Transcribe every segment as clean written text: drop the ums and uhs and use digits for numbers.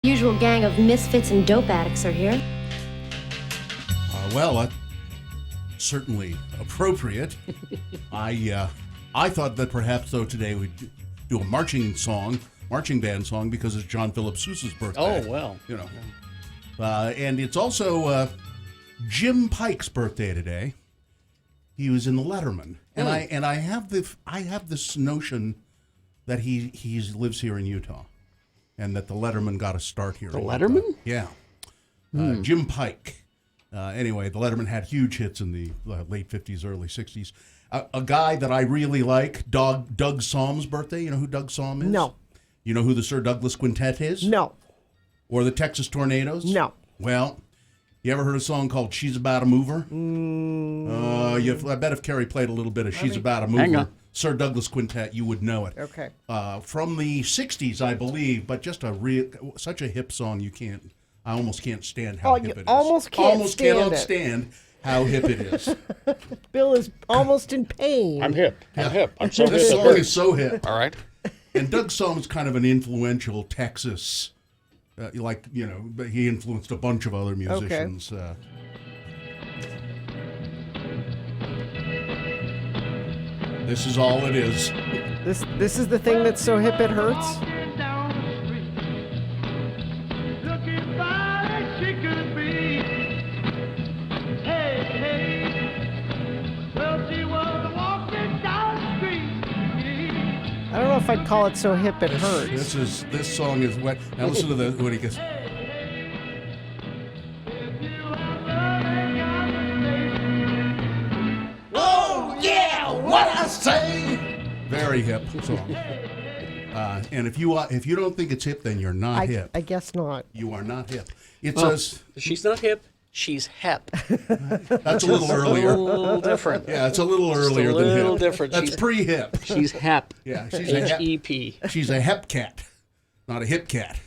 Usual gang of misfits and dope addicts are here. Certainly appropriate. I thought that perhaps, though, today we'd do a marching band song, because it's John Philip Sousa's birthday. Oh, well. You know. And it's also Jim Pike's birthday today. He was in the Letterman. And I have this notion that he lives here in Utah, and that the Letterman got a start here. The Letterman? Yeah. Jim Pike. Anyway, the Letterman had huge hits in the late 50s, early 60s. A guy that I really like, Doug Saum's birthday. You know who Doug Saum is? No. You know who the Sir Douglas Quintet is? No. Or the Texas Tornadoes? No. Well, you ever heard a song called She's About a Mover? I bet if Carrie played a little bit of She's About a Mover, Sir Douglas Quintet, you would know it. Okay. From the 60s, I believe, but just such a hip song I almost can't stand how hip it is. Almost cannot stand how hip it is. Bill is almost in pain. I'm hip. I'm so hip. This song is so hip. All right. And Doug Saum is kind of an influential Texas, but he influenced a bunch of other musicians. Okay. This is all it is. This is the thing that's so hip it hurts? I don't know if I'd call it so hip it hurts. This song is wet. Now listen to what he gets. Oh yeah, what I say. Very hip song. And if you don't think it's hip, then you're not hip. I guess not. You are not hip. She's not hip. She's hep. That's a little earlier. A little different. Yeah, it's a little earlier than hip. A little different. That's pre-hip. She's hep. Yeah, she's H-E-P. She's a hep cat, not a hip cat.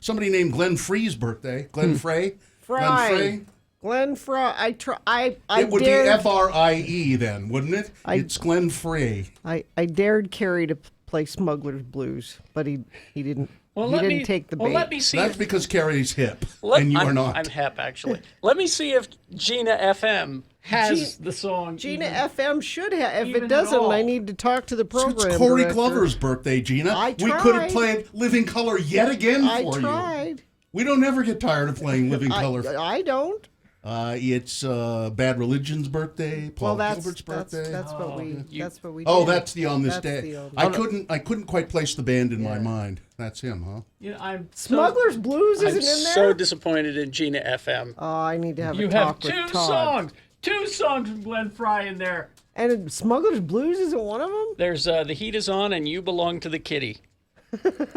Somebody named Glenn Free's birthday. Glenn Frey. Glenn Fry. It would be F-R-I-E then, wouldn't it? It's Glenn Frey. I dared Carrie to play Smuggler's Blues, but he didn't. He didn't take the bait. Let me see. That's because Carrie's hip, and you are not. I'm hip, actually. Let me see if Gina FM has the song. Gina FM should have. If it doesn't, I need to talk to the program It's Corey director. Glover's birthday, Gina. I tried. We could have played Living Color yet again for you. I tried. We don't ever get tired of playing Living Color. I don't. It's Bad Religion's birthday, Paul Gilbert's birthday. That's what we do. Oh, that's the On This Day. I couldn't quite place the band in my mind. That's him, huh? I'm Smuggler's Blues isn't in there. I'm so disappointed in Gina FM. Oh, I need to have a talk with Todd. You have two songs from Glenn Frey in there. And Smuggler's Blues isn't one of them? There's The Heat Is On and You Belong to the Kitty.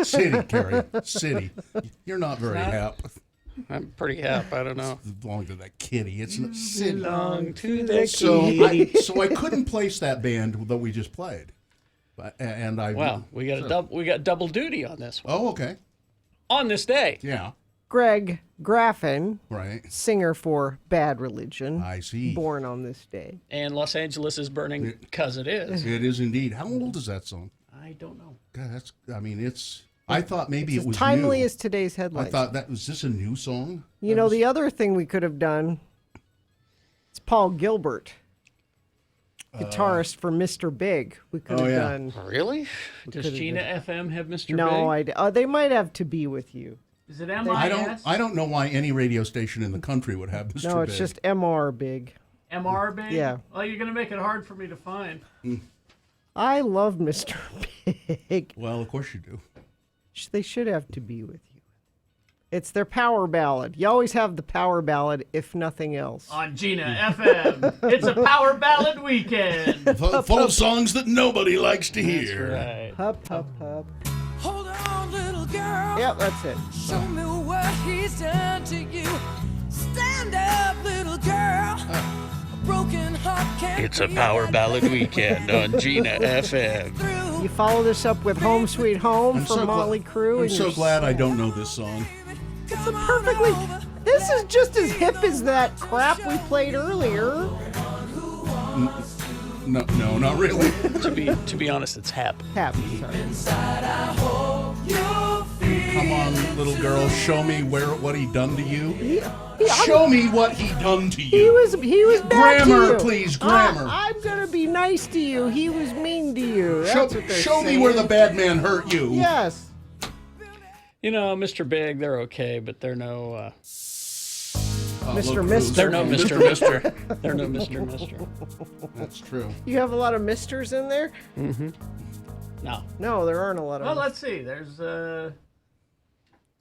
City, Carrie. City. You're not very hip. I'm pretty hip. I don't know. Belong to that kitty. It's not City. Belong to the kitty. So I couldn't place that band that we just played. We got double duty on this one. Oh, okay. On This Day. Yeah. Greg Graffin, right, singer for Bad Religion. I see. Born on this day. And Los Angeles is burning because it is. It is indeed. How old is that song? I don't know. God, I thought maybe it was timely new. as today's headlines. I thought was this a new song? The other thing we could have done, it's Paul Gilbert, guitarist for Mr. Big. We could have done. Really? Does Gina FM have Mr. Big? No, they might have To Be With You. Is it MIS? I don't know why any radio station in the country would have Mr. Big. No, it's just MR Big. MR Big? Yeah. Well, you're going to make it hard for me to find. I love Mr. Big. Well, of course you do. They should have To Be With You. It's their power ballad. You always have the power ballad, if nothing else. On Gina FM, it's a power ballad weekend. Full of songs that nobody likes to hear. That's right. Hup, hup, hup. Hold on, little girl. Yep, that's it. Show me what he's done to you. Stand up, little girl. A broken heart can't It's a power ballad weekend on Gina FM. You follow this up with Home Sweet Home from Motley Crue. I'm so glad I don't know this song. It's a perfectly... This is just as hip as that crap we played earlier. No, not really. To be honest, it's hap. Happy, sorry. Come on, little little girl, show me what he done to you. I'm- Show me what he done to He you. was bad to Grammar, you. please, grammar. I'm gonna be nice to you. He was mean to you. That's what they're Show me saying. where the bad man hurt you. Yes. You know, Mr. Big, they're okay, but they're no. Mr. look, Mister. They're no Mr. Mister. They're no Mr. Mister. That's true. You have a lot of misters in there? No. No, there aren't a lot of. Well, let's see. There's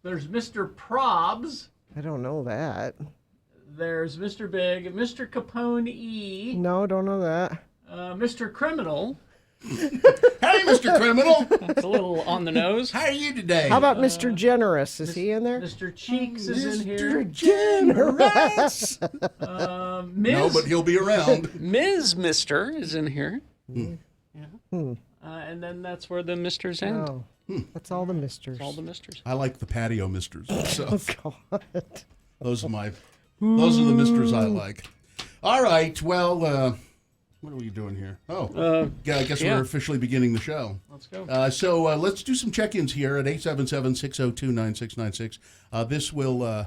Mr. Probs. I don't know that. There's Mr. Big, Mr. Capone E, No, don't know that. Mr. Criminal. Hey, Mr. Criminal. That's a little on the nose. How are you today? How about Mr. Generous? Is he in there? Mr. Cheeks is in here. Generous. Ms. No, but he'll be around. Ms. Mister is in here. And then that's where the Misters end. Oh, that's all the misters. All the Misters. I like the patio misters. So God. those are the misters I like. All right. Well, what are we doing here? Oh, yeah. I guess yeah. we're officially beginning the show. Let's go. So let's do some check-ins here at 877-602-9696. This will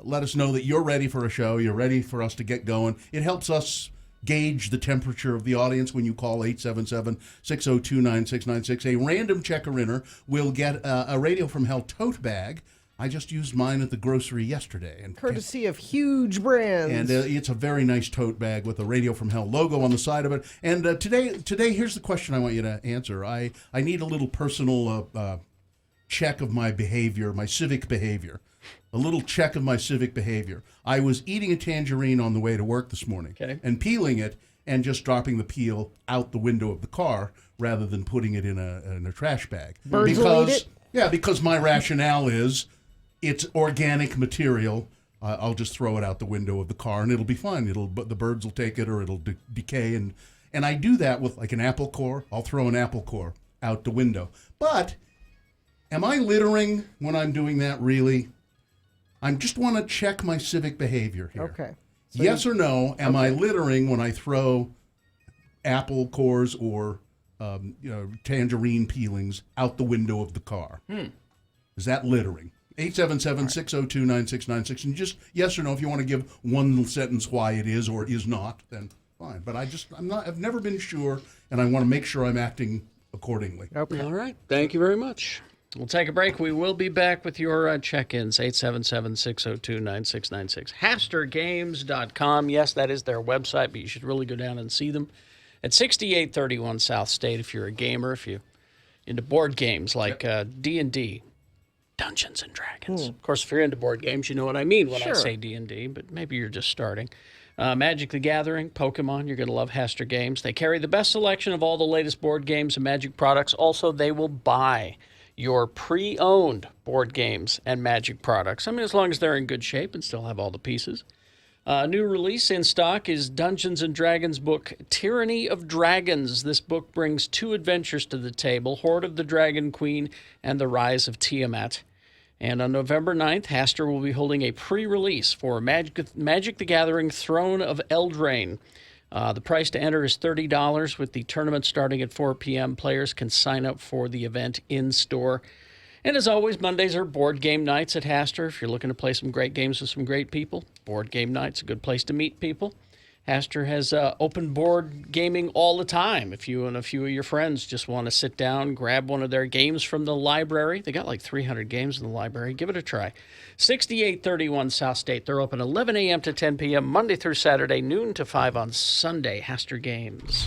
let us know that you're ready for a show. You're ready for us to get going. It helps us gauge the temperature of the audience when you call 877-602-9696. A random checker-inner will get a Radio from Hell tote bag. I just used mine at the grocery yesterday. And Courtesy of huge brands. And it's a very nice tote bag with a Radio from Hell logo on the side of it. And today, here's the question I want you to answer. I need a little personal check of my behavior, my civic behavior. A little check of my civic behavior. I was eating a tangerine on the way to work this morning and peeling it and just dropping the peel out the window of the car rather than putting it in a trash bag. Birds will eat it? Yeah, because my rationale is it's organic material. I'll just throw it out the window of the car and it'll be fine. But the birds will take it or it'll decay. And I do that with like an apple core. I'll throw an apple core out the window. But am I littering when I'm doing that really? I just want to check my civic behavior here. Okay. So yes or no, am I littering when I throw apple cores or tangerine peelings out the window of the car? Is that littering? 877-602-9696. And just yes or no, if you want to give one sentence why it is or is not, then fine. But I've never been sure, and I want to make sure I'm acting accordingly. Okay. All right. Thank you very much. We'll take a break. We will be back with your check-ins, 877-602-9696. HasterGames.com. Yes, that is their website, but you should really go down and see them at 6831 South State if you're a gamer, if you're into board games like D&D, Dungeons and Dragons. Of course, if you're into board games, you know what I mean when I say D&D, but maybe you're just starting. Magic the Gathering, Pokemon, you're going to love Haster Games. They carry the best selection of all the latest board games and Magic products. Also, they will buy your pre-owned board games and Magic products. I mean, as long as they're in good shape and still have all the pieces. New release in stock is Dungeons & Dragons book, Tyranny of Dragons. This book brings two adventures to the table, Horde of the Dragon Queen and The Rise of Tiamat. And on November 9th, Haster will be holding a pre-release for Magic the Gathering, Throne of Eldraine. The price to enter is $30 with the tournament starting at 4 p.m. Players can sign up for the event in-store. And as always, Mondays are board game nights at Haster. If you're looking to play some great games with some great people, board game night's a good place to meet people. Haster has open board gaming all the time. If you and a few of your friends just want to sit down, grab one of their games from the library. They got like 300 games in the library. Give it a try. 6831 South State. They're open 11 a.m. to 10 p.m. Monday through Saturday, noon to 5 on Sunday. Haster Games.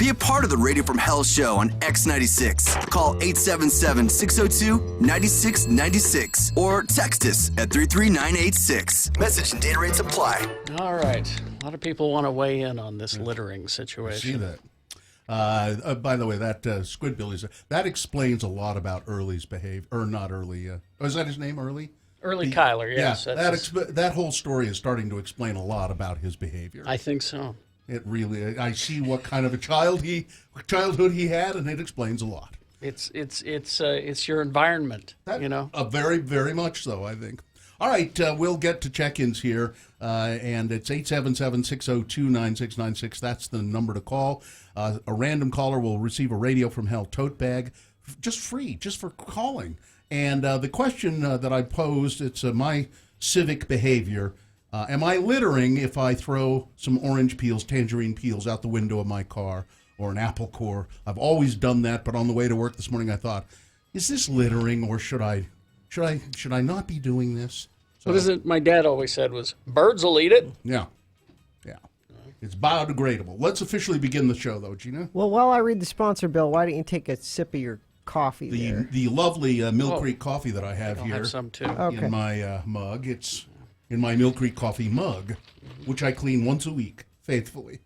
Be a part of the Radio from Hell show on X96. Call 877-602-9696 or text us at 33986. Message and data rates apply. All right. A lot of people want to weigh in on this littering situation. See that. By the way, that Squidbillies, that explains a lot about Early's behavior. Or not Early. Is that his name, Early? Early Kyler, yes. Yeah, that whole story is starting to explain a lot about his behavior. I think so. It really, I see what kind of a childhood he had, and it explains a lot. It's your environment, you know. Very, very much so, I think. All right, we'll get to check-ins here, and it's 877-602-9696. That's the number to call. A random caller will receive a Radio from Hell tote bag, just free, just for calling. And the question that I posed, it's my civic behavior. Am I littering if I throw some orange peels, tangerine peels out the window of my car, or an apple core? I've always done that, but on the way to work this morning, I thought, is this littering, or should I not be doing this? So, What is it my dad always said was, birds will eat it. Yeah. It's biodegradable. Let's officially begin the show, though, Gina. Well, while I read the sponsor bill, why don't you take a sip of your coffee there? The lovely Mill Creek coffee that I have here Have some too. in my mug. It's in my Mill Creek coffee mug, which I clean once a week, faithfully.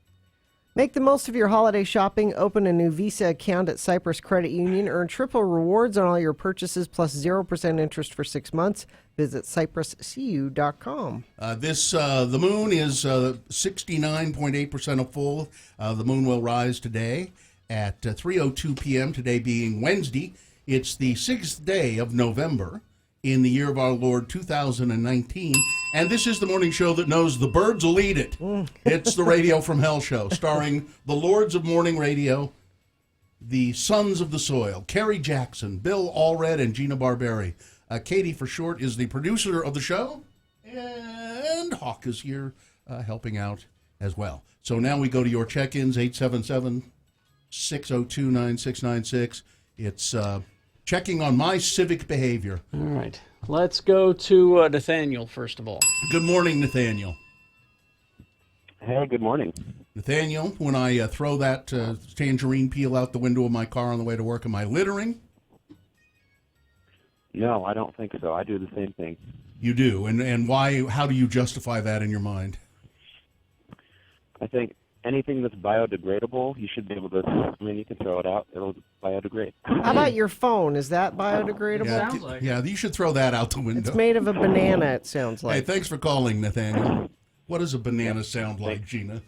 Make the most of your holiday shopping. Open a new Visa account at Cyprus Credit Union. Earn triple rewards on all your purchases plus 0% interest for 6 months. Visit cypruscu.com. The moon is 69.8% full. The moon will rise today at 3:02 p.m., today being Wednesday. It's the 6th day of November in the year of our Lord 2019. And this is the morning show that knows the birds will eat it. It's the Radio from Hell show, starring the Lords of Morning Radio, the Sons of the Soil, Kerry Jackson, Bill Allred, and Gina Barberi. Katie, for short, is the producer of the show, and Hawk is here helping out as well. So now we go to your check-ins, 877-602-9696. It's checking on my civic behavior. All right. Let's go to Nathaniel, first of all. Good morning, Nathaniel. Hey, good morning. Nathaniel, when I throw that tangerine peel out the window of my car on the way to work, am I littering? No, I don't think so. I do the same thing. You do, and why? How do you justify that in your mind? I think anything that's biodegradable, you should be able to, you can throw it out. It'll biodegrade. How about your phone? Is that biodegradable? Yeah, Sounds like yeah, you should throw that out the window. It's made of a banana, it sounds Hey, like. thanks for calling, Nathaniel. What does a banana sound like, Gina?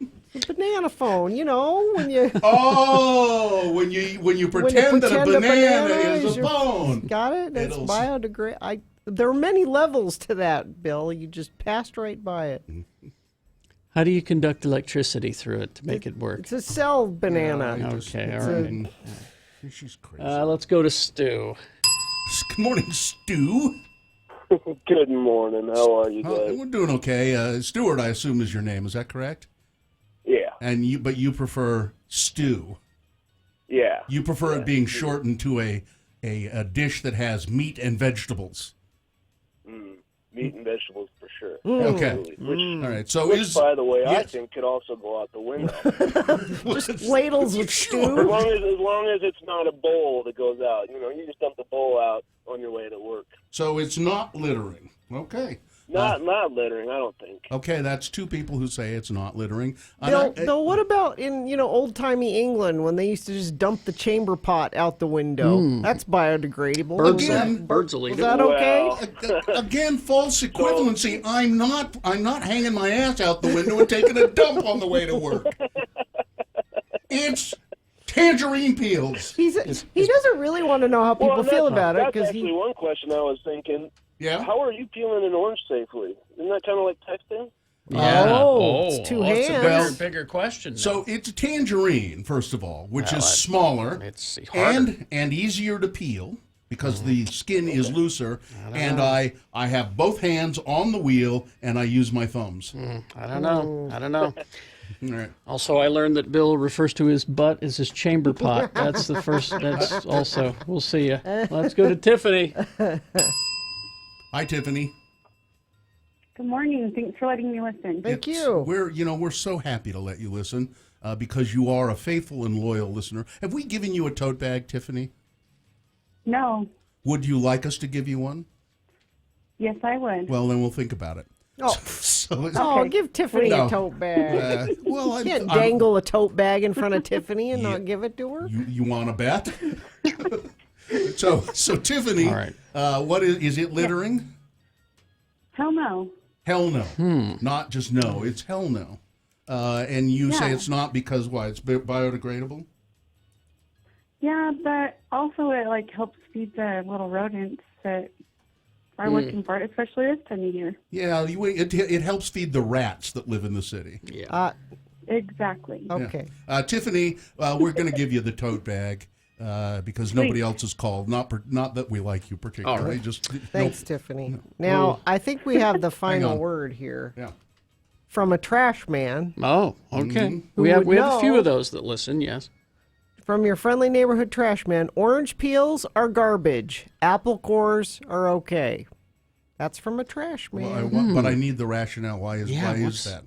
A banana phone, you know, when you... Oh, when you pretend that a banana is a your- phone. Got it? It's It'll- biodegradable. There are many levels to that, Bill. You just passed right by it. How do you conduct electricity through it to make it work? It's a cell banana. Okay, all It's a- right. She's crazy. Let's go to Stu. Good morning, Stu. Good morning. How are you guys? We're doing okay. Stuart, I assume, is your name. Is that correct? Yeah. But you prefer stew. Yeah. You prefer it being shortened to a dish that has meat and vegetables. Meat and vegetables for sure. Okay. Absolutely. Which, All right. So which, by the way, I yes. think could also go out the window. Just ladles with As stew. long as it's not a bowl that goes out. You know, you just dump the bowl out on your way to work. So it's not littering. Okay. Not littering, I don't think. Okay, that's two people who say it's not littering. Bill, what about in old-timey England when they used to just dump the chamber pot out the window? That's biodegradable. Birds will eat Was it. that okay? Again, false equivalency. I'm not hanging my ass out the window and taking a dump on the way to work. It's tangerine peels. He doesn't really want to know how people feel about it That's because actually one question I was thinking. Yeah. How are you peeling an orange safely? Isn't that kind of like texting? Yeah. It's two That's hands. a bigger question. So it's a tangerine, first of all, which is smaller it's harder. and easier to peel because the skin is looser. And I have both hands on the wheel and I use my thumbs. I don't know. All right. Also, I learned that Bill refers to his butt as his chamber pot. That's the first. That's also. We'll see you. Let's go to Tiffany. Hi, Tiffany. Good morning. Thanks for letting me listen. Thank you. We're so happy to let you listen because you are a faithful and loyal listener. Have we given you a tote bag, Tiffany? No. Would you like us to give you one? Yes, I would. Well, then we'll think about it. Oh, So give Tiffany No. a tote bag. well, You can't dangle a tote bag in front of Tiffany and not give it to her. You want to bet? so Tiffany, All right. What is it littering? Hell no. Hell no. Not just no. It's hell no. And you say it's not because why? It's biodegradable? Yeah, but also it helps feed the little rodents that are looking for it, especially this time of year. Yeah, it helps feed the rats that live in the city. Yeah. Exactly. Okay. Yeah. Tiffany, we're going to give you the tote bag because nobody else has called. Not that we like you particularly. All right. Just Thanks, Tiffany. Now, I think we have the final on. word here Yeah. from a trash man. Oh, okay. Who We have would a few know? of those that listen. Yes. From your friendly neighborhood trash man, orange peels are garbage. Apple cores are okay. That's from a trash man. Well, but I need the rationale. Why is what's- that?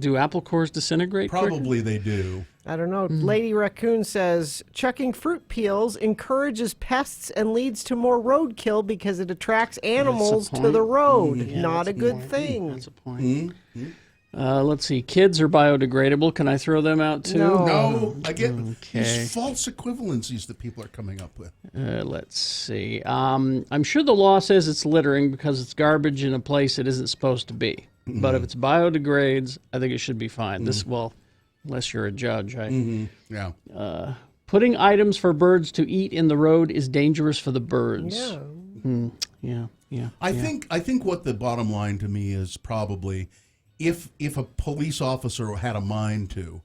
Do apple cores disintegrate? quicker? Probably they do. I don't know. Lady Raccoon says chucking fruit peels encourages pests and leads to more roadkill because it attracts animals to the point. road. Yeah, Not that's a a good point. thing. That's a point. Let's see. Kids are biodegradable. Can I throw them out too? No. No, I get Okay. these false equivalencies that people are coming up with. Let's see. I'm sure the law says it's littering because it's garbage in a place it isn't supposed to be. But if it's biodegrades, I think it should be fine. Unless you're a judge. Yeah. Putting items for birds to eat in the road is dangerous for the birds. Yeah. Yeah. I think what the bottom line to me is probably if a police officer had a mind to,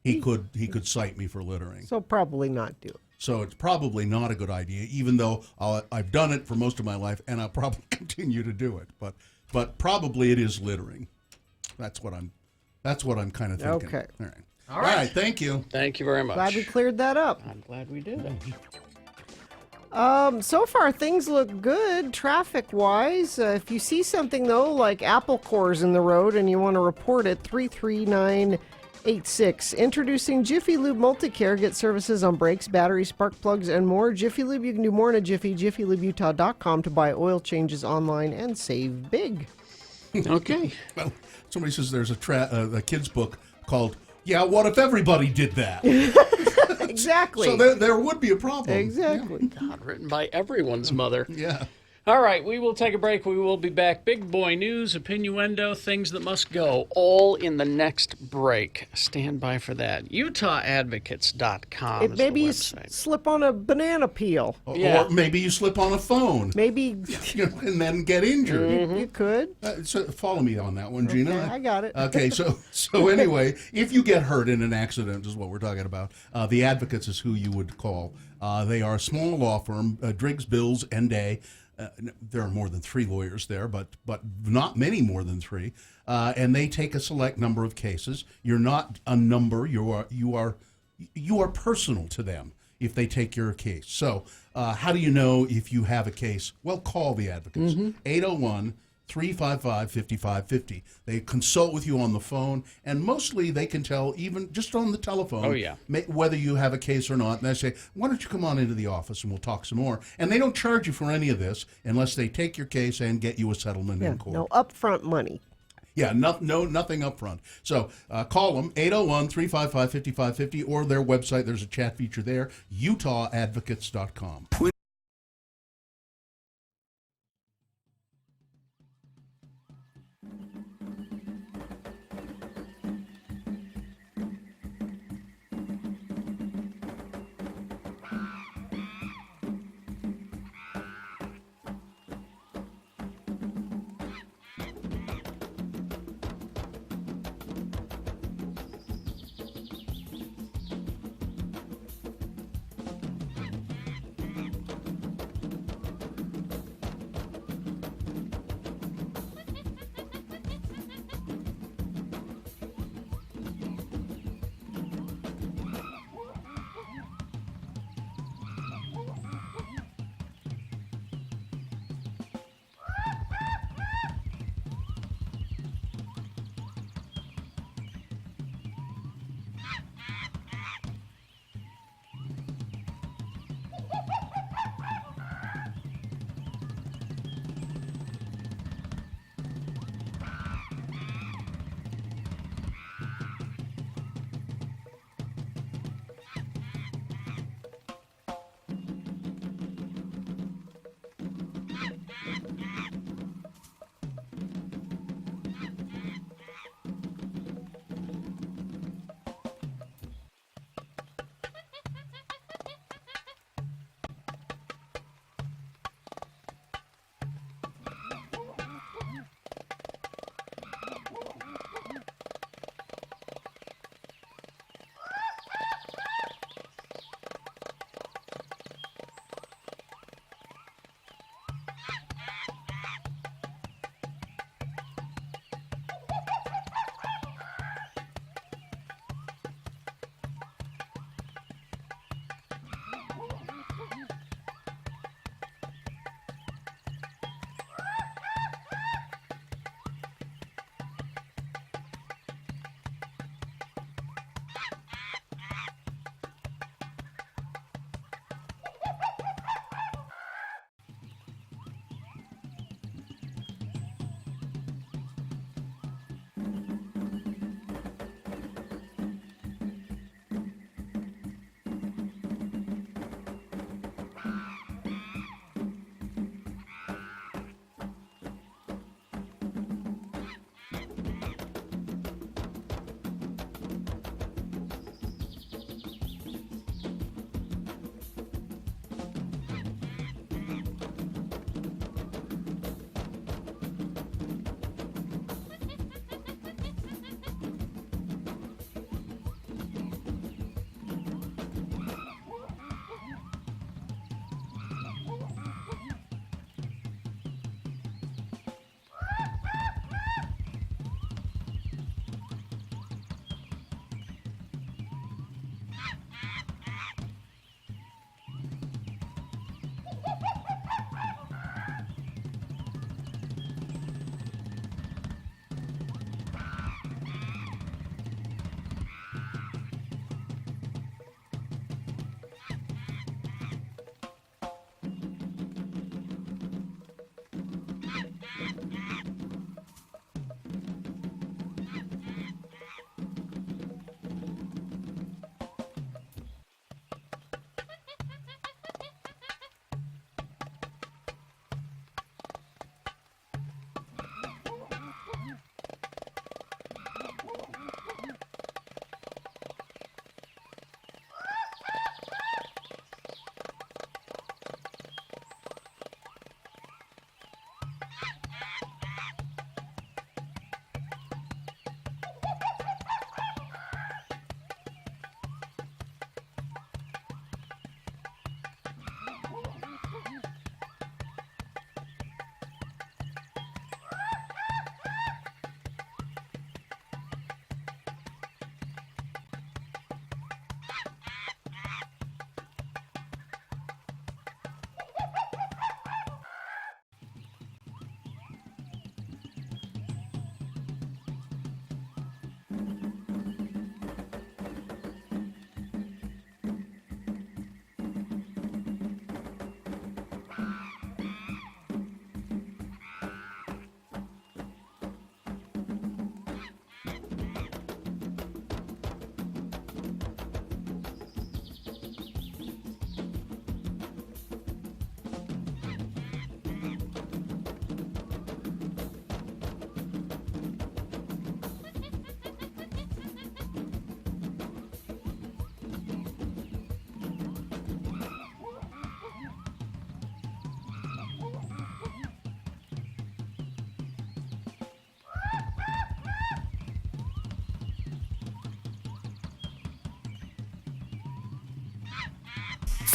he could cite me for littering. So probably not do it. So it's probably not a good idea, even though I've done it for most of my life, and I'll probably continue to do it. But probably it is littering. That's what I'm kind of thinking. Okay. All right. Thank you. Thank you very much. Glad we cleared that up. I'm glad we did. So far, things look good traffic-wise. If you see something, though, like apple cores in the road and you want to report it, 33986. Introducing Jiffy Lube Multicare. Get services on brakes, batteries, spark plugs, and more. Jiffy Lube, you can do more in a jiffy. JiffyLubeUtah.com to buy oil changes online and save big. Okay. Well, somebody says there's a kid's book called "Yeah, What If Everybody Did That?" Exactly. So there would be a problem. Exactly. God, written by everyone's mother. Yeah. All right, we will take a break. We will be back. Big boy news, opinioendo, things that must go, all in the next break. Stand by for that. UtahAdvocates.com is Maybe the you website. slip on a banana peel. Yeah. Or maybe you slip on a phone. Maybe And then get injured. you could. So follow me on that one, Gina. Okay, I got it. Okay, so anyway, if you get hurt in an accident, is what we're talking about. The Advocates is who you would call. They are a small law firm, Driggs, Bills, and Day. There are more than 3 lawyers there, but not many more than 3. And they take a select number of cases. You're not a number. You are personal to them if they take your case. So how do you know if you have a case? Well, call the Advocates. 801-355-5550. They consult with you on the phone, and mostly they can tell, even just on the telephone, whether you have a case or not. And they say, why don't you come on into the office and we'll talk some more. And they don't charge you for any of this unless they take your case and get you a settlement in court. No upfront money. Yeah, nothing up front. So call them, 801-355-5550, or their website. There's a chat feature there, UtahAdvocates.com.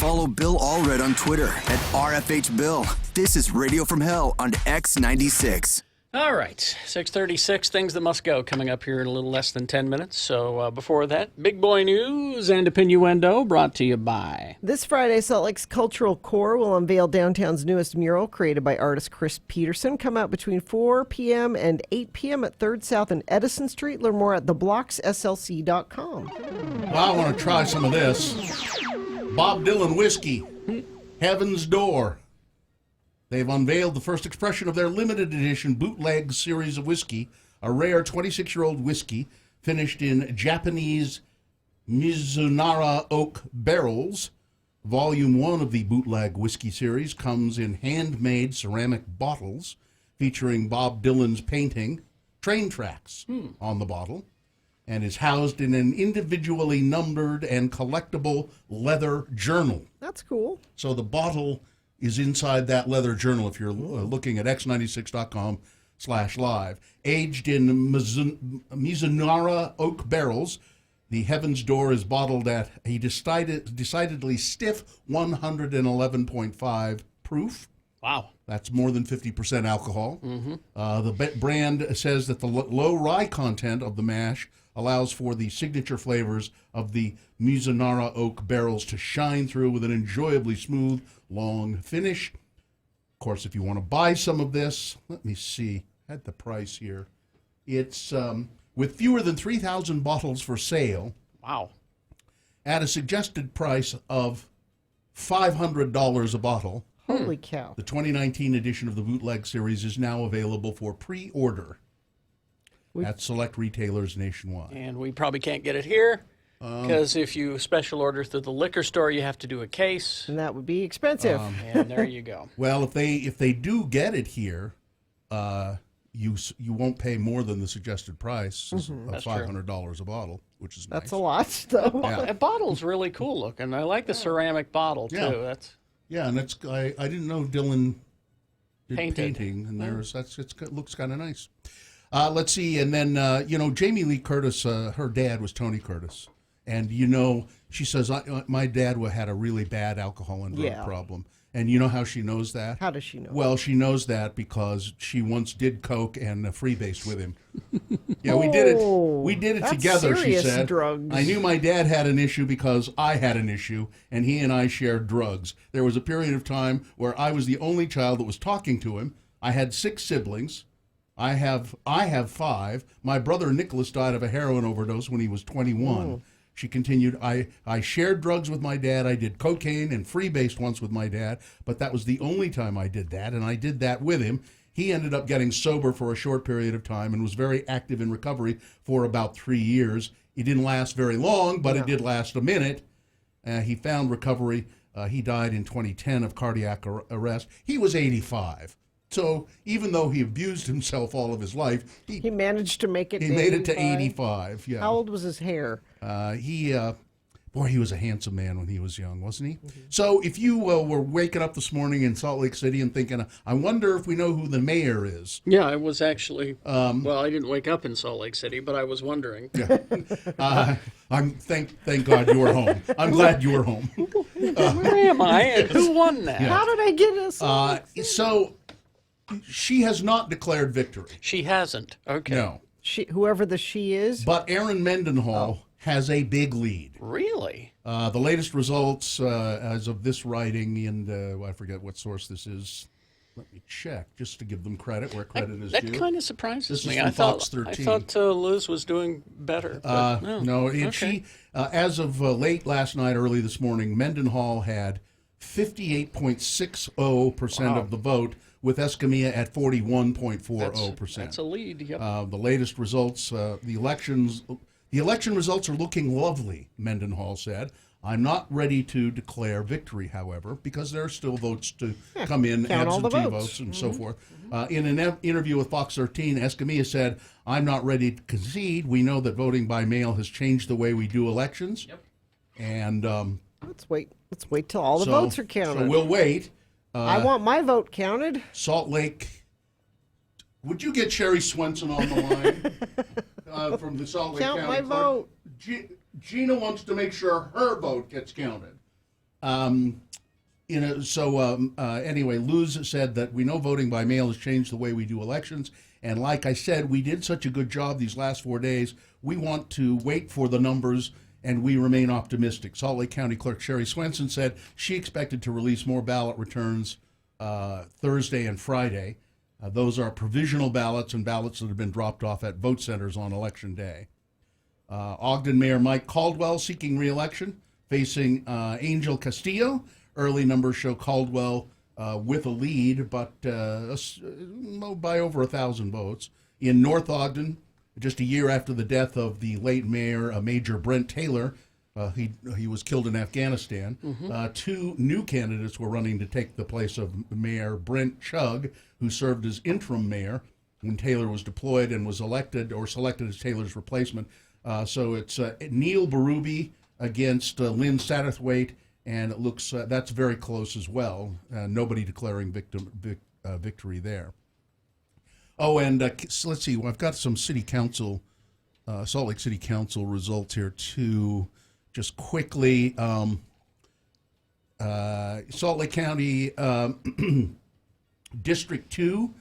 Follow Bill Allred on Twitter at RFHBill. This is Radio from Hell on X96. All right, 6:36, things that must go coming up here in a little less than 10 minutes. So before that, big boy news and innuendo brought to you by... This Friday, Salt Lake's Cultural Core will unveil downtown's newest mural created by artist Chris Peterson. Come out between 4 p.m. and 8 p.m. at 3rd South and Edison Street. Learn more at theblocksslc.com. Well, I want to try some of this. Bob Dylan whiskey, Heaven's Door. They've unveiled the first expression of their limited edition bootleg series of whiskey, a rare 26-year-old whiskey finished in Japanese Mizunara oak barrels. Volume 1 of the bootleg whiskey series comes in handmade ceramic bottles featuring Bob Dylan's painting, Train Tracks, on the bottle, and is housed in an individually numbered and collectible leather journal. That's cool. So the bottle is inside that leather journal if you're looking at x96.com/live. Aged in Mizunara oak barrels, the Heaven's Door is bottled at a decidedly stiff 111.5 proof. Wow. That's more than 50% alcohol. The brand says that the low rye content of the mash allows for the signature flavors of the Mizunara oak barrels to shine through with an enjoyably smooth, long finish. Of course, if you want to buy some of this, let me see, at the price here. It's with fewer than 3,000 bottles for sale. Wow. At a suggested price of $500 a bottle. Holy cow. The 2019 edition of the bootleg series is now available for pre-order at select retailers nationwide. And we probably can't get it here because if you special order through the liquor store, you have to do a case. And that would be expensive. And there you go. Well, if they do get it here, you won't pay more than the suggested price of $500 a bottle, which is nice. That's a lot, though. Yeah. The bottle's really cool looking. I like the ceramic bottle too. Yeah. And it's I didn't know Dylan did Painted. painting, and it looks kind of nice. Let's see, and then Jamie Lee Curtis, her dad was Tony Curtis, and she says my dad had a really bad alcohol and drug problem, and you know how she knows that? How does she know? Well, she knows that because she once did coke and freebased with him. Yeah, we did it. We did it That's together. She serious said. drugs. I knew my dad had an issue because I had an issue, and he and I shared drugs. There was a period of time where I was the only child that was talking to him. I had 6 siblings. I have 5. My brother Nicholas died of a heroin overdose when he was 21. She continued, I shared drugs with my dad. I did cocaine and freebased once with my dad, but that was the only time I did that, and I did that with him. He ended up getting sober for a short period of time and was very active in recovery for about 3 years. It didn't last very long, but it did last a minute. He found recovery. He died in 2010 of cardiac arrest. He was 85. So even though he abused himself all of his life, he managed to make it. He made it to 85. Yeah. How old was his hair? He was a handsome man when he was young, wasn't he? So if you were waking up this morning in Salt Lake City and thinking, I wonder if we know who the mayor is. Yeah, I was actually. Well, I didn't wake up in Salt Lake City, but I was wondering. Thank God you were home. I'm glad you were home. Where am I? And who won that? How did I get this? So she has not declared victory. She hasn't. Okay. No. Whoever the she is. But Aaron Mendenhall has a big lead. Really? The latest results as of this writing, and I forget what source this is. Let me check, just to give them credit where credit is due. That kind of surprises me. This is from Fox 13. I thought Liz was doing better. But no, she, as of late last night, early this morning, Mendenhall had 58.60% of the vote, with Escamilla at 41.40%. That's a lead. Yep. The latest results, the election results are looking lovely, Mendenhall said. I'm not ready to declare victory, however, because there are still votes to come in, absentee votes and so forth. In an interview with Fox 13, Escamilla said, I'm not ready to concede. We know that voting by mail has changed the way we do elections. Yep. And let's wait till all the votes are counted. So we'll wait. I want my vote counted. Salt Lake. Would you get Sherry Swenson on the line from the Salt Lake County Count my Clerk? vote. Gina wants to make sure her vote gets counted. Anyway, Luz said that we know voting by mail has changed the way we do elections. And like I said, we did such a good job these last 4 days. We want to wait for the numbers, and we remain optimistic. Salt Lake County Clerk Sherry Swenson said she expected to release more ballot returns Thursday and Friday. Those are provisional ballots and ballots that have been dropped off at vote centers on Election Day. Ogden Mayor Mike Caldwell seeking re-election, facing Angel Castillo. Early numbers show Caldwell with a lead, but by over 1,000 votes. In North Ogden, just a year after the death of the late mayor, Major Brent Taylor, he was killed in Afghanistan. Two new candidates were running to take the place of Mayor Brent Chugg, who served as interim mayor when Taylor was deployed and was elected or selected as Taylor's replacement. So it's Neil Berube against Lynn Satterthwaite, and it looks that's very close as well. Nobody declaring victory there. Oh, and let's see. Well, I've got some city council, Salt Lake City Council results here too. Just quickly, Salt Lake County District 2,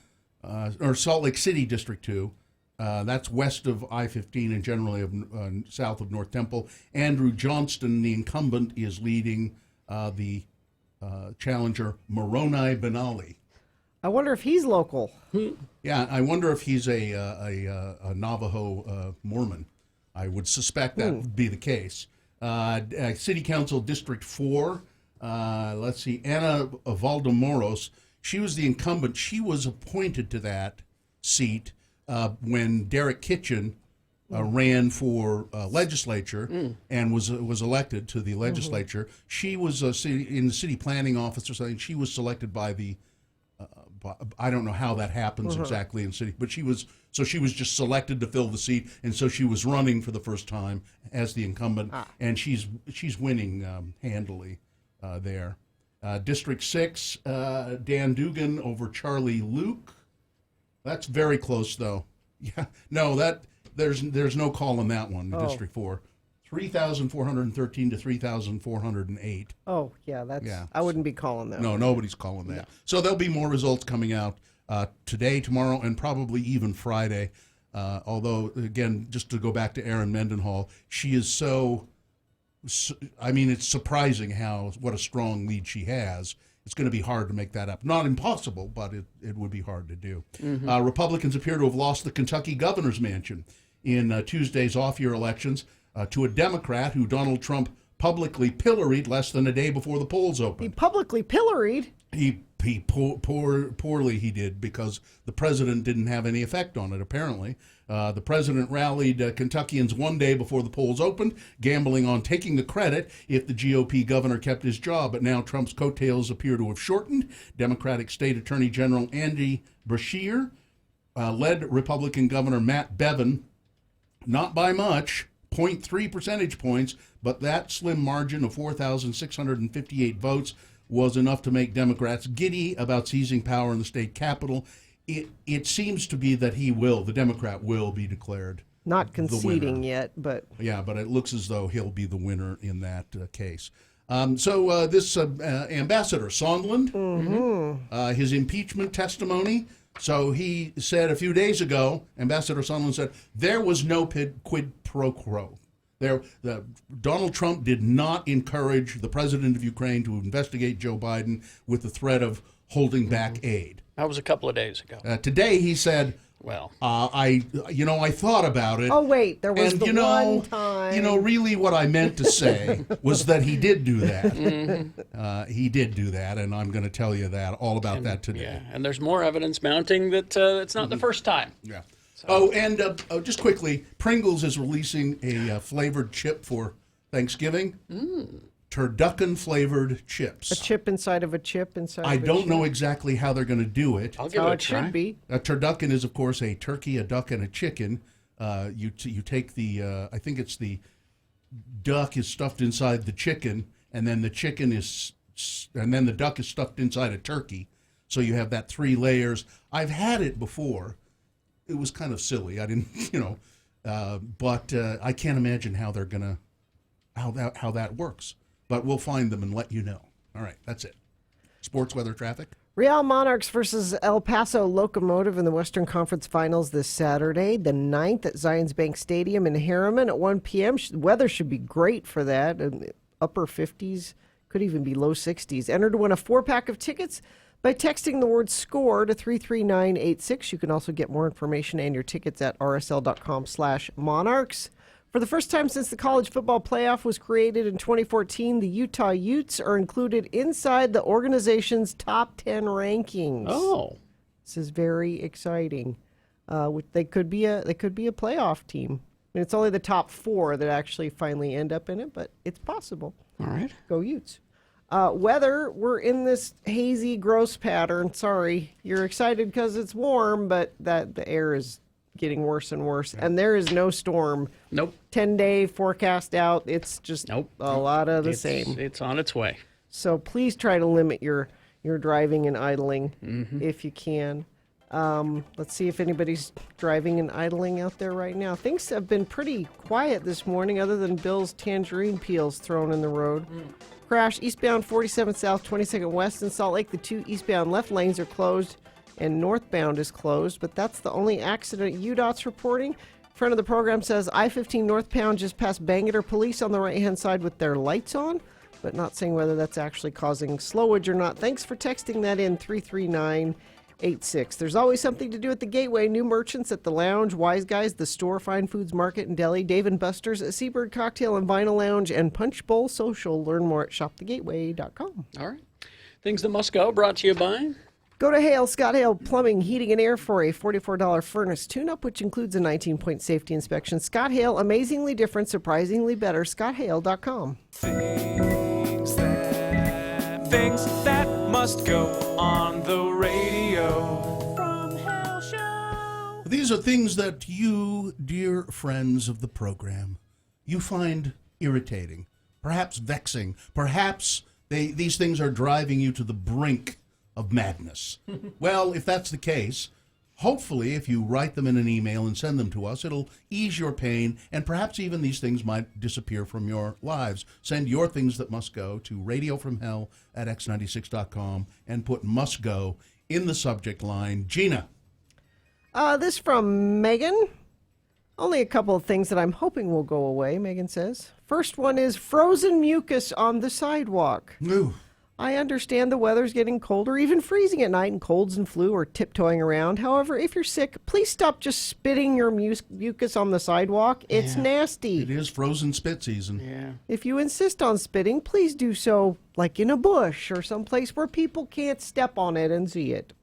or Salt Lake City District 2. That's west of I-15 and generally south of North Temple. Andrew Johnston, the incumbent, is leading the challenger Moroni Benali. I wonder if he's local. Yeah, I wonder if he's a Navajo Mormon. I would suspect that would be the case. City Council District 4, let's see, Anna Valdemoros, she was the incumbent. She was appointed to that seat when Derek Kitchen ran for legislature and was elected to the legislature. She was in the city planning office or something. She was selected by the I don't know how that happens exactly in city, but she was just selected to fill the seat, and so she was running for the first time as the incumbent, and she's winning handily there. District 6, Dan Dugan over Charlie Luke. That's very close, though. Yeah, no, there's no call on that one. District 4, 3,413 to 3,408. Oh, yeah, I wouldn't be calling that. No, nobody's calling that. No. So there'll be more results coming out today, tomorrow, and probably even Friday. Although, again, just to go back to Erin Mendenhall, she is it's surprising what a strong lead she has. It's going to be hard to make that up. Not impossible, but it would be hard to do. Republicans appear to have lost the Kentucky governor's mansion in Tuesday's off-year elections to a Democrat who Donald Trump publicly pilloried less than a day before the polls opened. He publicly pilloried? Poorly he did, because the president didn't have any effect on it, apparently. The president rallied Kentuckians one day before the polls opened, gambling on taking the credit if the GOP governor kept his job. But now Trump's coattails appear to have shortened. Democratic State Attorney General Andy Beshear led Republican Governor Matt Bevin, not by much, 0.3 percentage points, but that slim margin of 4,658 votes was enough to make Democrats giddy about seizing power in the state capitol. It seems to be that the Democrat will be declared not conceding yet, but yeah, but it looks as though he'll be the winner in that case. So this Ambassador Sondland, his impeachment testimony. So he said a few days ago, Ambassador Sondland said there was no quid pro quo. Donald Trump did not encourage the president of Ukraine to investigate Joe Biden with the threat of holding back aid. That was a couple of days ago. Today he said, "Well, I thought about it. Oh wait, there was one time. Really, what I meant to say was that he did do that. He did do that, and I'm going to tell you all about that today. Yeah, and there's more evidence mounting that it's not the first time. Yeah." Oh, and just quickly, Pringles is releasing a flavored chip for Thanksgiving. Turducken-flavored chips. A chip inside of a chip inside of a chip? I don't know exactly how they're going to do it. I'll give it a try. Should be. A turducken is, of course, a turkey, a duck, and a chicken. You take the, I think it's the duck is stuffed inside the chicken, and then the duck is stuffed inside a turkey. So you have that 3 layers. I've had it before. It was kind of silly. I didn't, but I can't imagine how they're gonna, how that works. but we'll find them and let you know. All right, that's it. Sports, weather, traffic. Real Monarchs versus El Paso Locomotive in the Western Conference Finals this Saturday, the 9th at Zions Bank Stadium in Harriman at 1 p.m. Weather should be great for that. Upper 50s, could even be low 60s. Enter to win a 4-pack of tickets by texting the word SCORE to 33986. You can also get more information and your tickets at rsl.com/monarchs. For the first time since the college football playoff was created in 2014, the Utah Utes are included inside the organization's top 10 rankings. Oh, this is very exciting. They could be a playoff team. I mean, it's only the top 4 that actually finally end up in it, but it's possible. all right. Go Utes. Weather, we're in this hazy, gross pattern. Sorry, you're excited because it's warm, but the air is getting worse and worse, and there is no storm. Nope. 10-day forecast out. It's just a lot of the same. It's on its way. So please try to limit your driving and idling if you can. Let's see if anybody's driving and idling out there right now. Things have been pretty quiet this morning other than Bill's tangerine peels thrown in the road. Crash eastbound 47 South, 22nd West in Salt Lake. The 2 eastbound left lanes are closed and northbound is closed, but that's the only accident UDOT's reporting. Friend of the program says I-15 northbound just past Bangor police on the right-hand side with their lights on, but not saying whether that's actually causing slowage or not. Thanks for texting that in 33986. There's always something to do at the Gateway. New merchants at the Lounge, Wise Guys, the Store, Fine Foods Market and Deli, Dave & Buster's, Seabird Cocktail and Vinyl Lounge, and Punch Bowl Social. Learn more at shopthegateway.com. All right. Things that must go, brought to you by... Go to Hale, Scott Hale Plumbing, Heating and Air for a $44 furnace tune-up, which includes a 19-point safety inspection. Scott Hale, amazingly different, surprisingly better. ScottHale.com. Things that must go on the radio. From Hale Show. These are things that you, dear friends of the program, you find irritating, perhaps vexing, perhaps these things are driving you to the brink of madness. Well, if that's the case, hopefully if you write them in an email and send them to us, it'll ease your pain, and perhaps even these things might disappear from your lives. Send your things that must go to radiofromhell@x96.com and put must go in the subject line. Gina. This from Megan. Only a couple of things that I'm hoping will go away, Megan says. First one is frozen mucus on the sidewalk. Ooh. I understand the weather's getting colder, even freezing at night, and colds and flu are tiptoeing around. However, if you're sick, please stop just spitting your mucus on the sidewalk. It's nasty. It is frozen spit season. Yeah. If you insist on spitting, please do so like in a bush or someplace where people can't step on it and see it.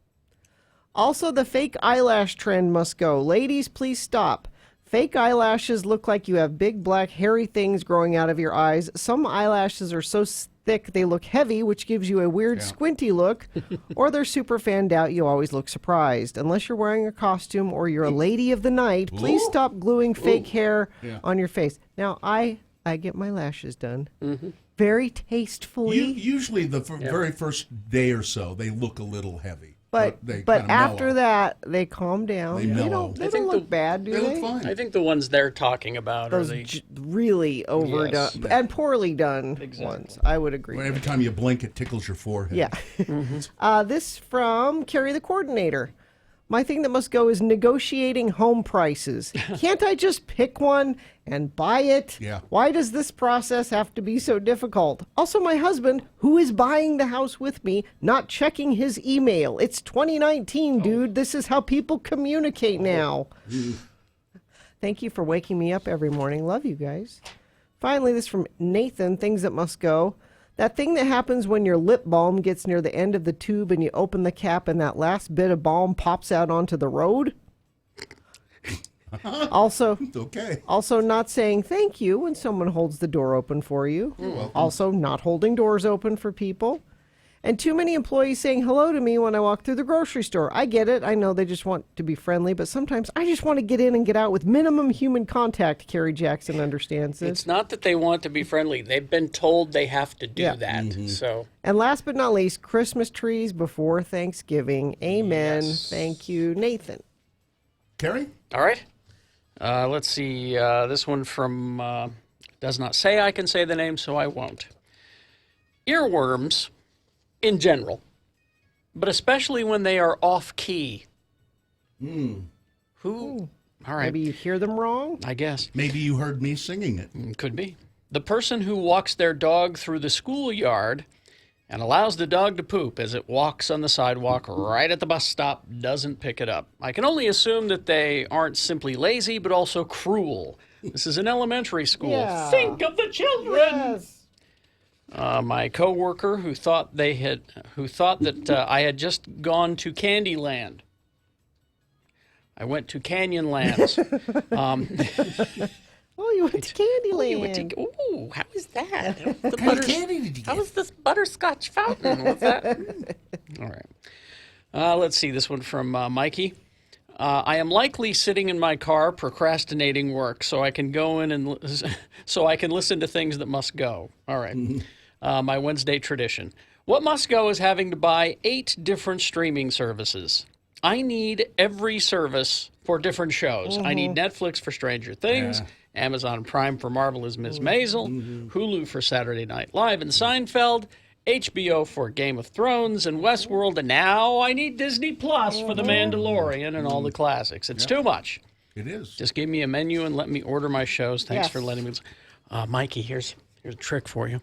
Also, the fake eyelash trend must go. Ladies, please stop. Fake eyelashes look like you have big black hairy things growing out of your eyes. Some eyelashes are so thick they look heavy, which gives you a weird squinty look, or they're super fanned out. You always look surprised. Unless you're wearing a costume or you're a lady of the night, please stop gluing fake hair on your face. Now, I get my lashes done very tastefully. Usually the very first day or so, they look a little heavy. But after mellow. that, they calm down. They mellow. They don't look bad, do they? They look fine. I think the ones they're talking about Those are the... really overdone and poorly done ones. I would agree. Well, every time you blink, it tickles your forehead. Yeah. This from Carrie the Coordinator. My thing that must go is negotiating home prices. Can't I just pick one and buy it? Yeah. Why does this process have to be so difficult? Also, my husband, who is buying the house with me, not checking his email. It's 2019, dude. This is how people communicate now. Thank you for waking me up every morning. Love you guys. Finally, this from Nathan, things that must go. That thing that happens when your lip balm gets near the end of the tube and you open the cap and that last bit of balm pops out onto the road. Also, not saying thank you when someone holds the door open for you. You're welcome. Also, not holding doors open for people. And too many employees saying hello to me when I walk through the grocery store. I get it. I know they just want to be friendly, but sometimes I just want to get in and get out with minimum human contact. Carrie Jackson understands this. It's not that they want to be friendly. They've been told they have to do that. So. And last but not least, Christmas trees before Thanksgiving. Amen. Yes. Thank you, Nathan. Carrie? All right. Let's see. This one from does not say I can say the name, so I won't. earworms in general, but especially when they are off key. Who? All right. Maybe you hear them wrong? I guess. Maybe you heard me singing it. Could be. The person who walks their dog through the schoolyard and allows the dog to poop as it walks on the sidewalk right at the bus stop doesn't pick it up. I can only assume that they aren't simply lazy, but also cruel. This is an elementary school. Yeah. Think of the children. Yes. My coworker who thought that I had just gone to Candyland. I went to Canyonlands. Oh, you went to Candyland. Ooh, how is that? What kind of candy did you How get? is this butterscotch fountain? What's that? All right. Let's see this one from Mikey. I am likely sitting in my car procrastinating work, so I can go in and so I can listen to things that must go. All right. My Wednesday tradition. What must go is having to buy 8 different streaming services. I need every service for different shows. I need Netflix for Stranger Things, Amazon Prime for Marvelous Miss Maisel, Hulu for Saturday Night Live and Seinfeld, HBO for Game of Thrones and Westworld, and now I need Disney Plus for The Mandalorian and all the classics. It's too much. It is. Just give me a menu and let me order my shows. Thanks Yes. for letting me. Mikey, here's a trick for you.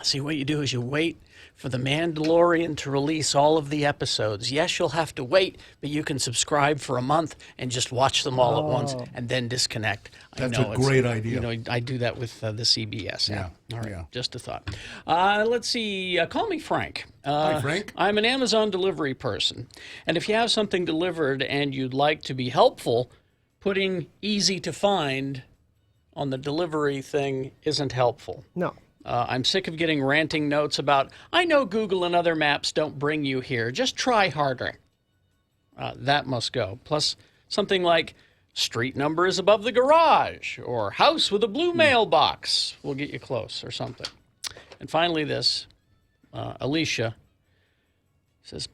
See, what you do is you wait for The Mandalorian to release all of the episodes. Yes, you'll have to wait, but you can subscribe for a month and just watch them all at once and then disconnect. That's I know a great idea. You know, I do that with the CBS app. Yeah, All right, yeah. just a thought. Let's see. Call me Frank. Hi, Frank. I'm an Amazon delivery person, and if you have something delivered and you'd like to be helpful, putting easy to find on the delivery thing isn't helpful. No. I'm sick of getting ranting notes about, I know Google and other maps don't bring you here. Just try harder. That must go. Plus, something like, street number is above the garage, or house with a blue mailbox will get you close, or something. And finally, this, Alicia says,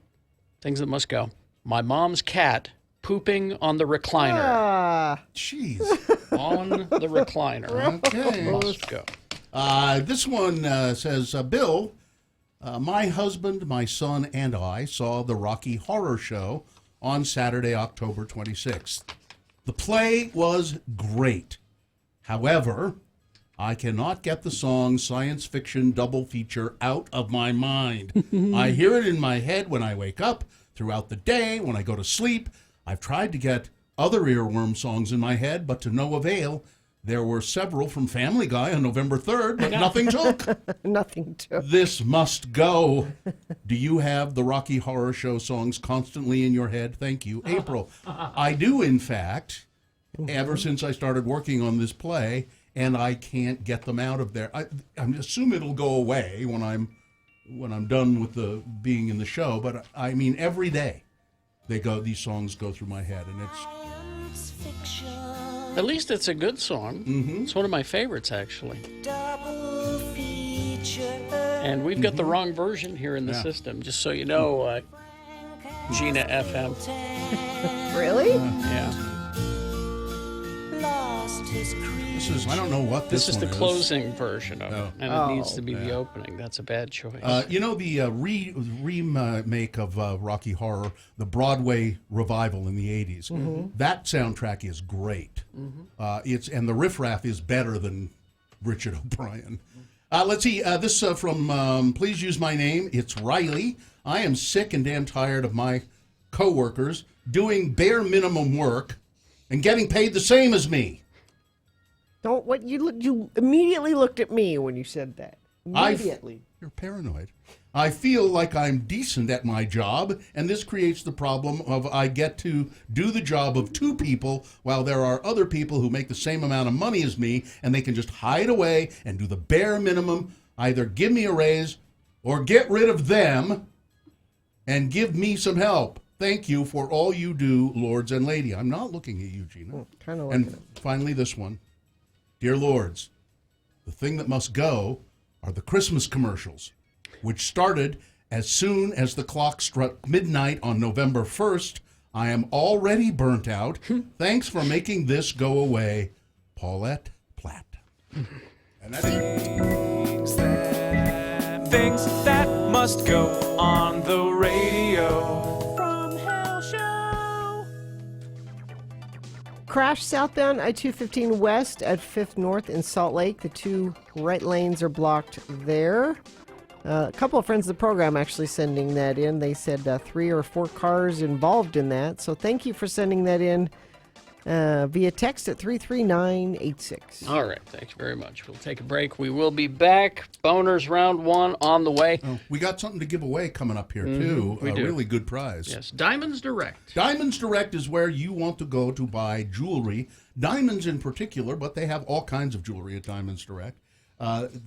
things that must go. My mom's cat pooping on the recliner. Jeez. On the recliner. Okay. Must go. This one says, Bill, my husband, my son, and I saw the Rocky Horror Show on Saturday, October 26th. The play was great. However, I cannot get the song Science Fiction Double Feature out of my mind. I hear it in my head when I wake up, throughout the day, when I go to sleep. I've tried to get other earworm songs in my head, but to no avail. There were several from Family Guy on November 3rd, but nothing took. Nothing to. This must go. Do you have the Rocky Horror Show songs constantly in your head? Thank you. April. I do, in fact, ever since I started working on this play, and I can't get them out of there. I assume it'll go away when I'm done with the being in the show, but I mean every day these songs go through my head, and it's At least it's a good song. It's one of my favorites, actually. And we've got the wrong version here in the system, just so you know, Gina FM. Really? Yeah. this is, I don't know what this This is one the closing version of Oh. it, and it needs to be the opening. That's a bad choice. You know the remake of Rocky Horror, the Broadway revival in the 80s. That soundtrack is great. And the riffraff is better than Richard O'Brien. Let's see, this from Please Use My Name. It's Riley. I am sick and damn tired of my coworkers doing bare minimum work and getting paid the same as me. Don't what you immediately looked at me when you said that. Immediately. You're paranoid. I feel like I'm decent at my job, and this creates the problem of I get to do the job of 2 people while there are other people who make the same amount of money as me, and they can just hide away and do the bare minimum, either give me a raise or get rid of them and give me some help. Thank you for all you do, lords and lady. I'm not looking at you, Gina. Kind of And finally, this one. Dear lords, the thing that must go are the Christmas commercials, which started as soon as the clock struck midnight on November 1st. I am already burnt out. Thanks for making this go away, Paulette Platt. And that's it. things that must go on the radio. From Hell Show. Crash southbound I-215 west at 5th North in Salt Lake. The two right lanes are blocked there. A couple of friends of the program actually sending that in. They said 3 or 4 cars involved in that. So thank you for sending that in via text at 33986. All right. Thank you very much. We'll take a break. We will be back. Boners round 1 on the way. Oh, we got something to give away coming up here, too. We do. Really good prize. Yes. Diamonds Direct. Diamonds Direct is where you want to go to buy jewelry. Diamonds in particular, but they have all kinds of jewelry at Diamonds Direct.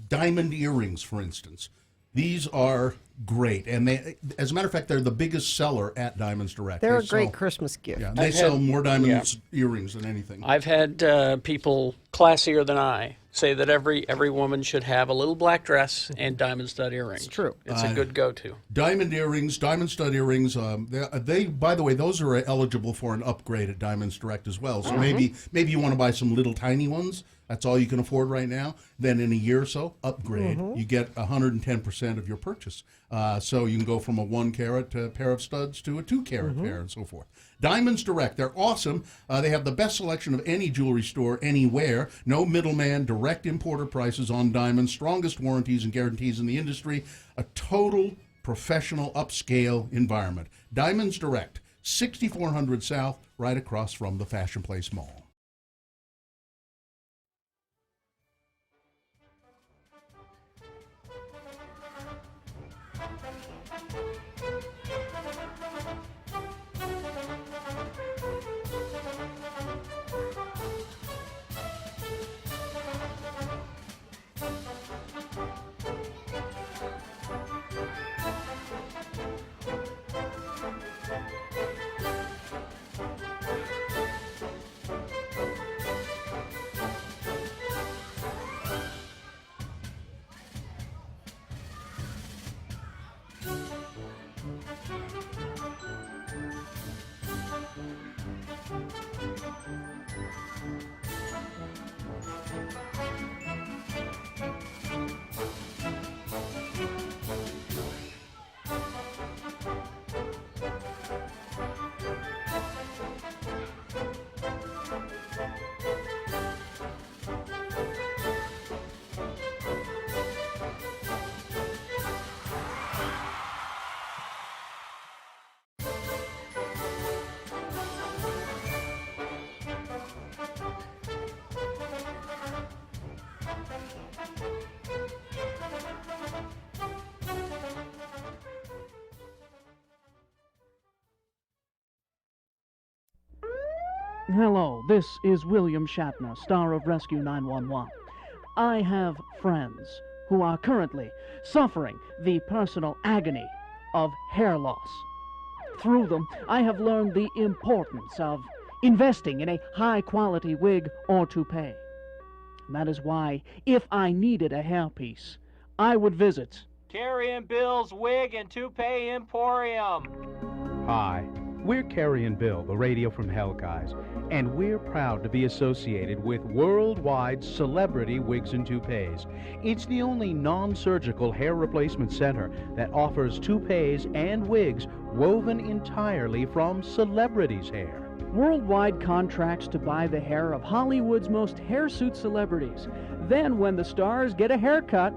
Diamond earrings, for instance. These are great, and they, as a matter of fact, they're the biggest seller at Diamonds Direct. They're a great Christmas gift. Yeah, they sell more diamonds earrings than anything. I've had people classier than I say that every woman should have a little black dress and diamond stud earrings. It's true. It's a good go-to. Diamond earrings, diamond stud earrings. They, by the way, those are eligible for an upgrade at Diamonds Direct as well. So maybe you want to buy some little tiny ones. That's all you can afford right now. Then in a year or so, upgrade. You get 110% of your purchase. So you can go from a 1 carat pair of studs to a 2 carat pair and so forth. Diamonds Direct, they're awesome. They have the best selection of any jewelry store anywhere. No middleman, direct importer prices on diamonds, strongest warranties and guarantees in the industry. A total professional upscale environment. Diamonds Direct, 6400 South, right across from the Fashion Place Mall. Hello, this is William Shatner, star of Rescue 911. I have friends who are currently suffering the personal agony of hair loss. Through them, I have learned the importance of investing in a high-quality wig or toupee. That is why, if I needed a hairpiece, I would visit Carrie and Bill's Wig and Toupee Emporium. Hi, we're Carrie and Bill, the Radio from Hell guys, and we're proud to be associated with worldwide celebrity wigs and toupees. It's the only non-surgical hair replacement center that offers toupees and wigs woven entirely from celebrities' hair. worldwide contracts to buy the hair of Hollywood's most hirsute celebrities. Then, when the stars get a haircut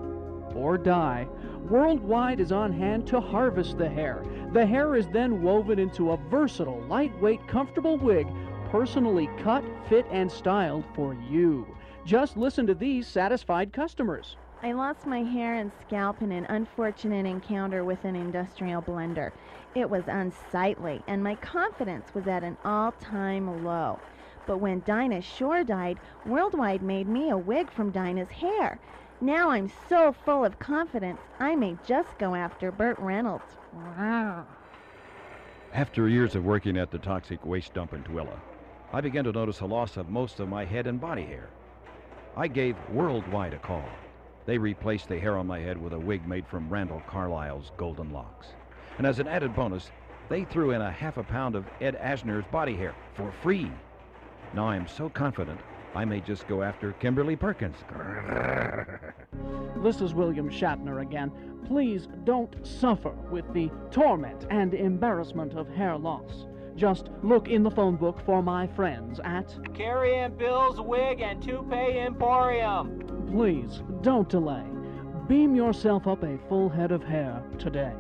or die, Worldwide is on hand to harvest the hair. The hair is then woven into a versatile, lightweight, comfortable wig, personally cut, fit, and styled for you. Just listen to these satisfied customers. I lost my hair and scalp in an unfortunate encounter with an industrial blender. It was unsightly, and my confidence was at an all-time low. But when Dinah Shore died, Worldwide made me a wig from Dinah's hair. Now I'm so full of confidence, I may just go after Burt Reynolds. After years of working at the toxic waste dump in Tooele, I began to notice a loss of most of my head and body hair. I gave Worldwide a call. They replaced the hair on my head with a wig made from Randall Carlisle's golden locks. And as an added bonus, they threw in a half a pound of Ed Asner's body hair for free. Now I am so confident I may just go after Kimberly Perkins. This is William Shatner again. Please don't suffer with the torment and embarrassment of hair loss. Just look in the phone book for my friends at Carrie Ann Bill's Wig and Toupee Emporium. Please don't delay. Beam yourself up a full head of hair today.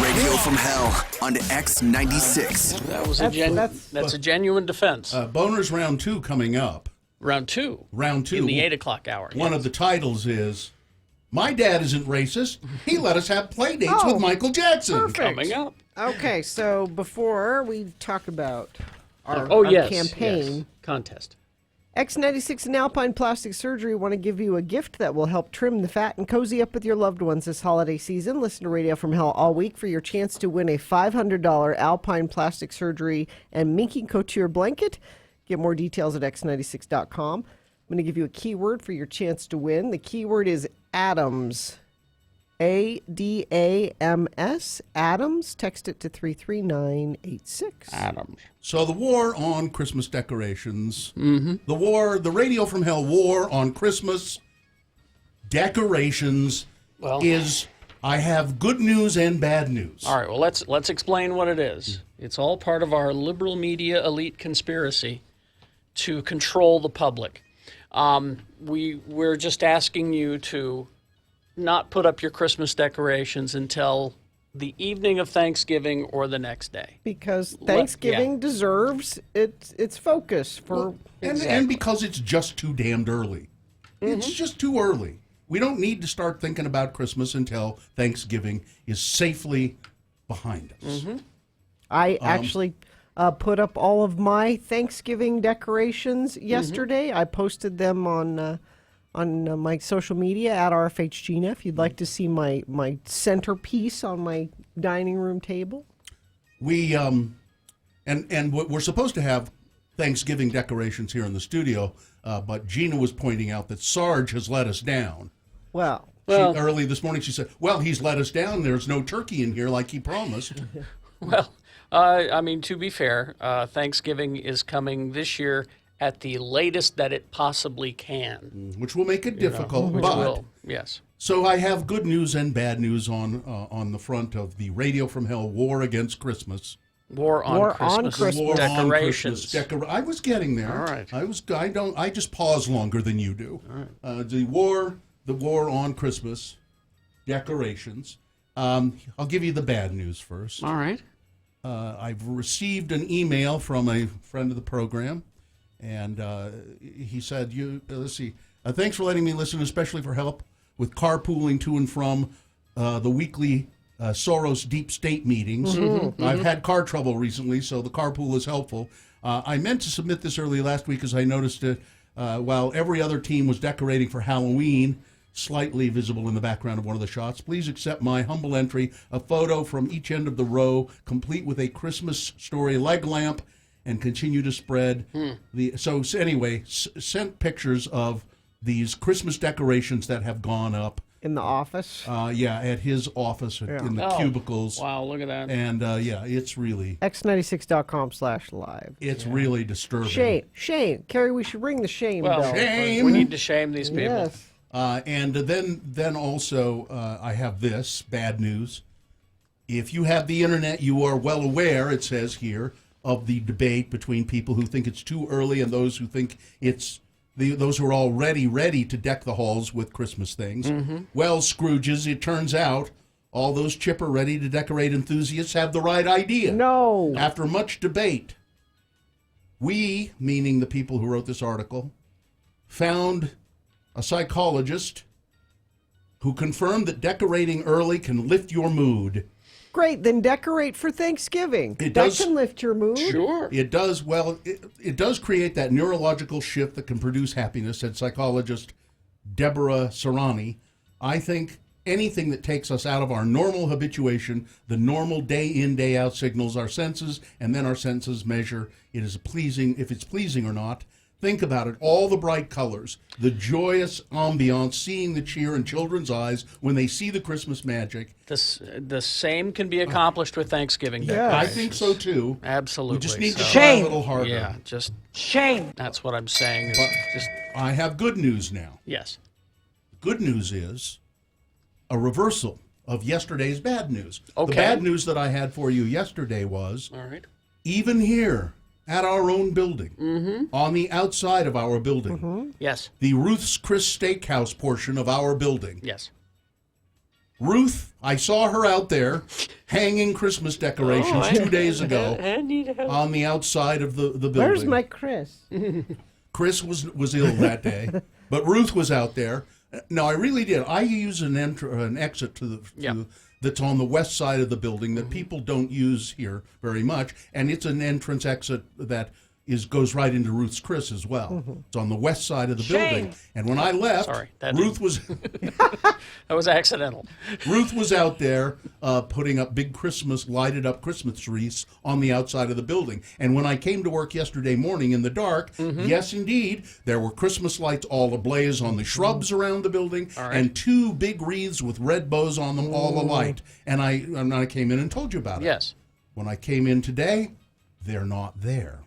Radio from Hell on X96. That was that's a genuine defense. Boners round 2 coming up. Round 2? Round 2. In the 8 o'clock hour. One of the titles is, My Dad Isn't Racist. He let us have play dates with Michael Jackson. Perfect. Coming up. Okay, so before we talk about our campaign. Yes. Contest. X96 and Alpine Plastic Surgery want to give you a gift that will help trim the fat and cozy up with your loved ones this holiday season. Listen to Radio from Hell all week for your chance to win a $500 Alpine Plastic Surgery and Minky Couture blanket. Get more details at x96.com. I'm going to give you a keyword for your chance to win. The keyword is Adams. ADAMS. Adams. Text it to 33986. Adams. So the war on Christmas decorations, the Radio from Hell war on Christmas decorations is, I have good news and bad news. All right, well, let's explain what it is. It's all part of our liberal media elite conspiracy to control the public. We're just asking you to not put up your Christmas decorations until the evening of Thanksgiving or the next day. Because Thanksgiving deserves its focus for... And because it's just too damned early. It's just too early. We don't need to start thinking about Christmas until Thanksgiving is safely behind us. I actually put up all of my Thanksgiving decorations yesterday. I posted them on my social media at RFHGina if you'd like to see my centerpiece on my dining room table. We and we're supposed to have Thanksgiving decorations here in the studio, but Gina was pointing out that Sarge has let us down. Well, early this morning she said, well, he's let us down. There's no turkey in here like he promised. Well, I mean, to be fair, Thanksgiving is coming this year at the latest that it possibly can. Which will make it difficult, which but will, yes. So I have good news and bad news on the front of the Radio from Hell War Against Christmas. War on Christmas. War on Decorations. Christmas. I was getting there. All right. I just pause longer than you do. All right. The war on Christmas decorations. I'll give you the bad news first. All right. I've received an email from a friend of the program, and he said, let's see, thanks for letting me listen, especially for help with carpooling to and from the weekly Soros Deep State meetings. I've had car trouble recently, so the carpool is helpful. I meant to submit this early last week as I noticed it while every other team was decorating for Halloween, slightly visible in the background of one of the shots. Please accept my humble entry, a photo from each end of the row, complete with a Christmas story leg lamp, and continue to spread. So anyway, sent pictures of these Christmas decorations that have gone up. In the office? At his office, in the cubicles. Wow, look at that. And it's really... x96.com/live. It's really disturbing. Shame. Carrie, we should ring the shame Well, bell. we need to shame these people. Yes. And then also I have this bad news. If you have the internet, you are well aware, it says here, of the debate between people who think it's too early and those who think it's those who are already ready to deck the halls with Christmas things. Well, Scrooges, it turns out all those chipper ready to decorate enthusiasts have the right idea. No. After much debate, we, meaning the people who wrote this article, found a psychologist who confirmed that decorating early can lift your mood. Great, then decorate for Thanksgiving. That can lift your mood. Sure. It does. Well, it does create that neurological shift that can produce happiness, said psychologist Deborah Serrani. I think anything that takes us out of our normal habituation, the normal day in, day out signals our senses, and then our senses measure it is pleasing, if it's pleasing or not. Think about it, all the bright colors, the joyous ambiance, seeing the cheer in children's eyes when they see the Christmas magic. The same can be accomplished with Thanksgiving decorations. I think so, too. Absolutely. We just need to try a little harder. Yeah, just shame. That's what I'm saying. I have good news now. Yes. Good news is a reversal of yesterday's bad news. Okay. The bad news that I had for you yesterday was, all right, even here at our own building, on the outside of our building, yes, the Ruth's Chris Steakhouse portion of our building. Yes. Ruth, I saw her out there hanging Christmas decorations 2 days ago on the outside of the building. Where's my Chris? Chris was ill that day, but Ruth was out there. No, I really did. I use an exit that's on the west side of the building that people don't use here very much, and it's an entrance exit that goes right into Ruth's Chris as well. It's on the west side of the building. And when I left, Ruth was... that was accidental. Ruth was out there putting up big lighted up Christmas wreaths on the outside of the building. And when I came to work yesterday morning in the dark, yes, indeed, there were Christmas lights all ablaze on the shrubs around the building, and 2 big wreaths with red bows on them all alight. And I came in and told you about it. Yes. When I came in today, they're not there.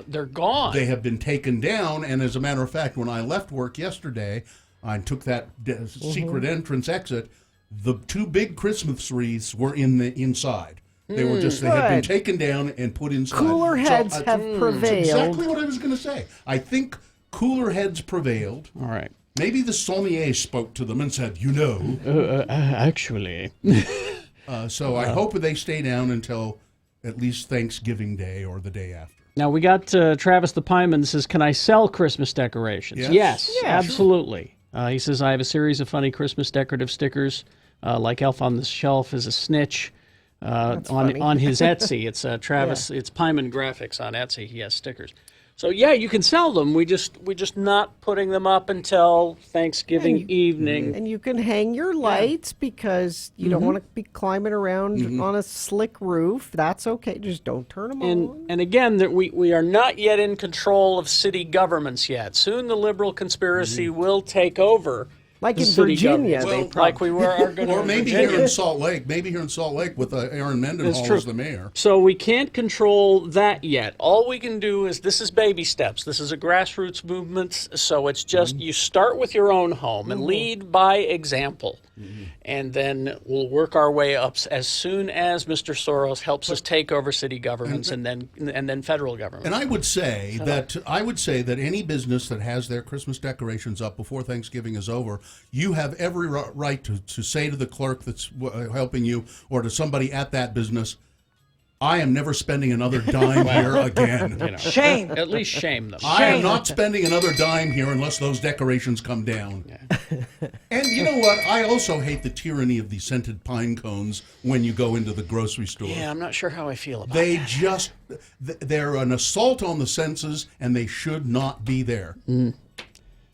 They're gone. They have been taken down, and as a matter of fact, when I left work yesterday, I took that secret entrance exit. The 2 big Christmas wreaths were in the inside. They were they had been taken down and put inside. Cooler heads have prevailed. That's exactly what I was going to say. I think cooler heads prevailed. All right. Maybe the sommelier spoke to them and said, actually. So I hope they stay down until at least Thanksgiving Day or the day after. Now, we got Travis the Pieman says, can I sell Christmas decorations? Yes, absolutely. Sure. He says, I have a series of funny Christmas decorative stickers, like Elf on the Shelf is a snitch, on his Etsy. It's Travis, it's Pieman Graphics on Etsy. He has stickers. So, yeah, you can sell them. We're just not putting them up until Thanksgiving evening. And you can hang your lights because you don't want to be climbing around on a slick roof. That's okay. Just don't turn them on. And again, we are not yet in control of city governments yet. Soon the liberal conspiracy will take over. Like in city Virginia, government. Like we are going to or maybe here in Salt Lake. Maybe here in Salt Lake with Aaron Mendenhall as the mayor. So we can't control that yet. All we can do is, this is baby steps. This is a grassroots movement. So it's just you start with your own home and lead by example. And then we'll work our way up as soon as Mr. Soros helps us take over city governments and then federal government. And I would say that any business that has their Christmas decorations up before Thanksgiving is over, you have every right to say to the clerk that's helping you or to somebody at that business, I am never spending another dime here again. Shame. At least shame them. I am not spending another dime here unless those decorations come down. And you know what? I also hate the tyranny of the scented pine cones when you go into the grocery store. Yeah, I'm not sure how I feel about They that. just, they're an assault on the senses, and they should not be there.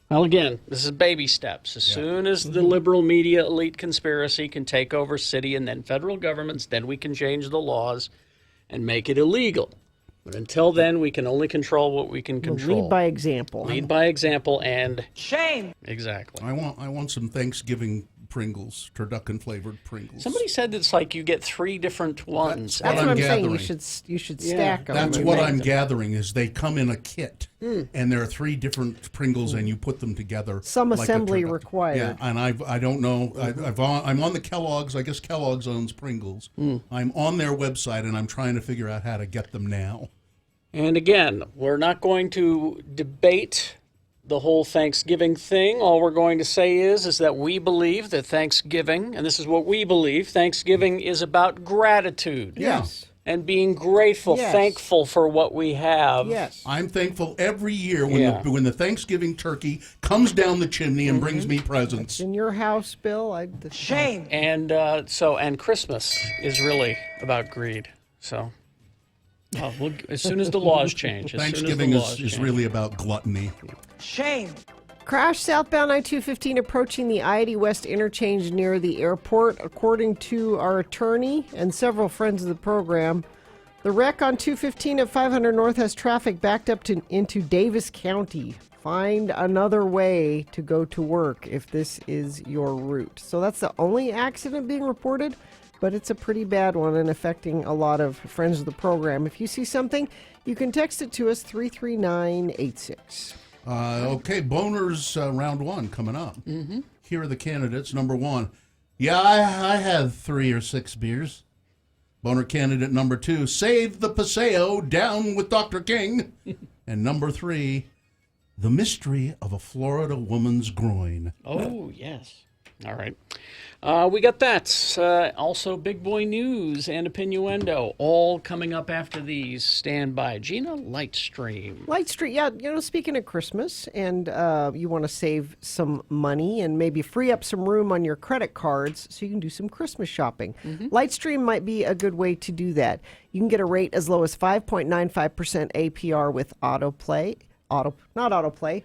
Well, again, this is baby steps. As soon as the liberal media elite conspiracy can take over city and then federal governments, then we can change the laws and make it illegal. But until then, we can only control what we can control. Lead by example. Lead by example and shame. Exactly. I want some Thanksgiving Pringles, turducken flavored Pringles. Somebody said it's like you get 3 different ones. That's what I'm saying. You should stack them. That's what I'm gathering is they come in a kit, and there are 3 different Pringles, and you put them together. Some like a assembly turducken. required. Yeah, and I don't know. I'm on the Kellogg's. I guess Kellogg's owns Pringles. I'm on their website, and I'm trying to figure out how to get them now. And again, we're not going to debate the whole Thanksgiving thing. All we're going to say is that we believe that Thanksgiving, and this is what we believe, Thanksgiving is about gratitude. Yes. And being grateful, thankful for what we have. Yes. I'm thankful every year when the Thanksgiving turkey comes down the chimney and brings me presents. In your house, Bill, Shame. And and Christmas is really about greed. So as soon as the laws change. Thanksgiving is really about gluttony. Shame. Crash southbound I-215 approaching the I-80 West interchange near the airport. According to our attorney and several friends of the program, the wreck on 215 at 500 North has traffic backed up into Davis County. Find another way to go to work if this is your route. So that's the only accident being reported, but it's a pretty bad one and affecting a lot of friends of the program. If you see something, you can text it to us, 33986. Okay, Boners round 1 coming up. Here are the candidates. Number 1, I had 3 or 6 beers. Boner candidate number 2, save the Paseo, down with Dr. King. And number 3, the mystery of a Florida woman's groin. Oh, yes. All right. We got that. Also, Big Boy News and Opinioendo, all coming up after these. Stand by. Gina, Lightstream. Lightstream, yeah, speaking of Christmas, and you want to save some money and maybe free up some room on your credit cards so you can do some Christmas shopping. Lightstream might be a good way to do that. You can get a rate as low as 5.95% APR with autopay. Autopay.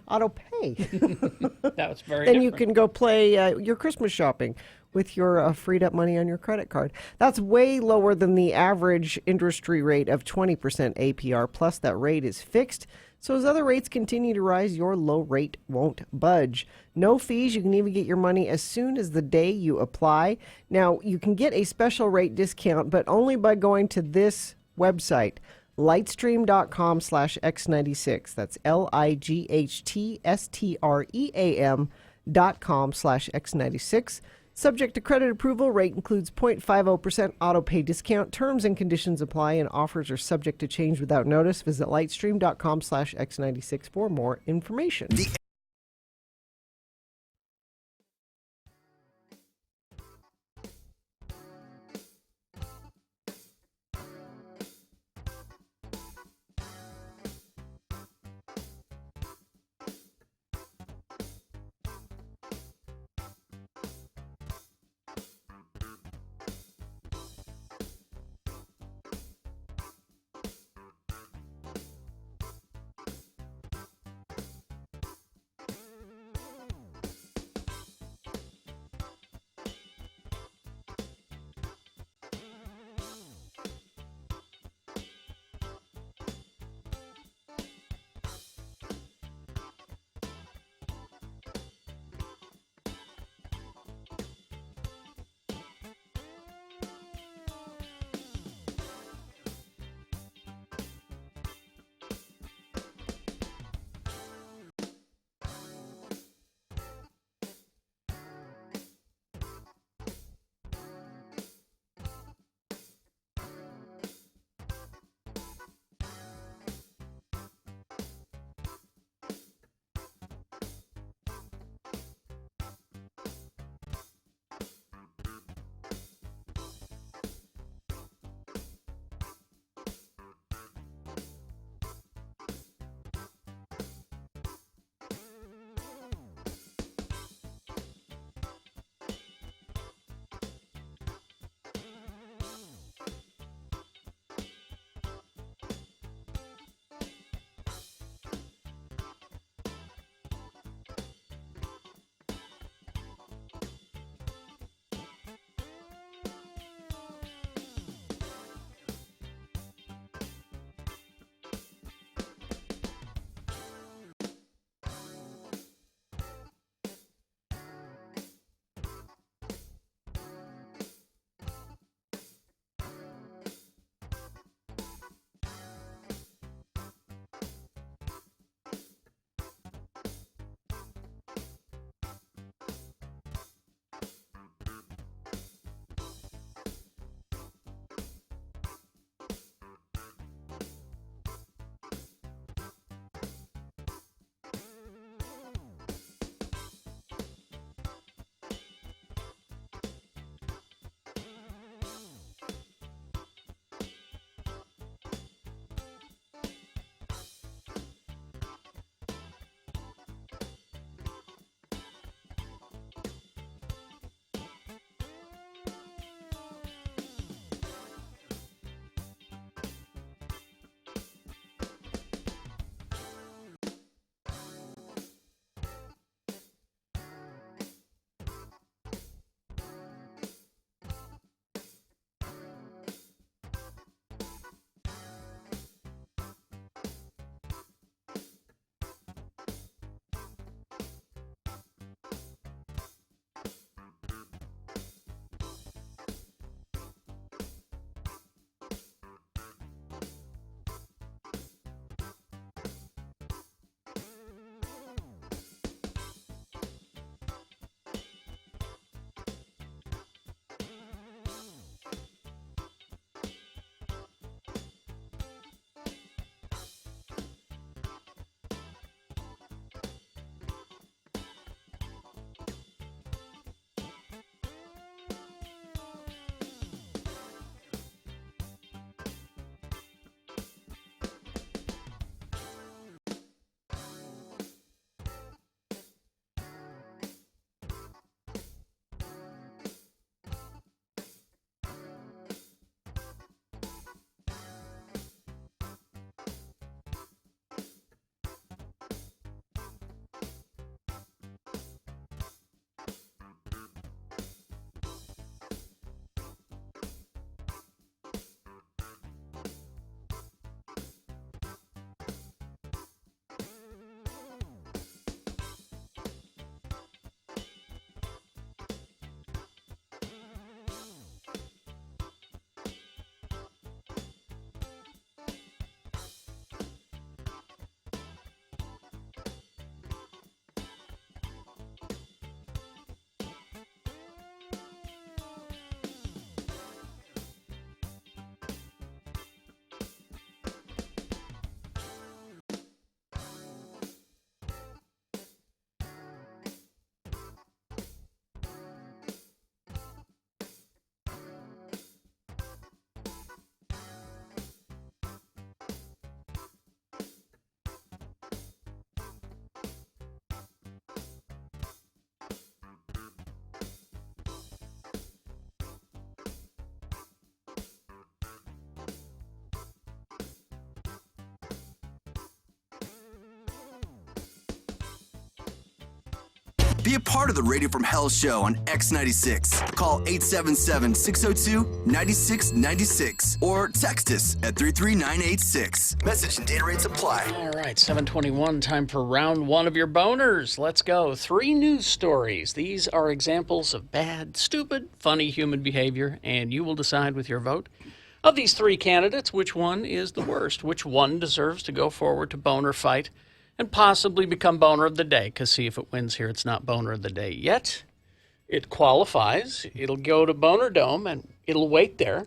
That was very Then different. you can go play your Christmas shopping with your freed up money on your credit card. That's way lower than the average industry rate of 20% APR. Plus, that rate is fixed. So as other rates continue to rise, your low rate won't budge. No fees. You can even get your money as soon as the day you apply. Now, you can get a special rate discount, but only by going to this website, lightstream.com/X96. That's LIGHTSTREAM.com/X96. Subject to credit approval, rate includes 0.50% auto pay discount. Terms and conditions apply, and offers are subject to change without notice. Visit lightstream.com/X96 for more information. Be a part of the Radio from Hell show on X96. Call 877-602-9696 or text us at 33986. Message and data rates apply. All right, 7:21, time for round one of your boners. Let's go. 3 news stories. These are examples of bad, stupid, funny human behavior, and you will decide with your vote of these 3 candidates which one is the worst, which one deserves to go forward to boner fight and possibly become boner of the day, because see, if it wins here, it's not boner of the day yet. It qualifies. It'll go to Boner Dome, and it'll wait there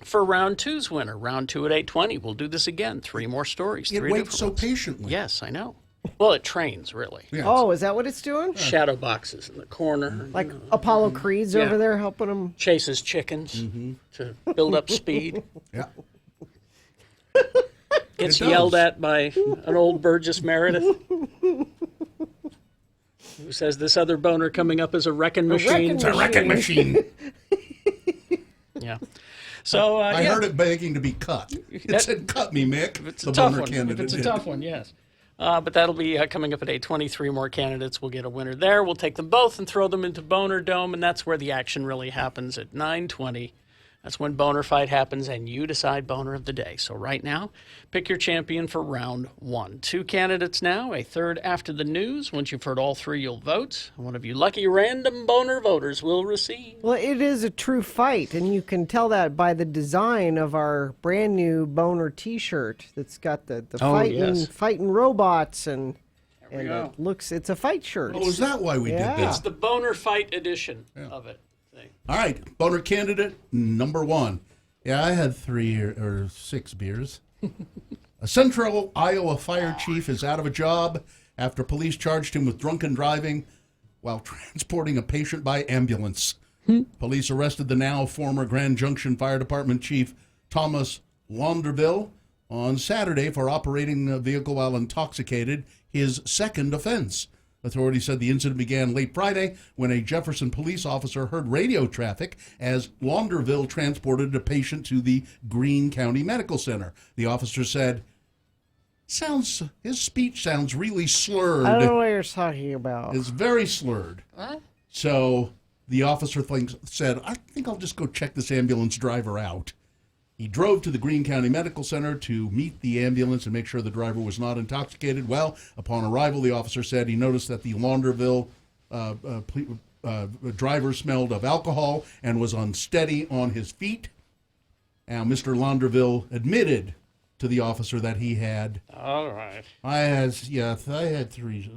for round 2's winner. Round 2 at 8:20. We'll do this again. 3 more stories. It 3 waits different so ones. patiently. Yes, I know. Well, it trains, really. Yes. Oh, is that what it's doing? Shadow boxes in the corner. Like Apollo Creed's Yeah. over there helping them. Chases chickens to build up speed. Yeah. Gets It does. yelled at by an old Burgess Meredith, who says this other boner coming up is a wrecking machine. It's a wrecking machine. Yeah. So I yeah. heard it begging to be cut. It said, "Cut me, Mick." It's the a tough boner one. candidate If it's a did. tough one, yes. But that'll be coming up at 8:23. More candidates. We'll get a winner there. We'll take them both and throw them into Boner Dome, and that's where the action really happens at 9:20. That's when Boner Fight happens, and you decide Boner of the Day. So right now, pick your champion for round 1. 2 candidates now, a third after the news. Once you've heard all 3, you'll vote. One of you lucky random Boner voters will receive. Well, it is a true fight, and you can tell that by the design of our brand new Boner T-shirt that's got the fighting robots and go. it's a fight shirt. Oh, is that why we did It's this? the Boner Fight edition of it. All right, boner candidate number 1. Yeah, I had 3 or 6 beers. A Central Iowa fire chief is out of a job after police charged him with drunken driving while transporting a patient by ambulance. Police arrested the now former Grand Junction Fire Department chief Thomas Launderville on Saturday for operating a vehicle while intoxicated, his second offense. Authorities said the incident began late Friday when a Jefferson police officer heard radio traffic as Launderville transported a patient to the Greene County Medical Center. The officer said, his speech sounds really slurred. I don't know what you're talking about. It's very slurred. What? So the officer said, I think I'll just go check this ambulance driver out. He drove to the Greene County Medical Center to meet the ambulance and make sure the driver was not intoxicated. Well, upon arrival, the officer said he noticed that the Launderville driver smelled of alcohol and was unsteady on his feet. Now, Mr. Launderville admitted to the officer that he had. All right. I had 3.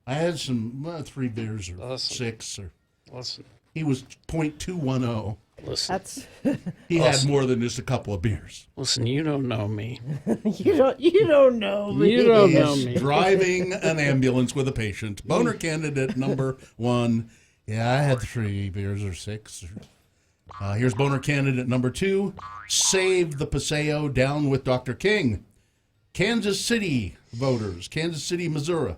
I had some 3 beers or 6 or. Listen. He was .210. Listen. That's He had more than just a couple of beers. Listen, you don't know me. you don't know me. You don't know He's me. driving an ambulance with a patient. Boner candidate number 1. Yeah, I had 3 beers or 6. Here's boner candidate number 2. Save the Paseo, down with Dr. King. Kansas City voters, Kansas City, Missouri,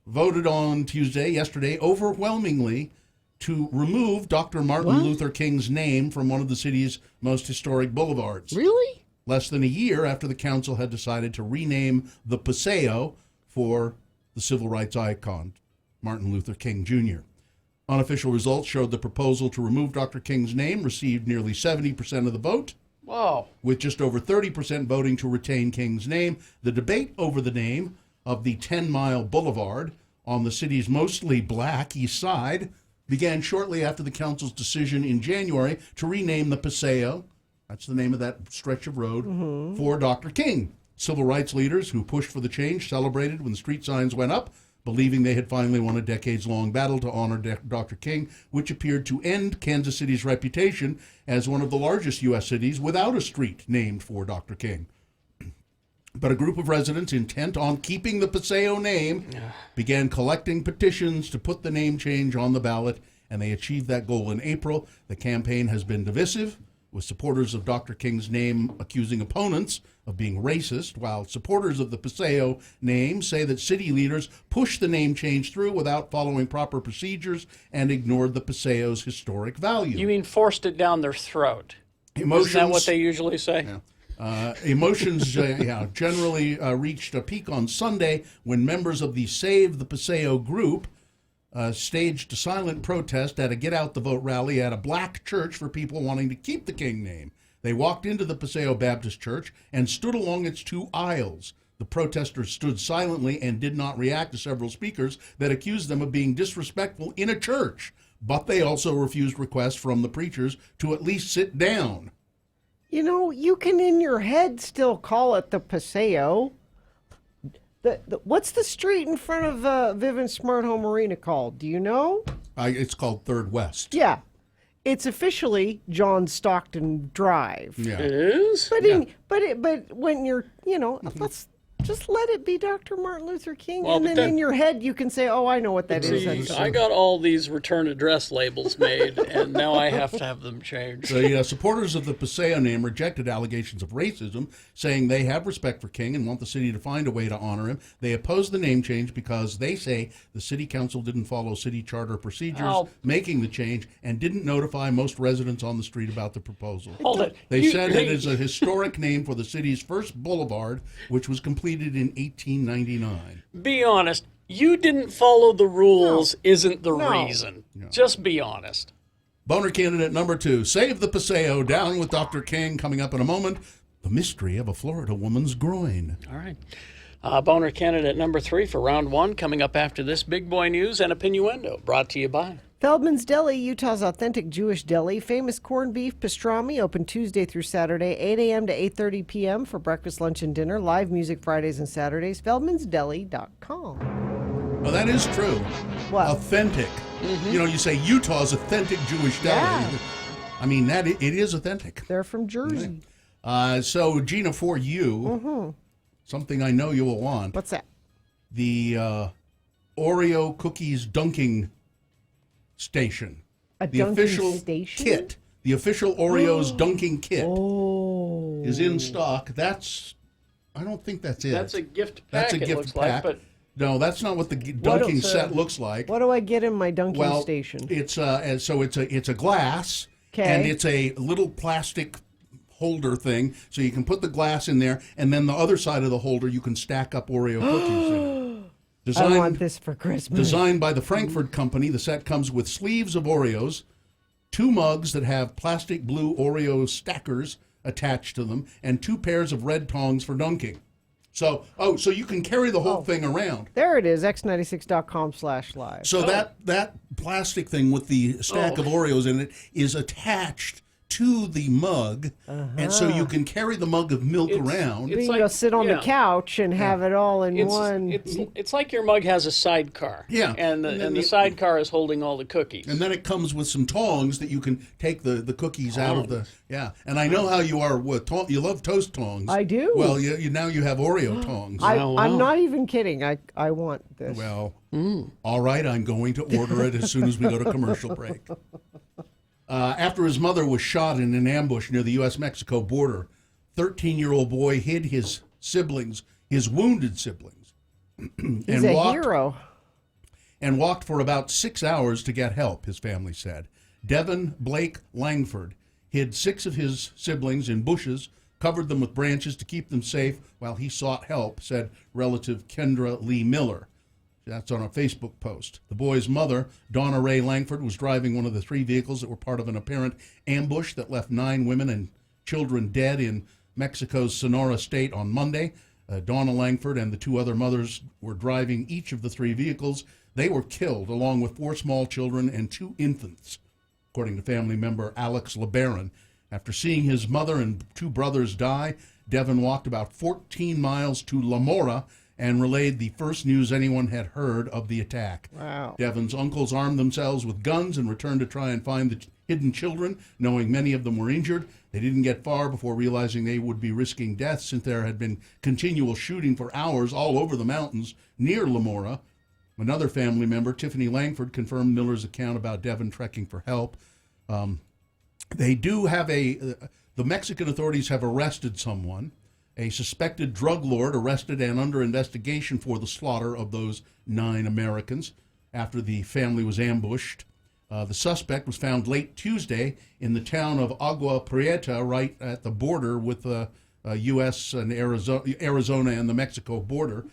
voted on yesterday, overwhelmingly to remove Dr. Martin Luther King's name from one of the city's most historic boulevards. Really? Less than a year after the council had decided to rename the Paseo for the civil rights icon, Martin Luther King Jr. Unofficial results showed the proposal to remove Dr. King's name received nearly 70% of the vote, Wow. with just over 30% voting to retain King's name. The debate over the name of the 10-mile boulevard on the city's mostly black east side began shortly after the council's decision in January to rename the Paseo, that's the name of that stretch of road, for Dr. King. Civil rights leaders who pushed for the change celebrated when the street signs went up, believing they had finally won a decades-long battle to honor Dr. King, which appeared to end Kansas City's reputation as one of the largest U.S. cities without a street named for Dr. King. But a group of residents intent on keeping the Paseo name began collecting petitions to put the name change on the ballot, and they achieved that goal in April. The campaign has been divisive, with supporters of Dr. King's name accusing opponents of being racist, while supporters of the Paseo name say that city leaders pushed the name change through without following proper procedures and ignored the Paseo's historic value. You mean forced it down their throat? Emotions, Isn't that what they usually say? Yeah. Emotions generally reached a peak on Sunday when members of the Save the Paseo group staged a silent protest at a Get Out the Vote rally at a black church for people wanting to keep the King name. They walked into the Paseo Baptist Church and stood along its 2 aisles. The protesters stood silently and did not react to several speakers that accused them of being disrespectful in a church. But they also refused requests from the preachers to at least sit down. You know, you can in your head still call it the Paseo. What's the street in front of Vivint Smart Home Arena called? Do you know? It's called Third West. Yeah. It's officially John Stockton Drive. Yeah. It is? But when you're, let's just let it be Dr. Martin Luther King. Well, and then in your head you can say, oh, I know what that is. I got all these return address labels made, and now I have to have them changed. The supporters of the Paseo name rejected allegations of racism, saying they have respect for King and want the city to find a way to honor him. They oppose the name change because they say the city council didn't follow city charter procedures making the change and didn't notify most residents on the street about the proposal. Hold it. They said it is a historic name for the city's first boulevard, which was completed in 1899. Be honest. You didn't follow the rules isn't the reason. No. Just be honest. Boner candidate number 2, Save the Paseo, down with Dr. King, coming up in a moment. The mystery of a Florida woman's groin. All right. Boner candidate number 3 for round 1, coming up after this big boy news and a Pinuendo, brought to you by Feldman's Deli, Utah's authentic Jewish deli. Famous corned beef pastrami, open Tuesday through Saturday, 8 a.m. to 8:30 p.m. for breakfast, lunch, and dinner. Live music Fridays and Saturdays. Feldman'sDeli.com. Well, that is true. What? Authentic. You know, you say Utah's authentic Jewish deli. Yeah. I mean, it is authentic. They're from Jersey. So, Gina, for you, something I know you will want. What's that? The Oreo cookies dunking station. A the dunking official station? kit. The official Oreos dunking kit Oh. is in stock. I don't think that's it. That's a gift pack. That's a it gift looks pack. Like, but no, that's not what the dunking set looks like. What do I get in my dunking station? It's it's a glass, 'Kay. and it's a little plastic holder thing, so you can put the glass in there, and then the other side of the holder you can stack up Oreo cookies in. I want this for Christmas. Designed by the Frankfurt Company, the set comes with sleeves of Oreos, 2 mugs that have plastic blue Oreo stackers attached to them, and 2 pairs of red tongs for dunking. So you can carry the whole thing around. There it is, x96.com/live. So that plastic thing with the stack of Oreos in it is attached to the mug, and so you can carry the mug of milk around. You can go sit on the couch and have it all in one. It's like your mug has a sidecar. Yeah. And the sidecar is holding all the cookies. And then it comes with some tongs that you can take the cookies out of the... Yeah. And I know how you are with you love toast tongs. I do. Well, now you have Oreo tongs. I'm not even kidding. I want this. Well, all right, I'm going to order it as soon as we go to commercial break. After his mother was shot in an ambush near the U.S.-Mexico border, 13-year-old boy hid his wounded siblings. He's a hero. And walked for about 6 hours to get help, his family said. Devin Blake Langford hid 6 of his siblings in bushes, covered them with branches to keep them safe while he sought help, said relative Kendra Lee Miller. That's on a Facebook post. The boy's mother, Donna Ray Langford, was driving one of the 3 vehicles that were part of an apparent ambush that left 9 women and children dead in Mexico's Sonora state on Monday. Donna Langford and the 2 other mothers were driving each of the 3 vehicles. They were killed along with 4 small children and 2 infants, according to family member Alex LeBaron. After seeing his mother and 2 brothers die, Devin walked about 14 miles to La Mora and relayed the first news anyone had heard of the attack. Wow. Devin's uncles armed themselves with guns and returned to try and find the hidden children, knowing many of them were injured. They didn't get far before realizing they would be risking death since there had been continual shooting for hours all over the mountains near La Mora. Another family member, Tiffany Langford, confirmed Miller's account about Devin trekking for help. They do have the Mexican authorities have arrested someone. A suspected drug lord arrested and under investigation for the slaughter of those 9 Americans after the family was ambushed. The suspect was found late Tuesday in the town of Agua Prieta, right at the border with the U.S. and Arizona and the Mexico border.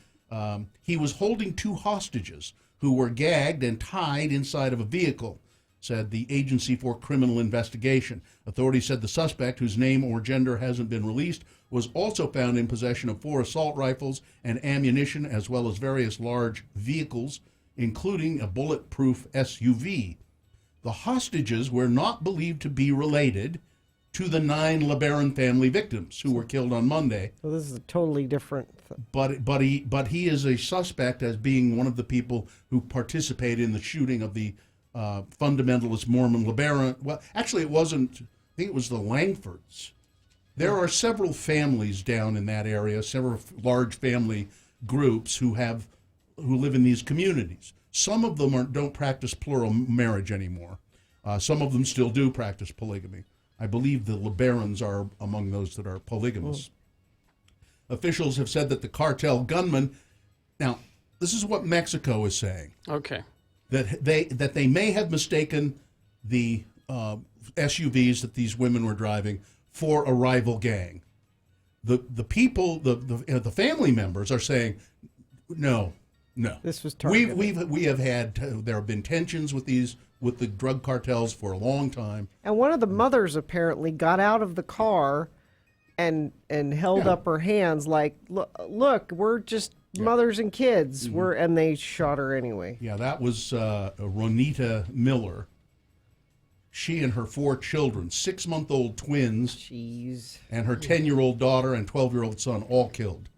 He was holding 2 hostages who were gagged and tied inside of a vehicle, said the Agency for Criminal Investigation. Authorities said the suspect, whose name or gender hasn't been released, was also found in possession of 4 assault rifles and ammunition, as well as various large vehicles, including a bulletproof SUV. The hostages were not believed to be related to the 9 LeBaron family victims who were killed on Monday. So this is a totally different. But he is a suspect as being one of the people who participated in the shooting of the fundamentalist Mormon LeBaron. Well, actually, it wasn't. I think it was the Langfords. There are several families down in that area, several large family groups who live in these communities. Some of them don't practice plural marriage anymore. Some of them still do practice polygamy. I believe the LeBarons are among those that are polygamous. Officials have said that the cartel gunman. Now, this is what Mexico is saying. Okay. That they may have mistaken the SUVs that these women were driving for a rival gang. The people, the family members are saying, no. This was targeted. We have had there have been tensions with the drug cartels for a long time. And one of the mothers apparently got out of the car and held up her hands like, look, we're just mothers and kids. And they shot her anyway. Yeah, that was Ronita Miller. She and her 4 children, 6-month-old twins, and her 10-year-old daughter and 12-year-old son, all killed.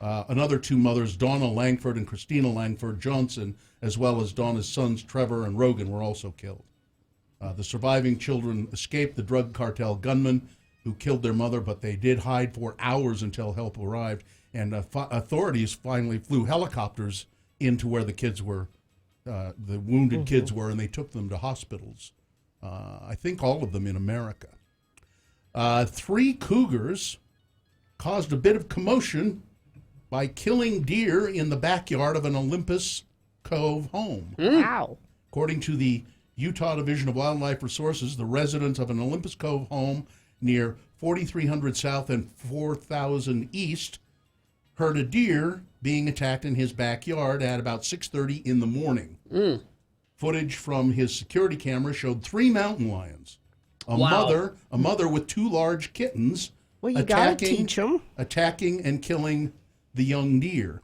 Another 2 mothers, Donna Langford and Christina Langford Johnson, as well as Donna's sons, Trevor and Rogan, were also killed. The surviving children escaped the drug cartel gunmen who killed their mother, but they did hide for hours until help arrived. And authorities finally flew helicopters into where the kids were, the wounded kids were, and they took them to hospitals. I think all of them in America. 3 cougars caused a bit of commotion by killing deer in the backyard of an Olympus Cove home. Wow. According to the Utah Division of Wildlife Resources, the residents of an Olympus Cove home near 4300 South and 4000 East heard a deer being attacked in his backyard at about 6:30 in the morning. Footage from his security camera showed 3 mountain lions, a mother with 2 large kittens, well, you gotta teach them, attacking and killing the young deer.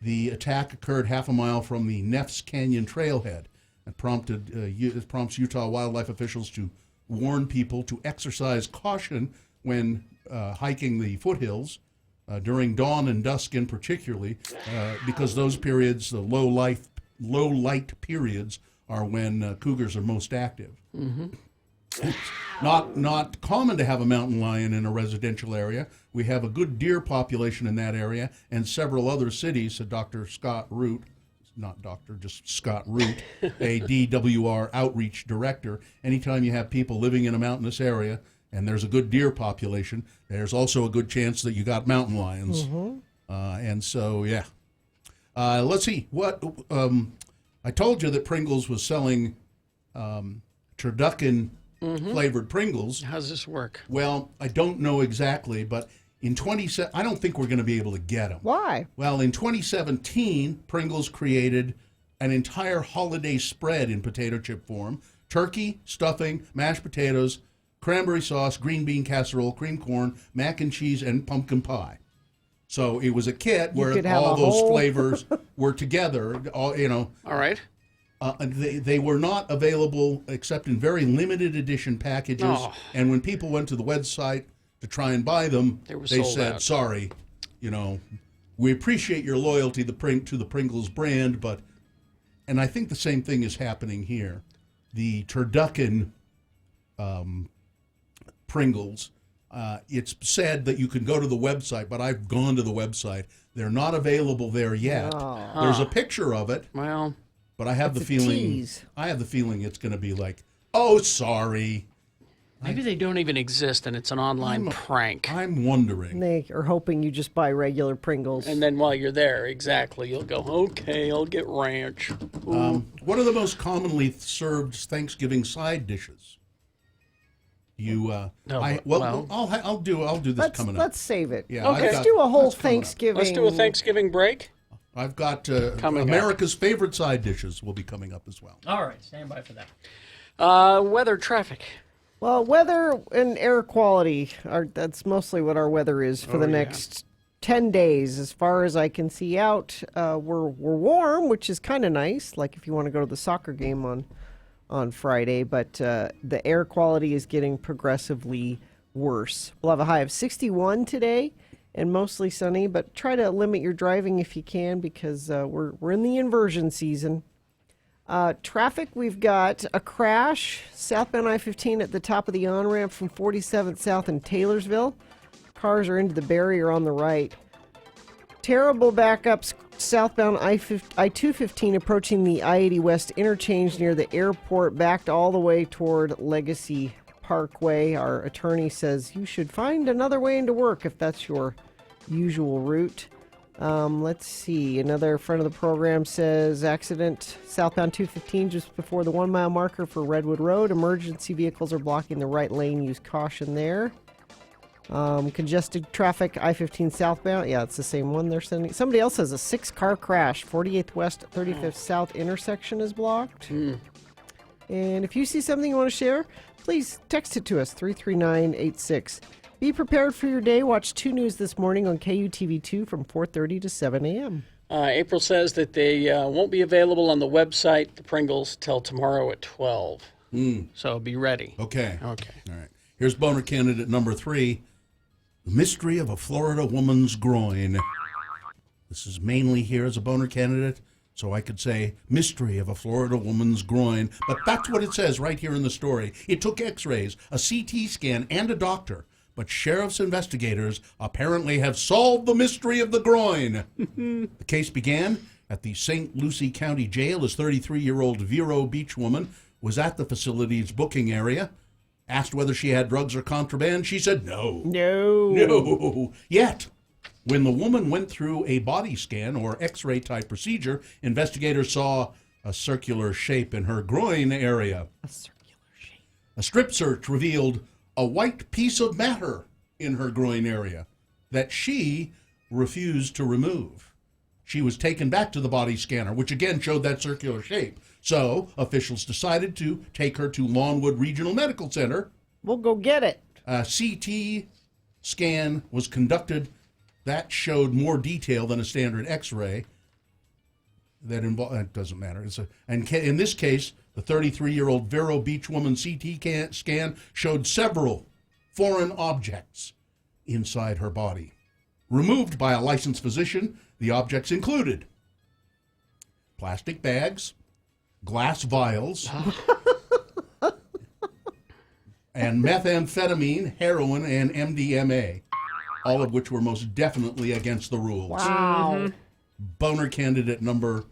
The attack occurred half a mile from the Neffs Canyon trailhead. It prompts Utah wildlife officials to warn people to exercise caution when hiking the foothills during dawn and dusk, in particularly, because those periods, the low light periods, are when cougars are most active. It's not common to have a mountain lion in a residential area. We have a good deer population in that area and several other cities, said Dr. Scott Root, not doctor, just Scott Root, a DWR outreach director. Anytime you have people living in a mountainous area and there's a good deer population, there's also a good chance that you got mountain lions. And so, yeah. Let's see. What I told you that Pringles was selling turducken flavored Pringles. How does this work? Well, I don't know exactly, but in I don't think we're going to be able to get them. Why? Well, in 2017, Pringles created an entire holiday spread in potato chip form: turkey, stuffing, mashed potatoes, cranberry sauce, green bean casserole, cream corn, mac and cheese, and pumpkin pie. So it was a kit where all those flavors were together. All right. They were not available except in very limited edition packages. And when people went to the website to try and buy them, they said, out. Sorry, we appreciate your loyalty to the Pringles brand, but, and I think the same thing is happening here. The turducken Pringles, it's said that you can go to the website, but I've gone to the website. They're not available there yet. There's a picture of it. Well, but I have the feeling it's going to be like, oh, sorry. Maybe they don't even exist and it's an online prank. I'm wondering. They are hoping you just buy regular Pringles. And then while you're there, exactly, you'll go, okay, I'll get ranch. What are the most commonly served Thanksgiving side dishes? I'll do this coming up. Let's save it. Yeah, okay. Let's do a whole Thanksgiving. Let's do a Thanksgiving break. I've got Coming up. America's favorite side dishes will be coming up as well. All right, stand by for that. Weather, traffic. Well, weather and air quality that's mostly what our weather is for the next 10 days. As far as I can see out, we're warm, which is kind of nice, like if you want to go to the soccer game on Friday, but the air quality is getting progressively worse. We'll have a high of 61 today and mostly sunny, but try to limit your driving if you can because we're in the inversion season. Traffic, we've got a crash southbound I-15 at the top of the on-ramp from 47th South in Taylorsville. Cars are into the barrier on the right. Terrible backups southbound I-215 approaching the I-80 West interchange near the airport, backed all the way toward Legacy Parkway. Our attorney says you should find another way into work if that's your usual route. Let's see. Another friend of the program says accident southbound 215 just before the 1 mile marker for Redwood Road. Emergency vehicles are blocking the right lane. Use caution there. Congested traffic I-15 southbound. Yeah, it's the same one they're sending. Somebody else has a 6-car crash. 48th West, 35th South intersection is blocked. And if you see something you want to share, please text it to us, 33986. Be prepared for your day. Watch 2 News this morning on KUTV2 from 4:30 to 7 a.m. April says that they won't be available on the website, the Pringles, till tomorrow at 12. So be ready. Okay. Okay. All right. Here's boner candidate number 3. The mystery of a Florida woman's groin. This is mainly here as a boner candidate, so I could say mystery of a Florida woman's groin, but that's what it says right here in the story. It took x-rays, a CT scan, and a doctor, but sheriff's investigators apparently have solved the mystery of the groin. The case began at the St. Lucie County Jail as 33-year-old Vero Beach woman was at the facility's booking area. Asked whether she had drugs or contraband, she said no. No. Yet, when the woman went through a body scan or x-ray type procedure, investigators saw a circular shape in her groin area. A circular shape. A strip search revealed a white piece of matter in her groin area that she refused to remove. She was taken back to the body scanner, which again showed that circular shape. So officials decided to take her to Lawnwood Regional Medical Center. We'll go get it. A CT scan was conducted that showed more detail than a standard X-ray. That doesn't matter. In this case, the 33-year-old Vero Beach woman CT scan showed several foreign objects inside her body. Removed by a licensed physician, the objects included plastic bags, glass vials, and methamphetamine, heroin, and MDMA, all of which were most definitely against the rules. Wow. Boner candidate number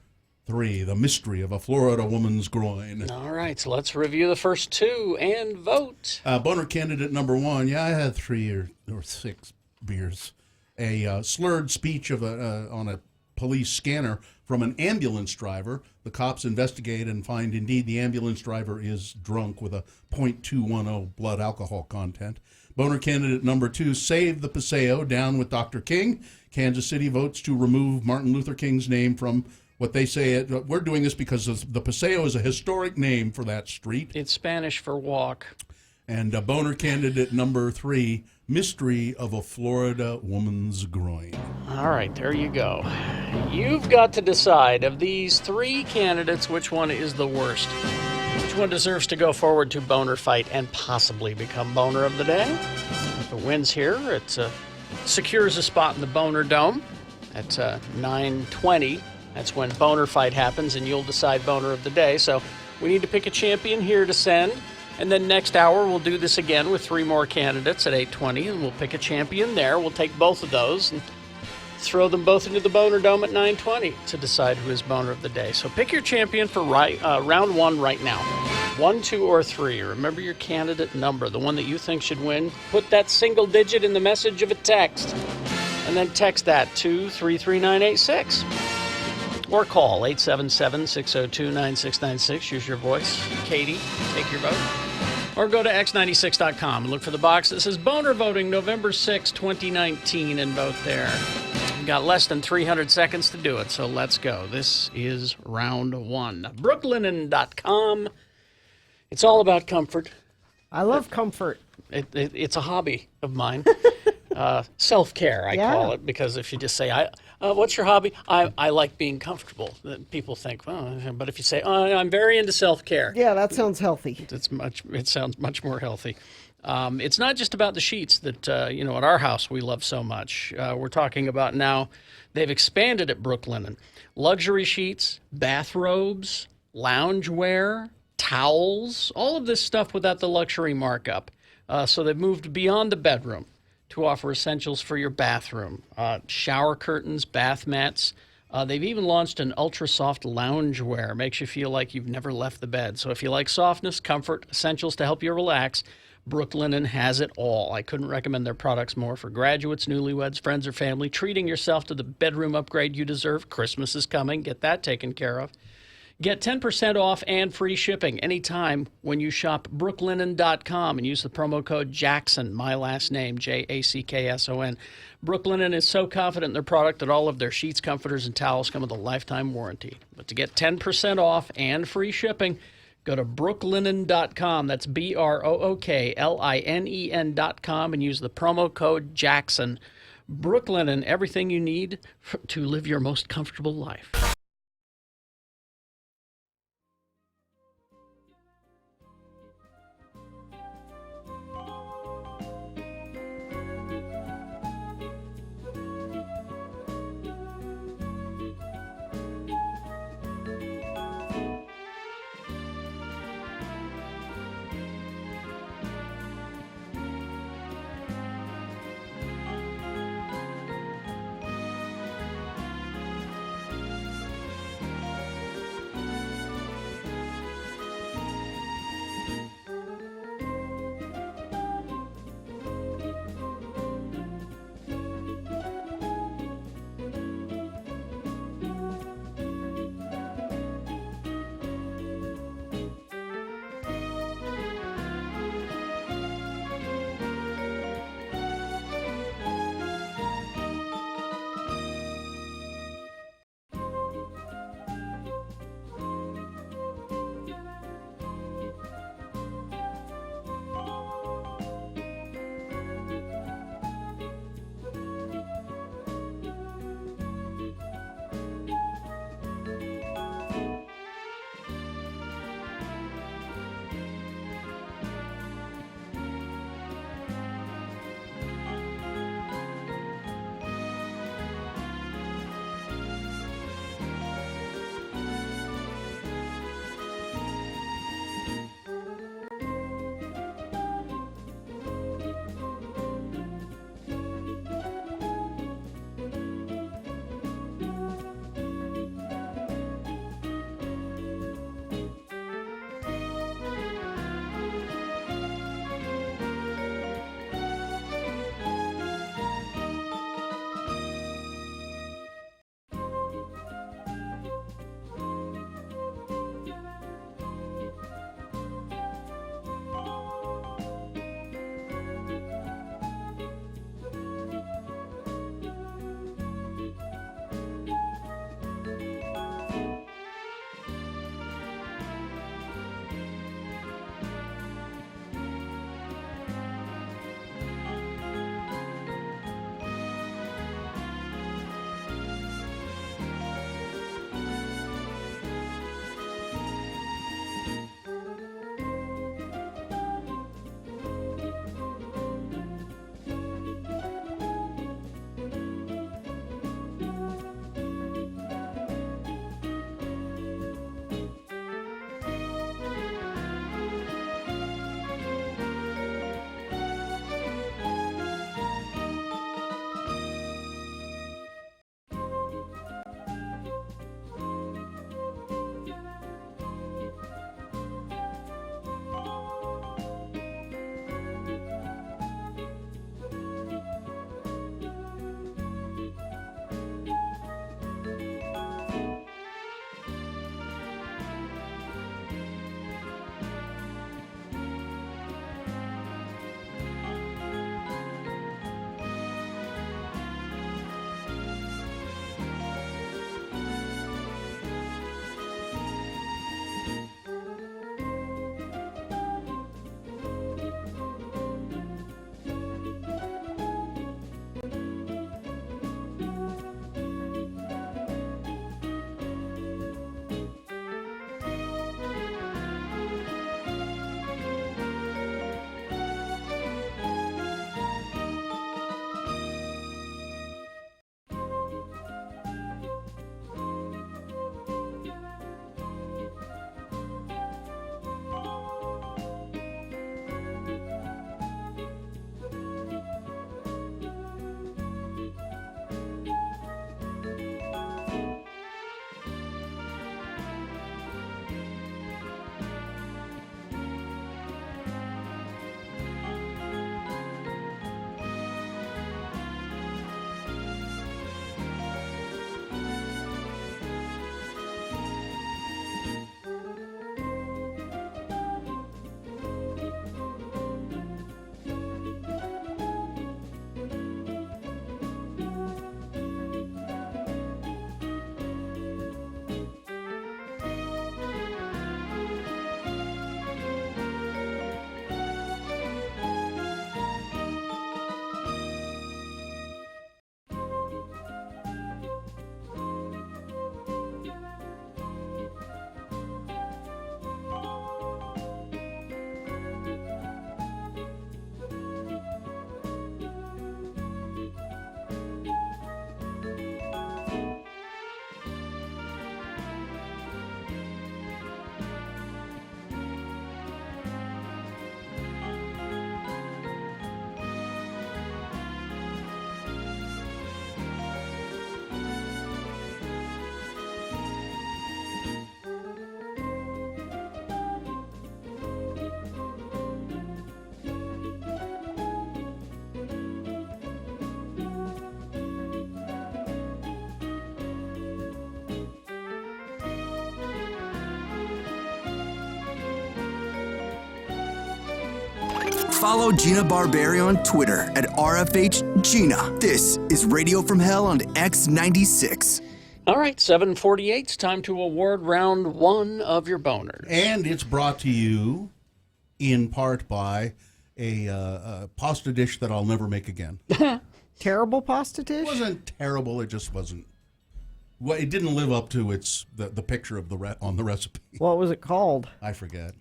3, the mystery of a Florida woman's groin. All right, so let's review the first 2 and vote. Boner candidate number 1, I had 3 or 6 beers. A slurred speech of on a police scanner from an ambulance driver. The cops investigate and find indeed the ambulance driver is drunk with a .210 blood alcohol content. Boner candidate number 2, save the Paseo, down with Dr. King. Kansas City votes to remove Martin Luther King's name from what they say. We're doing this because the Paseo is a historic name for that street. It's Spanish for walk. And boner candidate number 3, mystery of a Florida woman's groin. All right, there you go. You've got to decide of these 3 candidates which one is the worst. Which one deserves to go forward to boner fight and possibly become boner of the day? If it wins here, it secures a spot in the Boner Dome at 9:20. That's when boner fight happens, and you'll decide boner of the day. So we need to pick a champion here to send. And then next hour, we'll do this again with 3 more candidates at 8:20, and we'll pick a champion there. We'll take both of those and throw them both into the Boner Dome at 9:20 to decide who is boner of the day. So pick your champion for round 1 right now. 1, 2, or 3. Remember your candidate number, the one that you think should win. Put that single digit in the message of a text, and then text that to 33986. Or call 877-602-9696. Use your voice. Katie, take your vote. Or go to x96.com and look for the box that says Boner Voting November 6, 2019, and vote there. We've got less than 300 seconds to do it, so let's go. This is round one. Brooklinen.com. It's all about comfort. I love comfort. It's a hobby of mine. Self-care, I call it, because if you just say, what's your hobby? I like being comfortable. People think, well, but if you say, I'm very into self-care. Yeah, that sounds healthy. It sounds much more healthy. It's not just about the sheets that, at our house we love so much. We're talking about now, they've expanded at Brooklinen. Luxury sheets, bathrobes, loungewear, towels, all of this stuff without the luxury markup. So they've moved beyond the bedroom to offer essentials for your bathroom. Shower curtains, bath mats. They've even launched an ultra-soft loungewear. Makes you feel like you've never left the bed. So if you like softness, comfort, essentials to help you relax, Brooklinen has it all. I couldn't recommend their products more for graduates, newlyweds, friends, or family. Treating yourself to the bedroom upgrade you deserve. Christmas is coming. Get that taken care of. Get 10% off and free shipping anytime when you shop brooklinen.com and use the promo code Jackson, my last name, Jackson. Brooklinen is so confident in their product that all of their sheets, comforters, and towels come with a lifetime warranty. But to get 10% off and free shipping, go to brooklinen.com. That's BROOKLINEN.com and use the promo code Jackson. Brooklinen, everything you need to live your most comfortable life. Follow Gina Barberi on Twitter at RFHGina. This is Radio from Hell on X96. All right, 7:48. It's time to award round one of your boners. And it's brought to you in part by a pasta dish that I'll never make again. Terrible pasta dish? It wasn't terrible. It just wasn't. Well, it didn't live up to the picture of on the recipe. What was it called? I forget.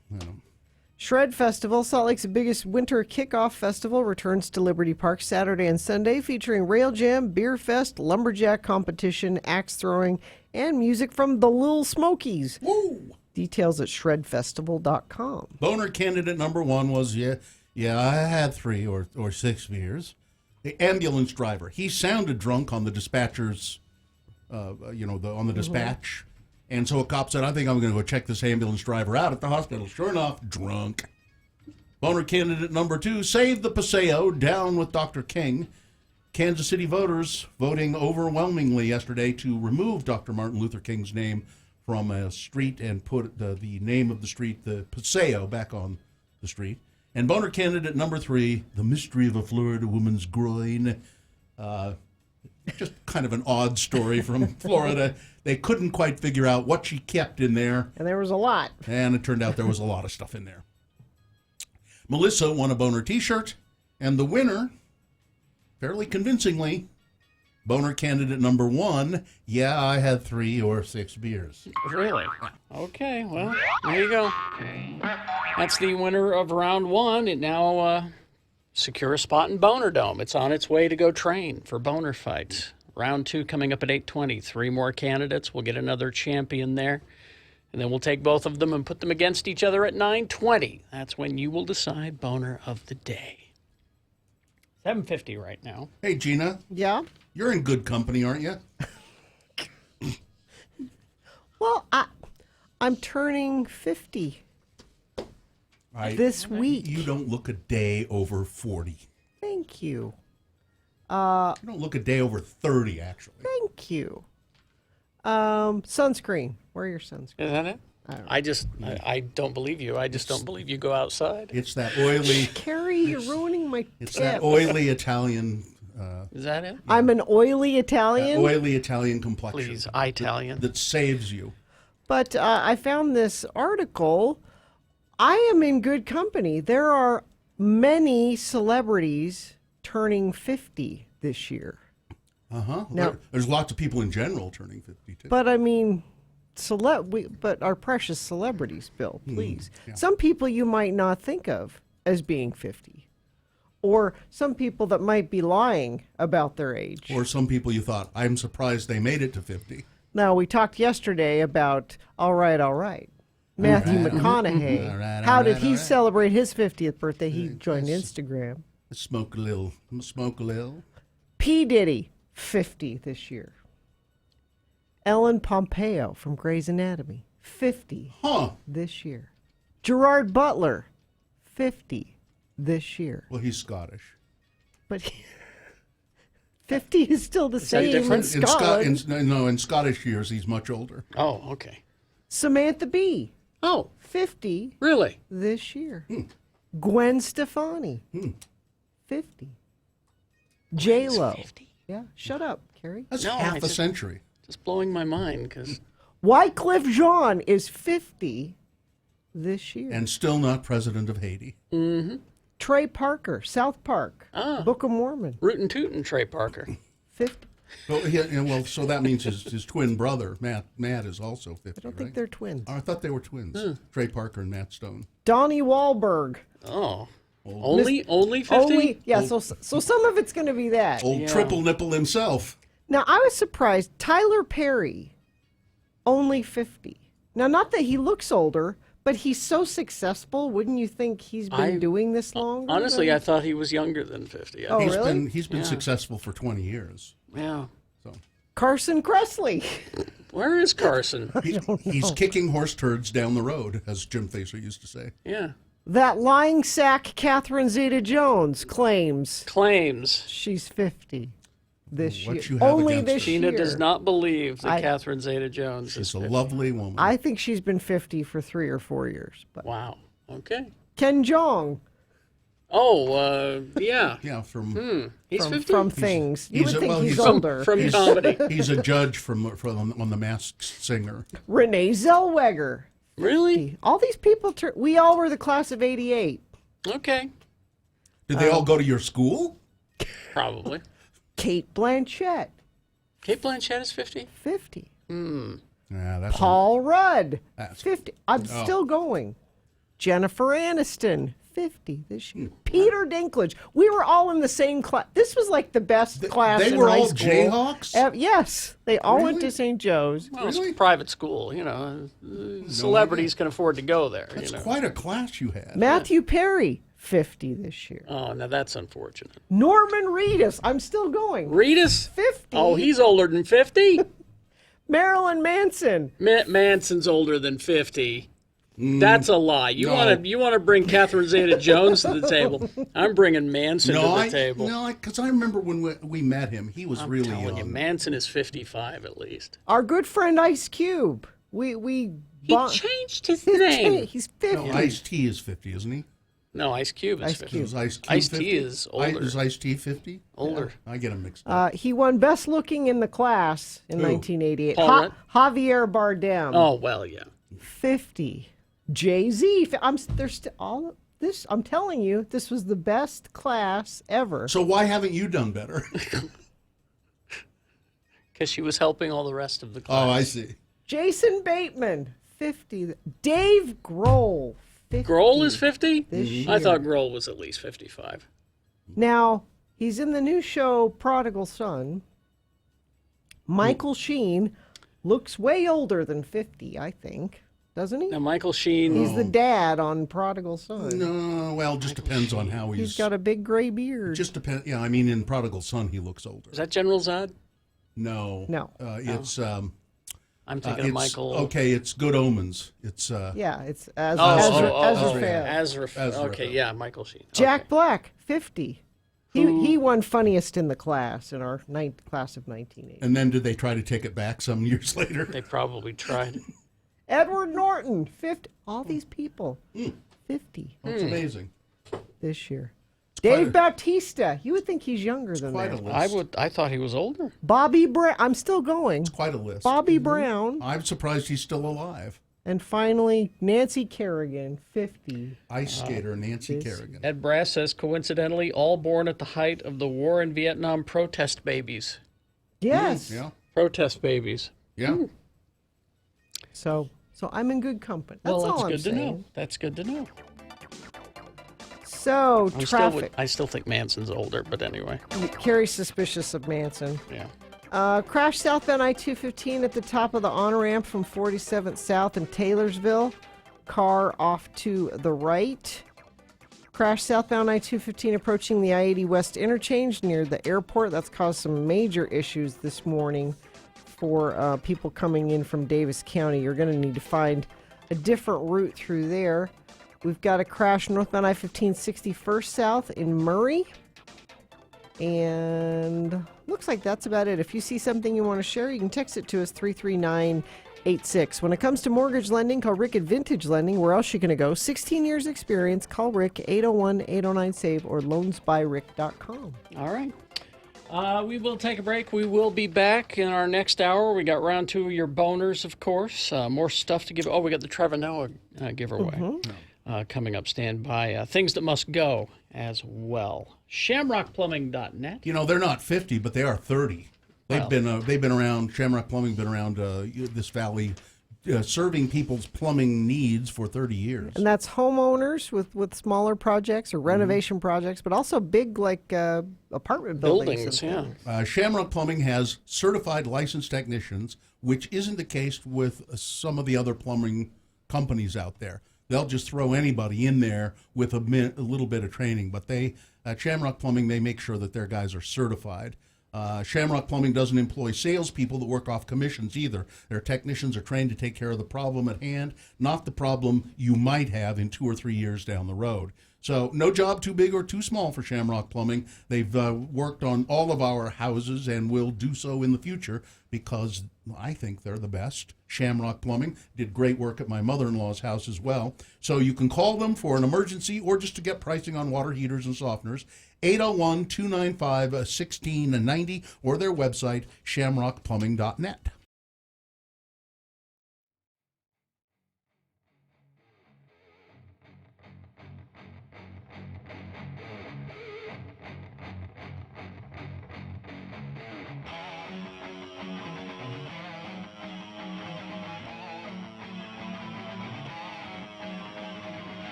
Shred Festival, Salt Lake's biggest winter kickoff festival, returns to Liberty Park Saturday and Sunday, featuring rail jam, beer fest, lumberjack competition, axe throwing, and music from the Lil Smokies. Woo! Details at shredfestival.com. Boner candidate number one was, I had 3 or 6 beers. The ambulance driver. He sounded drunk on the dispatcher's, on the dispatch. And so a cop said, I think I'm going to go check this ambulance driver out at the hospital. Sure enough, drunk. Boner candidate number 2, Save the Paseo, down with Dr. King. Kansas City voters voting overwhelmingly yesterday to remove Dr. Martin Luther King's name from a street and put the name of the street, the Paseo, back on the street. And boner candidate number 3, The Mystery of a Florida Woman's Groin. Just kind of an odd story from Florida. They couldn't quite figure out what she kept in there. And there was a lot. And it turned out there was a lot of stuff in there. Melissa won a boner t-shirt. And the winner, fairly convincingly, boner candidate number 1, I had 3 or 6 beers. Really? Okay, well, there you go. That's the winner of round 1. It now secure a spot in Boner Dome. It's on its way to go train for boner fights. Round 2 coming up at 8:20. 3 more candidates. We'll get another champion there. And then we'll take both of them and put them against each other at 9:20. That's when you will decide boner of the day. 7:50 right now. Hey, Gina. Yeah? You're in good company, aren't you? Well, I'm turning 50 this week. You don't look a day over 40. Thank you. You don't look a day over 30, actually. Thank you. Sunscreen. Wear your sunscreen. Is that it? I don't believe you. I just don't believe you go outside. It's that oily... Carrie, you're ruining my It's tip. that oily Italian... Is that it? I'm an oily Italian? Oily Italian complexion. Please, Italian. That saves you. But I found this article. I am in good company. There are many celebrities turning 50 this year. Uh-huh. Now, there's lots of people in general turning 50, too. but I mean, but our precious celebrities, Bill, please. yeah. Some people you might not think of as being 50. Or some people that might be lying about their age. Or some people you thought, I'm surprised they made it to 50. Now, we talked yesterday about All Right. Matthew McConaughey. All right, How did all he right. celebrate his 50th birthday? He joined Instagram. Smoke a little. P. Diddy, 50 this year. Ellen Pompeo from Grey's Anatomy, 50 this year. Gerard Butler, 50 this year. Well, he's Scottish. But 50 is still the same in In Scotland. in Scottish years, he's much older. Oh, okay. Samantha Bee. Oh. 50. Really? This year. Gwen Stefani. 50. J-Lo. 50? Yeah, shut up, Carrie. That's half a century. Just blowing my mind because... Wycliffe Jean is 50 this year. And still not president of Haiti. Mm-hmm. Trey Parker, South Park, Book of Mormon. Rootin' Tootin' Trey Parker. 50. Well, so that means his twin brother, Matt is also 50, I don't think they're twins. Oh, I thought they were twins. Trey Parker and Matt Stone. Donnie Wahlberg. Oh. Only 50? Only, yeah, so some of it's going to be that. Old triple nipple himself. Now, I was surprised. Tyler Perry, only 50. Now, not that he looks older, but he's so successful. Wouldn't you think he's been doing this long? Honestly, I thought he was younger than 50. Oh, really? He's been successful for 20 years. Yeah. So Carson Kressley. Where is Carson? He's kicking horse turds down the road, as Jim Thacer used to say. Yeah. That lying sack Catherine Zeta-Jones claims she's 50 this year. You have only against this her? year. Tina does not believe that Catherine Zeta-Jones is 50. a lovely woman. I think she's been 50 for 3 or 4 years. But Wow. Okay. Ken Jeong. Oh, yeah. Yeah, from He's 50? From Things. You would think he's from, older. From comedy. He's a judge from on The Masked Singer. Renee Zellweger. Really? All these people, we all were the class of 88. Okay. Did they all go to your school? Probably. Kate Blanchett. Kate Blanchett is 50? 50. Yeah, that's Paul Rudd. That's- 50. I'm Oh. still going. Jennifer Aniston. 50 this year. Peter Dinklage. We were all in the same class. This was like the best class they in were high all school. Jayhawks? Yes. They all went Really? to St. Joe's. Well, it's a private school, you know. Celebrities can afford to go there. That's you know. quite a class you had. Matthew Perry. 50 this year. Oh, now that's unfortunate. Norman Reedus. I'm still going. Reedus? 50. Oh, he's older than 50? Marilyn Manson. Manson's older than 50. That's a lie. You no. want to bring Catherine Zeta-Jones to the table. I'm bringing Manson to the table. Because I remember when we met him, he was really telling young. you, Manson is 55 at least. Our good friend Ice Cube. He changed his name. He's 50. No, Ice-T is 50, isn't he? No, Ice Cube is Ice 50. Cube. Is Ice-T Ice-T 50? is older. Is Ice-T 50? Older. Yeah, I get him mixed up. He won Best Looking in the Class in Who? 1988. Paul Rudd? Javier Bardem. Oh, well, yeah. 50. Jay-Z. There's all of this. I'm telling you, this was the best class ever. So why haven't you done better? Because she was helping all the rest of the class. Oh, I see. Jason Bateman. 50. Dave Grohl. 50 Grohl is 50? this year. I thought Grohl was at least 55. Now, he's in the new show Prodigal Son. Michael Sheen looks way older than 50, I think. Doesn't he? Now, Michael Sheen. He's the dad on Prodigal Son. No, well, just depends on how He's got a big gray beard. Just depends. Yeah, I mean, in Prodigal Son, he looks older. Is that General Zod? No. No. It's. I'm thinking of Michael. Okay, it's Good Omens. It's. Yeah, it's Ezra Ezra. Fab. Okay, yeah, Michael Sheen. Jack Black, 50. He won Funniest in the Class in our class of 1980. And then did they try to take it back some years later? They probably tried. Edward Norton, 50. All these people, 50. That's amazing. This year. Dave Bautista. You would think he's younger than Quite that. a list. I thought he was older. Bobby Brown. I'm still going. It's quite a list. Bobby Brown. I'm surprised he's still alive. And finally, Nancy Kerrigan, 50. Ice skater Nancy Kerrigan. Ed Brass says, coincidentally, all born at the height of the war in Vietnam protest babies. Yes. Yeah. Protest babies. Yeah. So I'm in good company. That's Well, all that's I'm good saying. to know. That's good to know. So traffic. I still think Manson's older, but anyway. Carrie's suspicious of Manson. Yeah. Crash southbound I-215 at the top of the on-ramp from 47th South in Taylorsville. Car off to the right. Crash southbound I-215 approaching the I-80 West interchange near the airport. That's caused some major issues this morning for people coming in from Davis County. You're going to need to find a different route through there. We've got a crash northbound I-15 61st South in Murray. And looks like that's about it. If you see something you want to share, you can text it to us, 33986. When it comes to mortgage lending, call Rick at Vintage Lending. Where else are you going to go? 16 years experience. Call Rick, 801-809-SAVE or loansbyrick.com. All right. We will take a break. We will be back in our next hour. We got round 2 of your boners, of course. More stuff to give. Oh, we got the Trevor Noah giveaway coming up. Stand by. Things that must go as well. ShamrockPlumbing.net. You know, they're not 50, but they are 30. They've been around. Shamrock Plumbing been around this valley, serving people's plumbing needs for 30 years. And that's homeowners with smaller projects or renovation projects, but also big apartment buildings. Shamrock Plumbing has certified licensed technicians, which isn't the case with some of the other plumbing companies out there. They'll just throw anybody in there with a little bit of training. But at Shamrock Plumbing, they make sure that their guys are certified. Shamrock Plumbing doesn't employ salespeople that work off commissions either. Their technicians are trained to take care of the problem at hand, not the problem you might have in 2 or 3 years down the road. So no job too big or too small for Shamrock Plumbing. They've worked on all of our houses and will do so in the future because I think they're the best. Shamrock Plumbing did great work at my mother-in-law's house as well. So you can call them for an emergency or just to get pricing on water heaters and softeners. 801-295-1690 or their website, shamrockplumbing.net.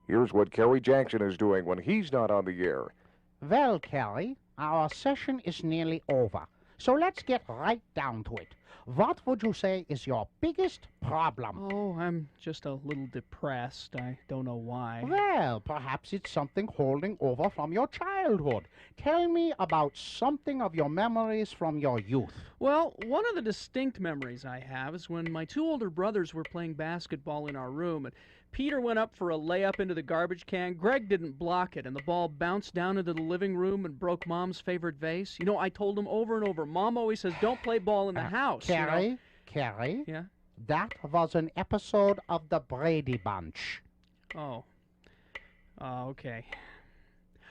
Here's what Kerry Jackson is doing when he's not on the air. Well, Kerry, our session is nearly over, so let's get right down to it. What would you say is your biggest problem? Oh, I'm just a little depressed. I don't know why. Well, perhaps it's something holding over from your childhood. Tell me about something of your memories from your youth. Well, one of the distinct memories I have is when my two older brothers were playing basketball in our room, and Peter went up for a layup into the garbage can. Greg didn't block it, and the ball bounced down into the living room and broke Mom's favorite vase. You know, I told him over and over, Mom always says, don't play ball in the house. Kerry, Kerry? Yeah? That was an episode of the Brady Bunch. Oh. Okay.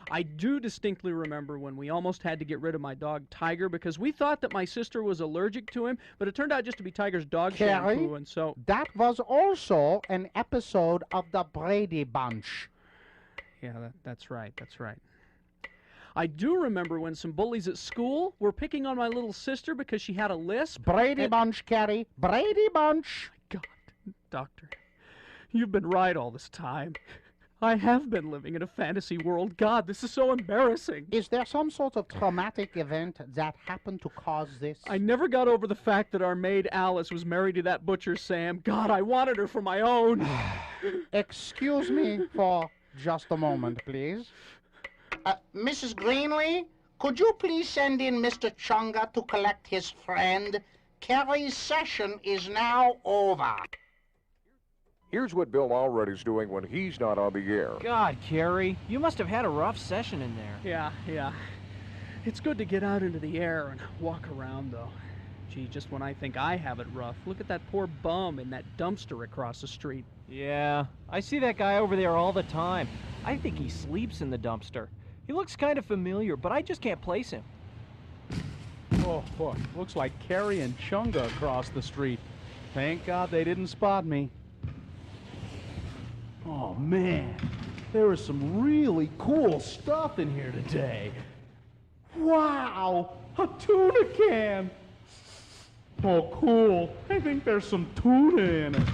I do distinctly remember when we almost had to get rid of my dog Tiger because we thought that my sister was allergic to him, but it turned out just to be Tiger's dog shampoo, and so... That was also an episode of the Brady Bunch. Yeah, that's right, that's right. I do remember when some bullies at school were picking on my little sister because she had a lisp. Brady Bunch, Kerry. Brady Bunch. God, Doctor, you've been right all this time. I have been living in a fantasy world. God, this is so embarrassing. Is there some sort of traumatic event that happened to cause this? I never got over the fact that our maid Alice was married to that butcher Sam. God, I wanted her for my own. Excuse me for just a moment, please. Mrs. Greenlee, could you please send in Mr. Chunga to collect his friend? Kerry's session is now over. Here's what Bill Allred is doing when he's not on the air. God, Kerry, you must have had a rough session in there. Yeah. It's good to get out into the air and walk around, though. Gee, just when I think I have it rough, look at that poor bum in that dumpster across the street. Yeah, I see that guy over there all the time. I think he sleeps in the dumpster. He looks kind of familiar, but I just can't place him. Oh, boy, looks like Kerry and Chunga across the street. Thank God they didn't spot me. Oh, man, there is some really cool stuff in here today. Wow, a tuna can. Oh, cool. I think there's some tuna in it.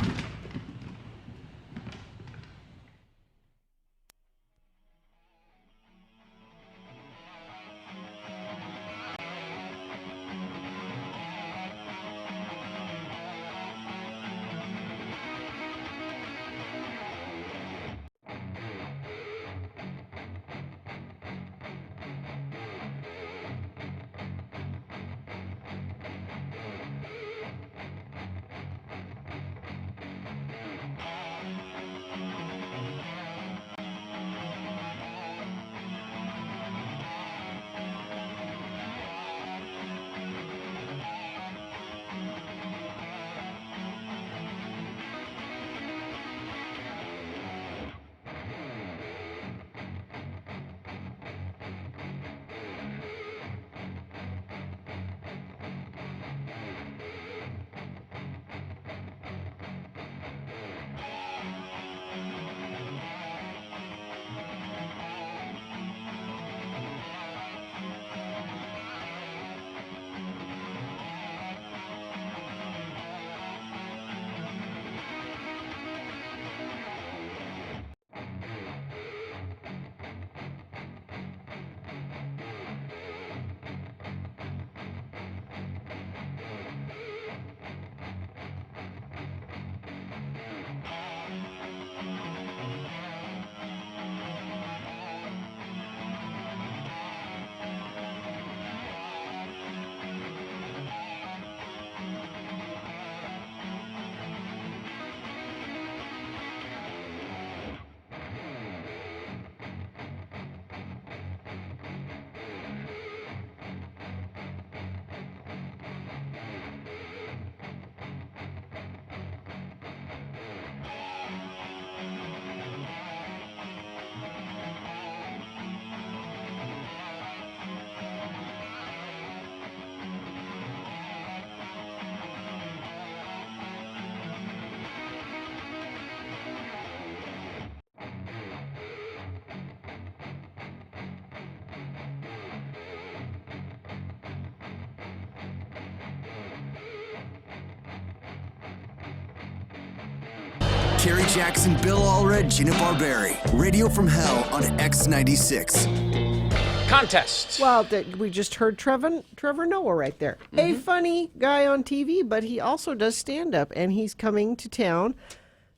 Kerry Jackson, Bill Allred, Gina Barberi. Radio from Hell on X96. Contest. Well, we just heard Trevor Noah right there. A funny guy on TV, but he also does stand-up, and he's coming to town,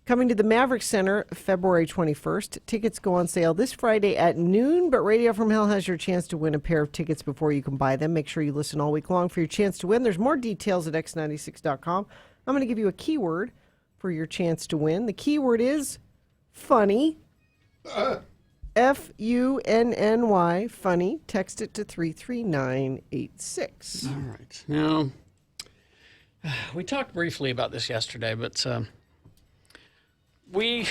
coming to the Maverick Center February 21st. Tickets go on sale this Friday at noon, but Radio from Hell has your chance to win a pair of tickets before you can buy them. Make sure you listen all week long for your chance to win. There's more details at x96.com. I'm going to give you a keyword for your chance to win. The keyword is funny. Funny, funny. Text it to 33986. All right. Now, we talked briefly about this yesterday, but the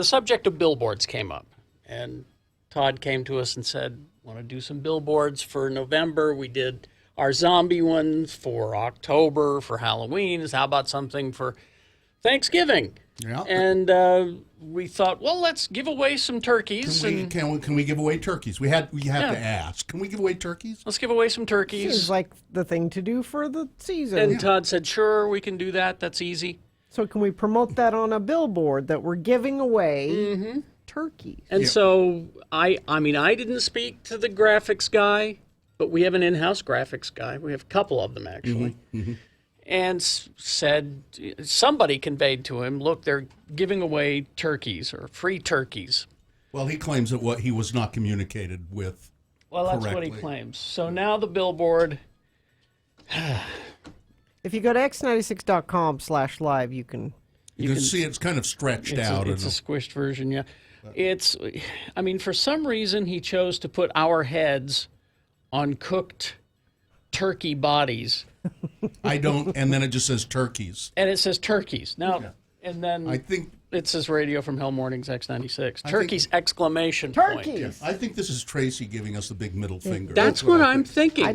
subject of billboards came up, and Todd came to us and said, want to do some billboards for November. We did our zombie ones for October, for Halloween. How about something for Thanksgiving? Yeah. And we thought, well, let's give away some turkeys. Can we give away turkeys? We have to ask. Can we give away turkeys? Let's give away some turkeys. Seems like the thing to do for the season. And Todd said, sure, we can do that. That's easy. So can we promote that on a billboard that we're giving away turkeys? And so I didn't speak to the graphics guy, but we have an in-house graphics guy. We have a couple of them, actually. And said, somebody conveyed to him, look, they're giving away turkeys or free turkeys. Well, he claims that he was not communicated with. Well, that's correctly. what he claims. So now the billboard. If you go to x96.com/live, you can see it's kind of stretched out. It's a squished version, yeah. For some reason, he chose to put our heads on cooked turkey bodies. And then it just says turkeys. And it says turkeys. Now, and then I think it says Radio from Hell Mornings X96. Turkeys, exclamation point. Turkeys! I think this is Tracy giving us the big middle finger. That's what I'm thinking.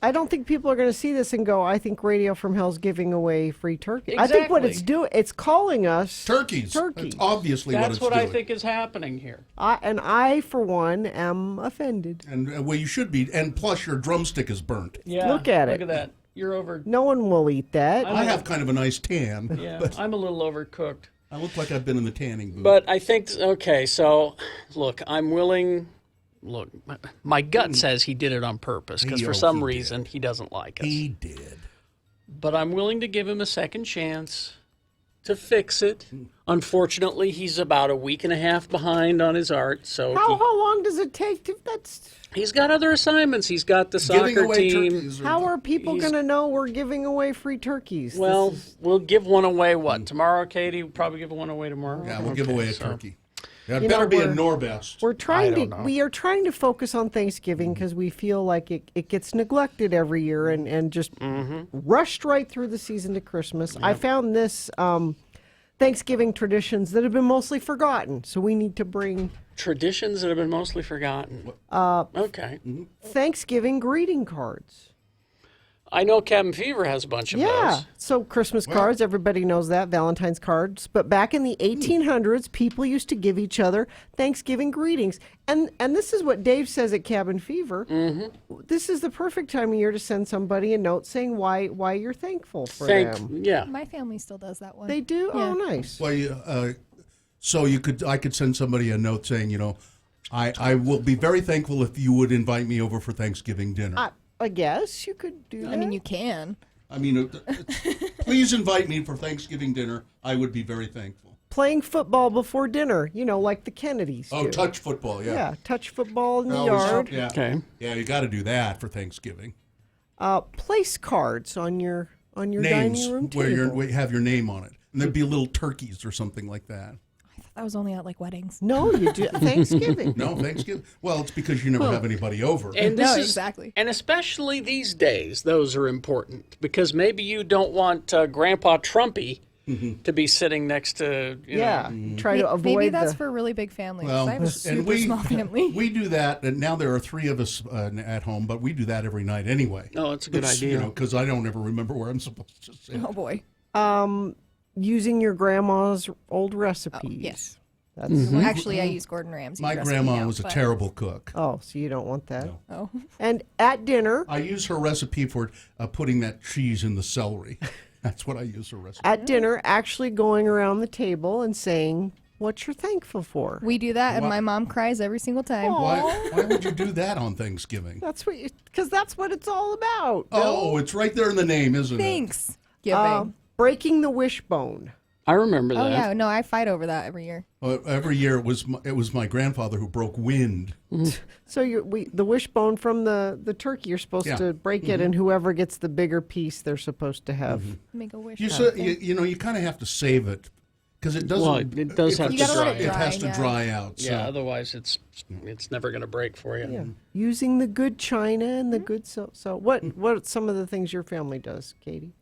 I don't think people are going to see this and go, I think Radio from Hell's giving away free turkey. Exactly. I think what it's doing, it's calling us turkeys. That's obviously That's what it's doing. I think is happening here. I, for one, am offended. And well, you should be. And plus, your drumstick is burnt. Yeah. Look at it. Look at that. You're over. No one will eat that. I have kind of a nice tan. Yeah, but I'm a little overcooked. I look like I've been in the tanning booth. But I think, okay, so look, I'm willing. Look, my gut says he did it on purpose because for some reason he doesn't like us. He did. But I'm willing to give him a second chance to fix it. Unfortunately, he's about a week and a half behind on his art. So how long does it take to? He's got other assignments. He's got the soccer team. How are people going to know we're giving away free turkeys? Well, we'll give one away, tomorrow, Katie? We'll probably give one away tomorrow. Yeah, we'll give away a turkey. It better be a Norbest. We are trying to focus on Thanksgiving because we feel like it gets neglected every year and just rushed right through the season to Christmas. I found this Thanksgiving traditions that have been mostly forgotten, so we need to bring traditions that have been mostly forgotten. Okay. Thanksgiving greeting cards. I know Cabin Fever has a bunch of those. So Christmas cards, everybody knows that, Valentine's cards. But back in the 1800s, people used to give each other Thanksgiving greetings. And this is what Dave says at Cabin Fever. This is the perfect time of year to send somebody a note saying why you're thankful for them. Yeah. My family still does that one. They do? Yeah. Oh, nice. Well, so I could send somebody a note saying, I will be very thankful if you would invite me over for Thanksgiving dinner. I guess you could do that. I mean, you can. Please invite me for Thanksgiving dinner. I would be very thankful. Playing football before dinner, like the Kennedys do. Oh, touch football, yeah. Yeah, touch football in the yard. Yeah. Okay. Yeah, you got to do that for Thanksgiving. Place cards on your Names, dining room table. where you have your name on it. And there'd be little turkeys or something like that. That was only at weddings. No, you do Thanksgiving. No, Thanksgiving. Well, it's because you never have anybody over. And exactly. And especially these days, those are important because maybe you don't want Grandpa Trumpy to be sitting next to. Try to avoid. Maybe that's for really big families. Well, I have a super small family. We do that, and now there are 3 of us at home, but we do that every night anyway. Oh, it's a good idea. Because I don't ever remember where I'm supposed to sit. Oh boy. Using your grandma's old recipes. Oh, yes. That's Actually, I use Gordon Ramsay's My recipe grandma now, was a terrible cook. Oh, so you don't want that? No. Oh. And at dinner, I use her recipe for putting that cheese in the celery. That's what I use for recipe. At dinner, actually going around the table and saying what you're thankful for. We do that, and Why- my mom cries every single time. Why would you do that on Thanksgiving? Because that's what it's all about. Oh, it's right there in the name, isn't Thanks. it? Giving. Breaking the wishbone. I remember that. Oh yeah, no, I fight over that every year. Every year it was my grandfather who broke wind. So the wishbone from the turkey, you're supposed Yeah. to break it, and whoever gets the bigger piece, they're supposed to have. Make a wish. You kind of have to save it because it doesn't. Well, it does have to dry. It has to dry out. So. Yeah, otherwise it's never going to break for you. Yeah. Using the good china and the good so. What are some of the things your family does, Katie?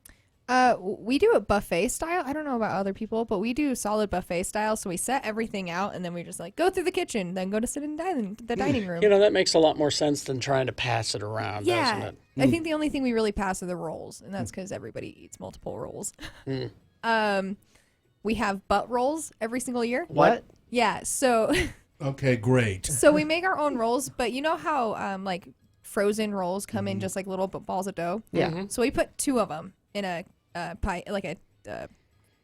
We do it buffet style. I don't know about other people, but we do solid buffet style. So we set everything out, and then we just like go through the kitchen, then go to sit in the dining room. You know, that makes a lot more sense than trying to pass it around, doesn't Yeah, it? I think the only thing we really pass are the rolls, and that's because everybody eats multiple rolls. We have butt rolls every single year. What? Yeah, so Okay, great. so we make our own rolls, but you know how like frozen rolls come in just like little balls of dough? Yeah. Mhm. So we put 2 of them in a pie, like a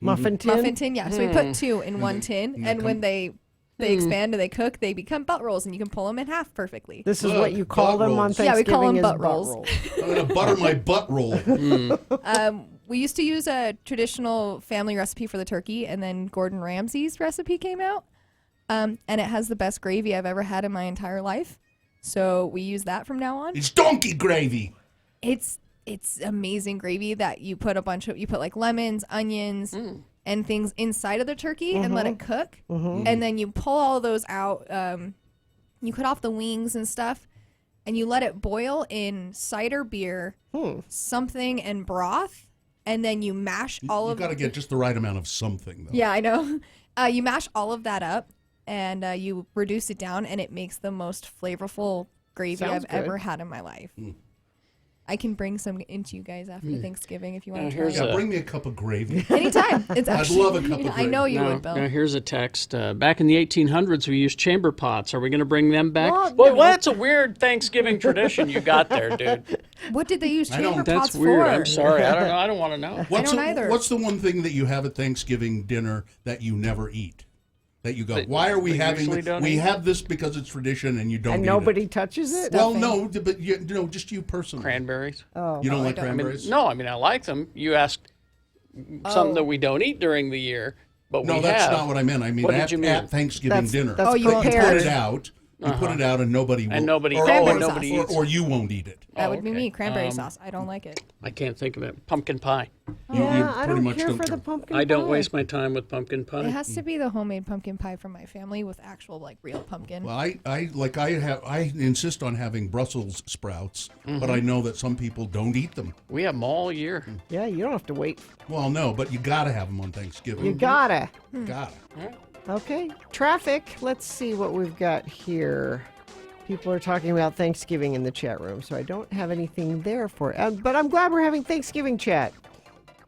Muffin tin? Muffin tin, yeah. So we put 2 in one tin, and when they expand and they cook, they become butt rolls, and you can pull them in half perfectly. This is what you call them on Thanksgiving. Yeah, we call them is butt rolls. I'm going to butter my butt roll. We used to use a traditional family recipe for the turkey, and then Gordon Ramsay's recipe came out, and it has the best gravy I've ever had in my entire life. So we use that from now on. It's donkey gravy. It's amazing gravy that you put like lemons, onions, and things inside of the turkey and let it cook, and then you pull all those out. You cut off the wings and stuff, and you let it boil in cider beer, something, and broth. And then you mash all of. You got to get just the right amount of something, though. Yeah, I know. You mash all of that up, and you reduce it down, and it makes the most flavorful gravy Sounds I've good. ever had in my life. I can bring some into you guys after Thanksgiving if you want to try. here's it. Yeah, bring me a cup of gravy. Anytime. It's I'd actually, love a cup of gravy. I know you Now, would, Bill. now here's a text. Back in the 1800s, we used chamber pots. Are we going to bring them back? Well, Well, no. that's a weird Thanksgiving tradition you got there, dude. What did they use chamber That's pots weird. for? I'm sorry. I don't know. I don't want to know. What's don't either. What's the one thing that you have at Thanksgiving dinner that you never eat? That you go, That why are we we having usually this? don't We eat? have this because it's tradition, and you don't. And eat nobody it. touches it? Well, no, but just you personally. Cranberries. Oh. You don't like don't. cranberries? No, I mean, I like them. You asked something that we don't eat during the year, but No, we that's have. not what I meant. I mean, What did at, you mean? at Thanksgiving dinner. That's you you prepared. put it out. You put it out, and nobody will. And nobody- or, oh, and nobody eats. or you won't eat it. That would be okay. me. Cranberry sauce. I don't like it. I can't think of it. Pumpkin pie. You Yeah, I pretty don't much care don't for care. the pumpkin I don't pie. waste my time with pumpkin pie. It has to be the homemade pumpkin pie from my family with actual like real pumpkin. Well, I insist on having Brussels sprouts, but I know that some people don't eat them. We have them all year. Yeah, you don't have to wait. Well, no, but you gotta have them on Thanksgiving. You gotta. Gotta. Okay. Traffic. Let's see what we've got here. People are talking about Thanksgiving in the chat room, so I don't have anything there for it. But I'm glad we're having Thanksgiving chat.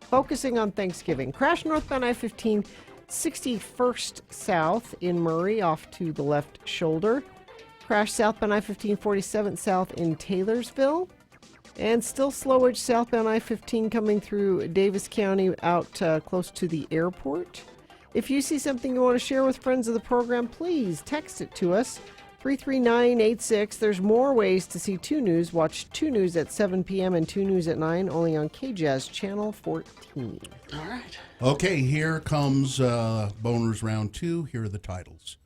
Focusing on Thanksgiving. Crash northbound I-15, 61st South in Murray off to the left shoulder. Crash southbound I-15, 47th South in Taylorsville. And still slowage southbound I-15 coming through Davis County out close to the airport. If you see something you want to share with friends of the program, please text it to us. 33986. There's more ways to see 2 News. Watch 2 News at 7 p.m. and 2 News at 9, only on KJAZ Channel 14. All right. Okay, here comes Boners Round 2. Here are the titles.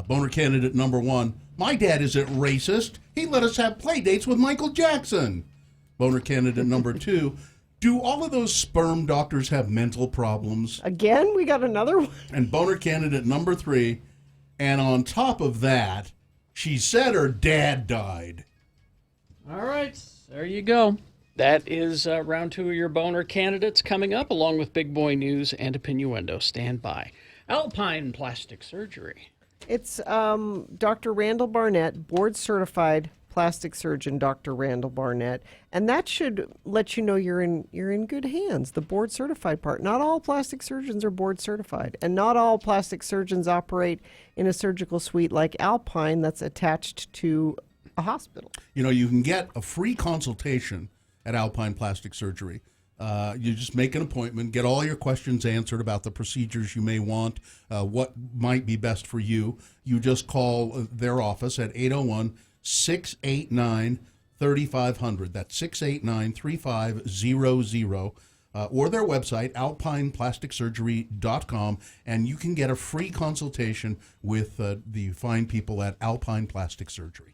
Boner candidate number 1. My dad isn't racist. He let us have play dates with Michael Jackson. Boner candidate number 2. Do all of those sperm doctors have mental problems? Again, we got another one. And boner candidate number 3. And on top of that, she said her dad died. All right. There you go. That is round 2 of your boner candidates coming up, along with Big Boy News and Opinioendo. Stand by. Alpine Plastic Surgery. It's Dr. Randall Barnett, board-certified plastic surgeon, Dr. Randall Barnett, and that should let you know you're in good hands. The board-certified part. Not all plastic surgeons are board-certified, and not all plastic surgeons operate in a surgical suite like Alpine that's attached to a hospital. You know, you can get a free consultation at Alpine Plastic Surgery. You just make an appointment, get all your questions answered about the procedures you may want, what might be best for you. You just call their office at 801-689-3500. That's 689-3500. Or their website, alpineplasticsurgery.com, and you can get a free consultation with the fine people at Alpine Plastic Surgery.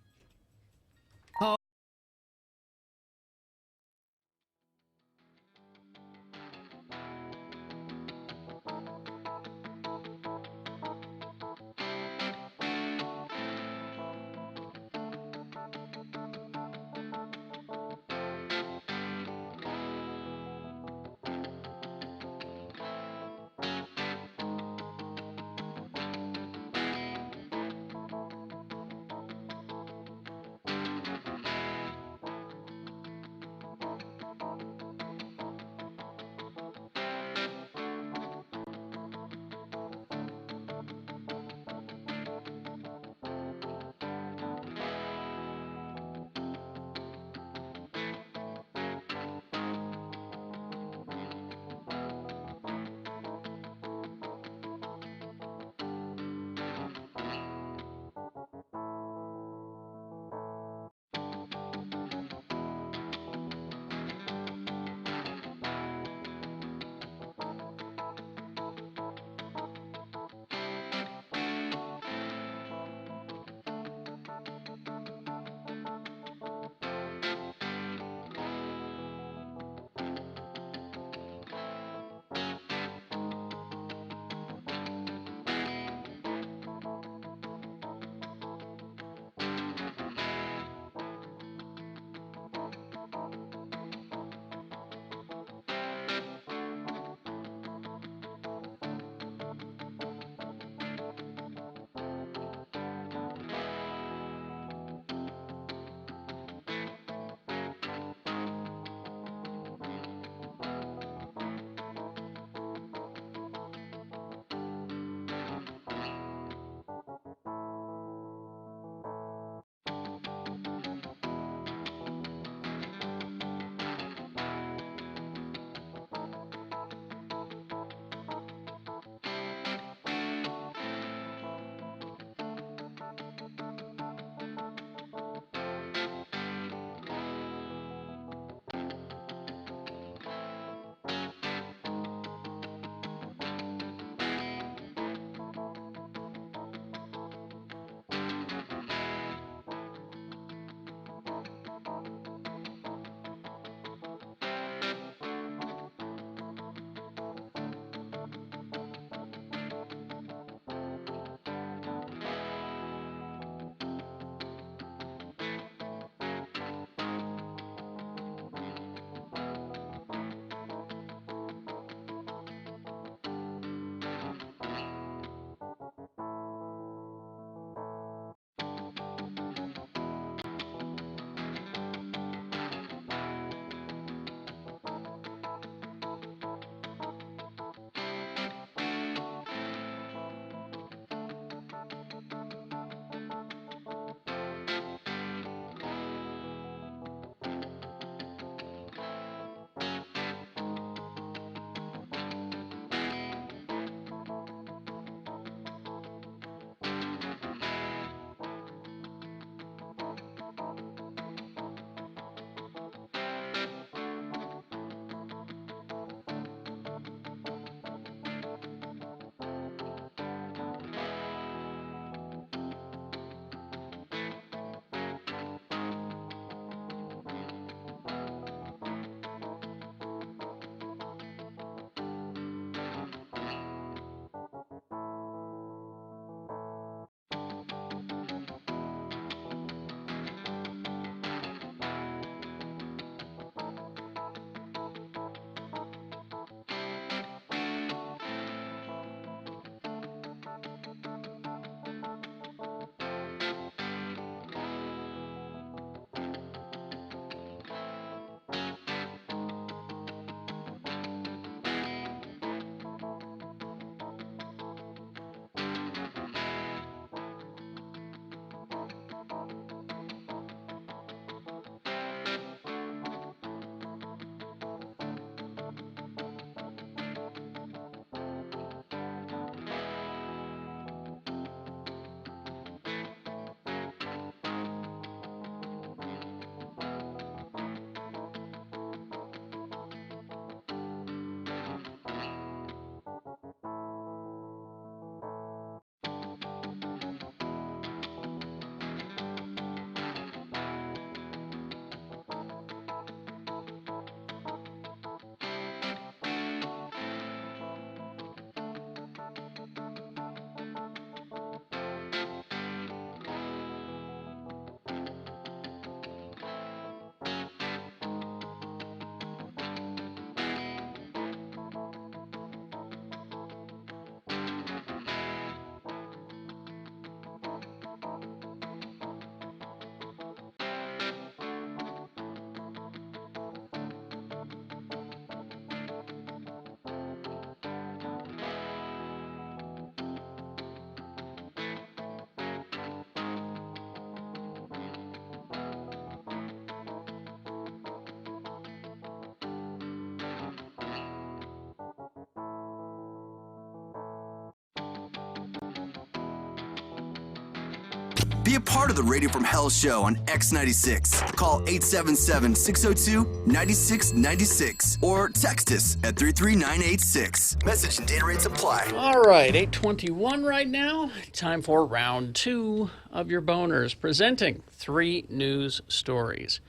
Be a part of the Radio from Hell show on X96. Call 877-602-9696 or text us at 33986. Message and data rates apply. All right, 8:21 right now. Time for round 2 of your boners, presenting 3 news stories.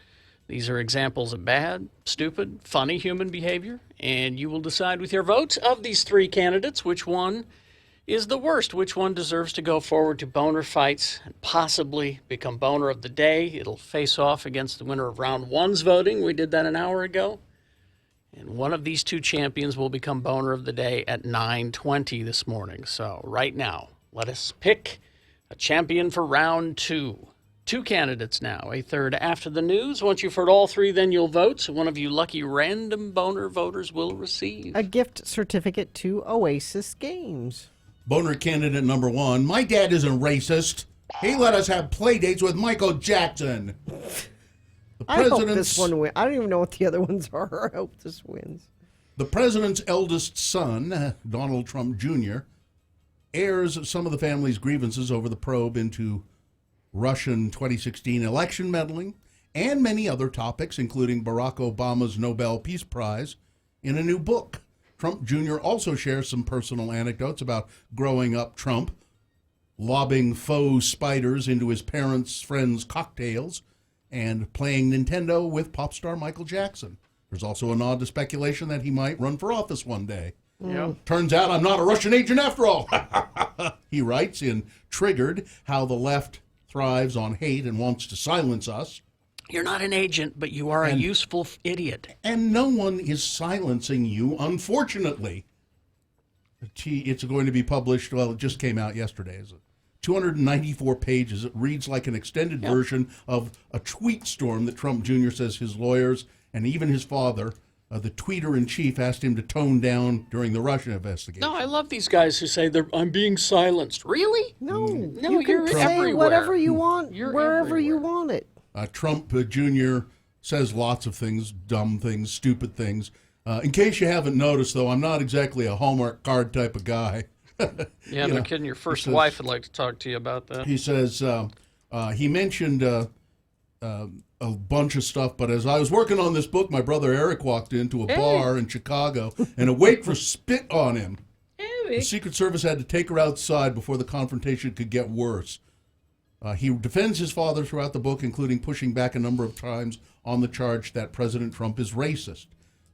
These are examples of bad, stupid, funny human behavior, and you will decide with your votes of these 3 candidates which one is the worst, which one deserves to go forward to boner fights and possibly become boner of the day. It'll face off against the winner of round 1's voting. We did that an hour ago. And one of these 2 champions will become boner of the day at 9:20 this morning. So right now, let us pick a champion for round 2. 2 candidates now, a third after the news. Once you've heard all 3, then you'll vote. So one of you lucky random boner voters will receive a gift certificate to Oasis Games. Boner candidate number 1. My dad isn't racist. He let us have play dates with Michael Jackson. I hope this one wins. I don't even know what the other ones are. I hope this wins. The president's eldest son, Donald Trump Jr., airs some of the family's grievances over the probe into Russian 2016 election meddling and many other topics, including Barack Obama's Nobel Peace Prize, in a new book. Trump Jr. also shares some personal anecdotes about growing up Trump, lobbing faux spiders into his parents' friends' cocktails, and playing Nintendo with pop star Michael Jackson. There's also a nod to speculation that he might run for office one day. Yeah. Turns out I'm not a Russian agent after all. He writes in Triggered how the left thrives on hate and wants to silence us. You're not an agent, but you are a useful idiot. And no one is silencing you, unfortunately. It's going to be published, well, it just came out yesterday, is it? 294 pages. It reads like an extended version of a tweet storm that Trump Jr. says his lawyers and even his father, the tweeter-in-chief, asked him to tone down during the Russia investigation. No, I love these guys who say I'm being silenced. Really? No, No, you can you're say everywhere. whatever you want, You're wherever everywhere. you want it. Trump Jr. says lots of things, dumb things, stupid things. In case you haven't noticed, though, I'm not exactly a Hallmark card type of guy. Yeah, no kidding. Your first wife would like to talk to you about that. He says he mentioned a bunch of stuff, but as I was working on this book, my brother Eric walked into a bar in Chicago, and a waitress spit on him. The Secret Service had to take her outside before the confrontation could get worse. He defends his father throughout the book, including pushing back a number of times on the charge that President Trump is racist.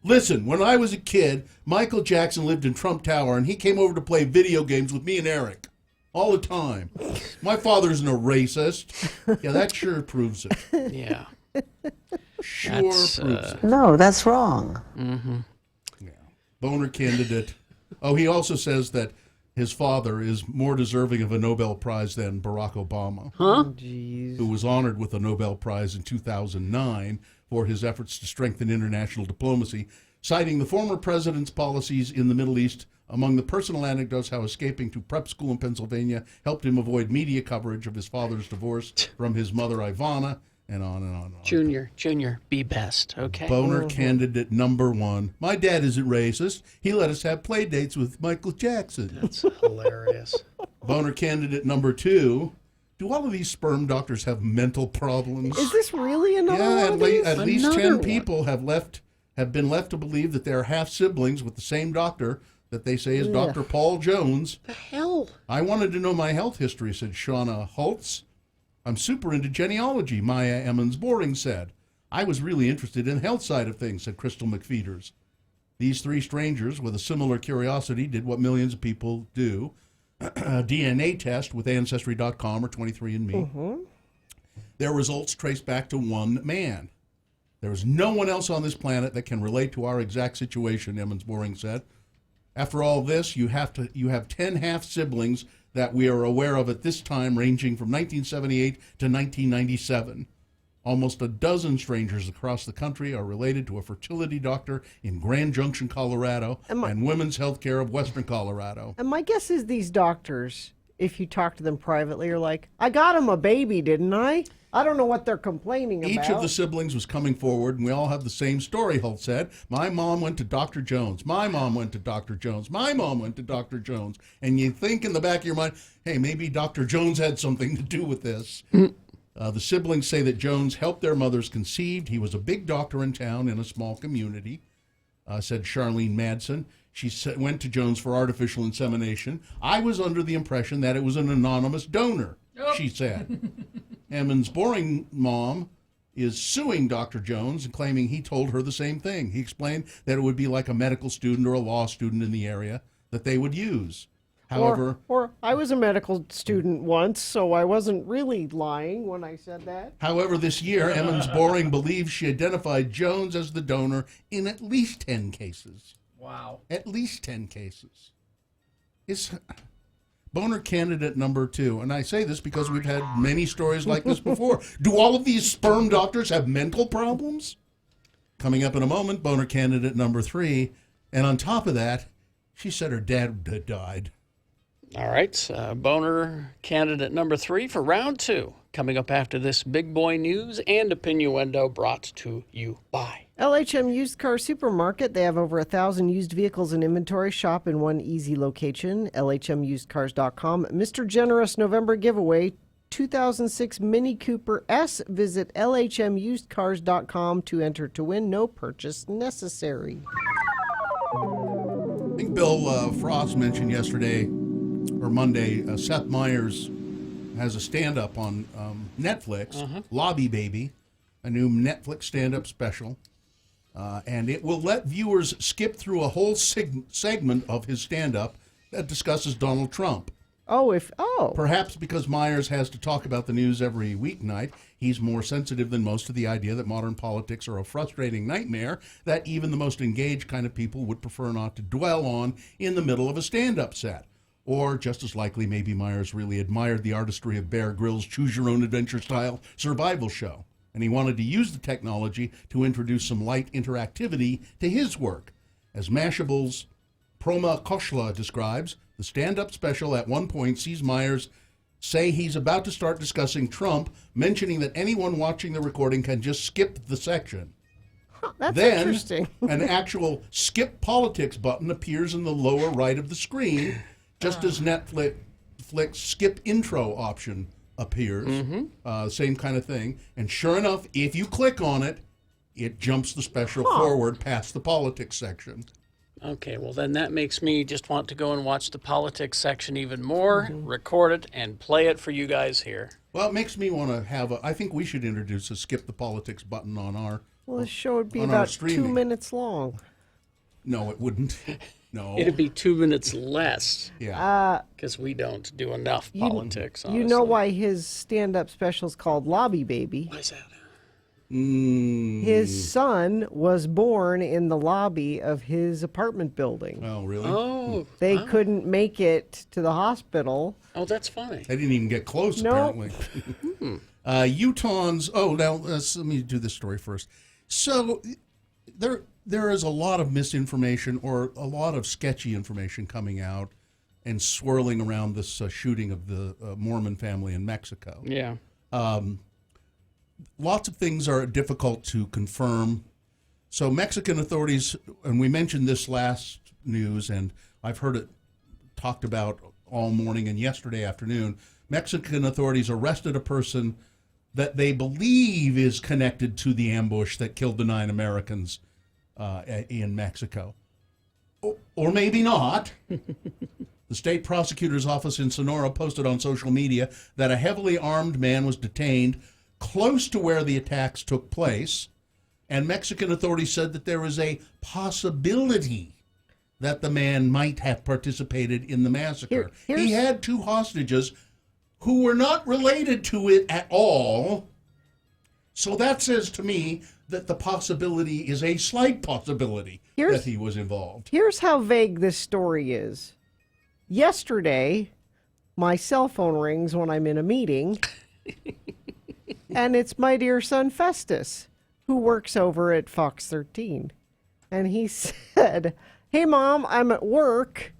Listen, when I was a kid, Michael Jackson lived in Trump Tower, and he came over to play video games with me and Eric all the time. My father isn't a racist. Yeah, that sure proves it. Yeah. Sure proves it. No, that's wrong. Mm-hmm. Yeah. Boner candidate. Oh, he also says that his father is more deserving of a Nobel Prize than Barack Obama, who was honored with a Nobel Prize in 2009 for his efforts to strengthen international diplomacy, citing the former president's policies in the Middle East. Among the personal anecdotes, how escaping to prep school in Pennsylvania helped him avoid media coverage of his father's divorce from his mother, Ivana, and on and on and on. Junior, be best, okay? Boner candidate number 1. My dad isn't racist. He let us have play dates with Michael Jackson. That's hilarious. Boner candidate number 2. Do all of these sperm doctors have mental problems? Is this really another one Yeah, of these? at least Another 10 one. people have been left to believe that they're half siblings with the same doctor that they say is Dr. Paul Jones. The hell? I wanted to know my health history, said Shauna Holtz. I'm super into genealogy, Maya Emmons Boring said. I was really interested in the health side of things, said Crystal McFeeters. These 3 strangers with a similar curiosity did what millions of people do. A DNA test with Ancestry.com or 23andMe. Their results trace back to one man. There is no one else on this planet that can relate to our exact situation, Emmons Boring said. After all this, you have 10 half-siblings that we are aware of at this time, ranging from 1978 to 1997. Almost a dozen strangers across the country are related to a fertility doctor in Grand Junction, Colorado, and Women's Health Care of Western Colorado. And my guess is these doctors, if you talk to them privately, are like, I got him a baby, didn't I? I don't know what they're complaining about. Each of the siblings was coming forward, and we all have the same story, Holt said. My mom went to Dr. Jones. My mom went to Dr. Jones. My mom went to Dr. Jones. And you think in the back of your mind, hey, maybe Dr. Jones had something to do with this. The siblings say that Jones helped their mothers conceive. He was a big doctor in town in a small community, said Charlene Madsen. She went to Jones for artificial insemination. I was under the impression that it was an anonymous donor, she said. Emmons' boring mom is suing Dr. Jones and claiming he told her the same thing. He explained that it would be like a medical student or a law student in the area that they would use. However, or I was a medical student once, so I wasn't really lying when I said that. However, this year, Emmons Boring believes she identified Jones as the donor in at least 10 cases. Wow. At least 10 cases. It's boner candidate number 2. And I say this because we've had many stories like this before. Do all of these sperm doctors have mental problems? Coming up in a moment, boner candidate number 3. And on top of that, she said her dad had died. All right, boner candidate number 3 for round 2. Coming up after this big boy news and opinioendo brought to you by LHM Used Car Supermarket. They have over 1,000 used vehicles in inventory. Shop in one easy location, lhmusedcars.com. Mr. Generous November giveaway, 2006 Mini Cooper S. Visit lhmusedcars.com to enter to win. No purchase necessary. I think Bill Frost mentioned yesterday or Monday, Seth Meyers has a stand-up on Netflix, Lobby Baby, a new Netflix stand-up special. And it will let viewers skip through a whole segment of his stand-up that discusses Donald Trump. Perhaps because Myers has to talk about the news every weeknight, he's more sensitive than most to the idea that modern politics are a frustrating nightmare that even the most engaged kind of people would prefer not to dwell on in the middle of a stand-up set. Or, just as likely, maybe Myers really admired the artistry of Bear Grylls' choose-your-own-adventure-style survival show, and he wanted to use the technology to introduce some light interactivity to his work. As Mashable's Proma Koshla describes, the stand-up special at one point sees Myers say he's about to start discussing Trump, mentioning that anyone watching the recording can just skip the section. That's then, interesting. An actual skip politics button appears in the lower right of the screen, just as Netflix skip intro option appears. Same kind of thing. And sure enough, if you click on it, it jumps the special forward past the politics section. Okay, well then that makes me just want to go and watch the politics section even more, record it, and play it for you guys here. Well, it makes me want to have I think we should introduce a skip the politics button on our Well, the show would be about 2 minutes long. No, it wouldn't. No. It'd be 2 minutes less. Yeah. Because we don't do enough politics, honestly. You know why his stand-up special is called Lobby Baby? Why is that? His son was born in the lobby of his apartment building. Oh, really? Oh. They couldn't make it to the hospital. Oh, that's funny. They didn't even get close, apparently. Utahns. Now let me do this story first. So there is a lot of misinformation or a lot of sketchy information coming out and swirling around this shooting of the Mormon family in Mexico. Yeah. Lots of things are difficult to confirm. So Mexican authorities, and we mentioned this last news, and I've heard it talked about all morning and yesterday afternoon. Mexican authorities arrested a person that they believe is connected to the ambush that killed the 9 Americans in Mexico. Or maybe not. The state prosecutor's office in Sonora posted on social media that a heavily armed man was detained close to where the attacks took place, and Mexican authorities said that there is a possibility that the man might have participated in the massacre. He had 2 hostages who were not related to it at all, so that says to me that the possibility is a slight possibility that he was involved. Here's how vague this story is. Yesterday, my cell phone rings when I'm in a meeting, and it's my dear son Festus, who works over at Fox 13. And he said, "Hey, Mom, I'm at work.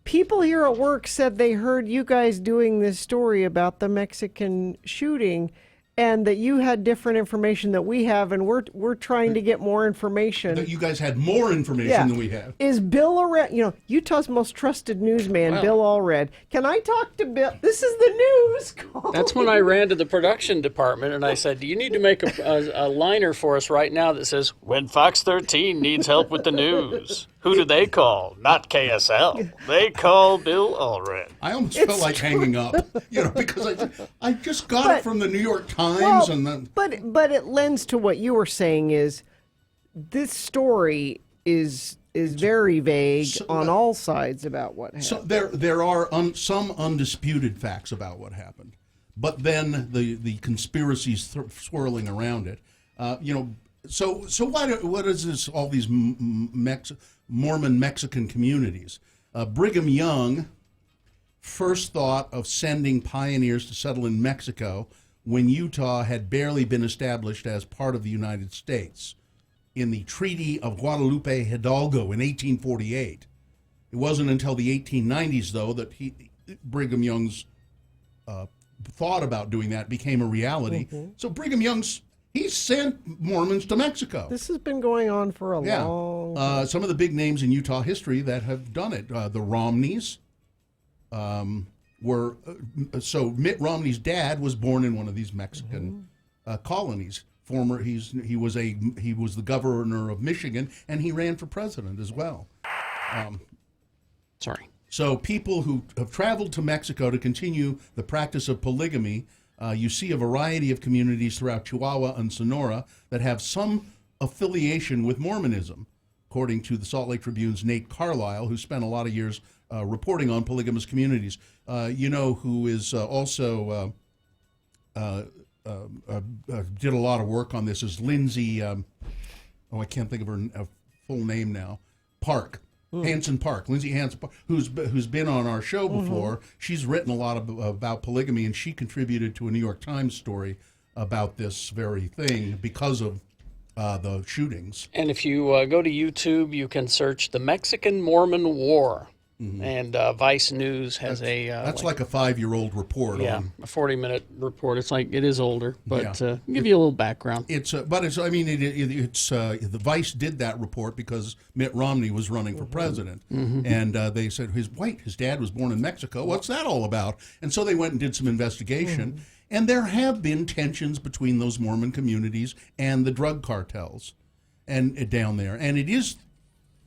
People here at work said they heard you guys doing this story about the Mexican shooting, and that you had different information that we have, and we're trying to get more information. That you guys had more information than we have. Is Bill Allred, Utah's most trusted newsman, Well. Bill Allred? Can I talk to Bill? This is the news. That's when I ran to the production department and I said, do you need to make a liner for us right now that says, when Fox 13 needs help with the news, who do they call? Not KSL. They call Bill Allred. I almost felt like hanging up, because I just got it from the New York Times. But it lends to what you were saying is this story is very vague on all sides about what happened. So there are some undisputed facts about what happened, but then the conspiracies swirling around it. So what is this? All these Mormon Mexican communities. Brigham Young first thought of sending pioneers to settle in Mexico when Utah had barely been established as part of the United States in the Treaty of Guadalupe Hidalgo in 1848. It wasn't until the 1890s, though, that Brigham Young's thought about doing that became a reality. Mm-hmm. So Brigham Young's he sent Mormons to Mexico. This has been going on for a long time. Some of the big names in Utah history that have done it. The Romneys were... so Mitt Romney's dad was born in one of these Mexican colonies. He was the governor of Michigan, and he ran for president as well. Sorry. So people who have traveled to Mexico to continue the practice of polygamy, you see a variety of communities throughout Chihuahua and Sonora that have some affiliation with Mormonism, according to the Salt Lake Tribune's Nate Carlisle, who spent a lot of years reporting on polygamous communities. Who is also did a lot of work on this is Lindsay, I can't think of her full name now, Park. Hanson Park, Lindsay Hanson Park, who's been on our show before. She's written a lot about polygamy, and she contributed to a New York Times story about this very thing because of the shootings. And if you go to YouTube, you can search the Mexican Mormon War. And Vice News has that's like a 5-year-old report. Yeah, on, a 40-minute report. It's like it is older, but give you a little background. The Vice did that report because Mitt Romney was running for president, and they said his dad was born in Mexico. What's that all about? And so they went and did some investigation, and there have been tensions between those Mormon communities and the drug cartels, and down there, and it is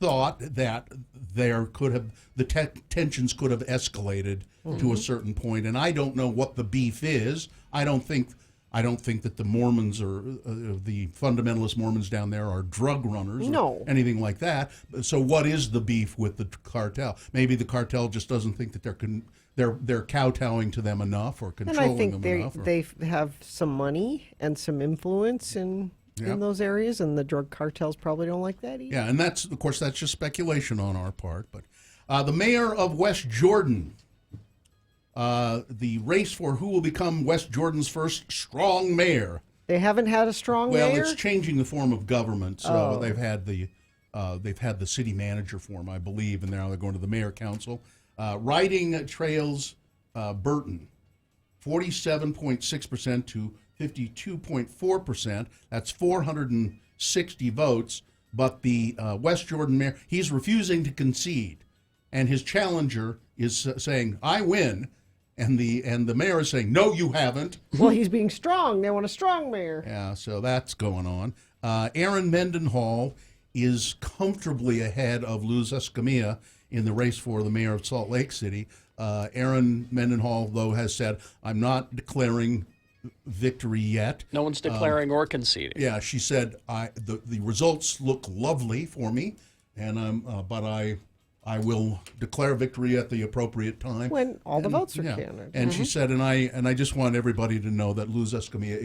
thought that the tensions could have escalated to a certain point, and I don't know what the beef is. I don't think that the Mormons or the fundamentalist Mormons down there are drug runners or anything like that. So what is the beef with the cartel? Maybe the cartel just doesn't think that they're kowtowing to them enough or controlling them enough. And I think they have some money and some influence in those areas, and the drug cartels probably don't like that either. Yeah, and that's just speculation on our part. But the mayor of West Jordan, the race for who will become West Jordan's first strong mayor. They haven't had a strong mayor? Well, it's changing the form of government. So they've had the city manager form, I believe, and now they're going to the mayor council. Riding Trails Burton, 47.6% to 52.4%. That's 460 votes. But the West Jordan mayor, he's refusing to concede, and his challenger is saying, "I win," and the mayor is saying, "No, you haven't." Well, he's being strong. They want a strong mayor. Yeah, so that's going on. Aaron Mendenhall is comfortably ahead of Luz Escamilla in the race for the mayor of Salt Lake City. Aaron Mendenhall, though, has said, "I'm not declaring victory yet." No one's declaring or conceding. Yeah, she said, the results look lovely for me, and but I will declare victory at the appropriate time when all the votes are counted. And she said, and I just want everybody to know that Luz Escamilla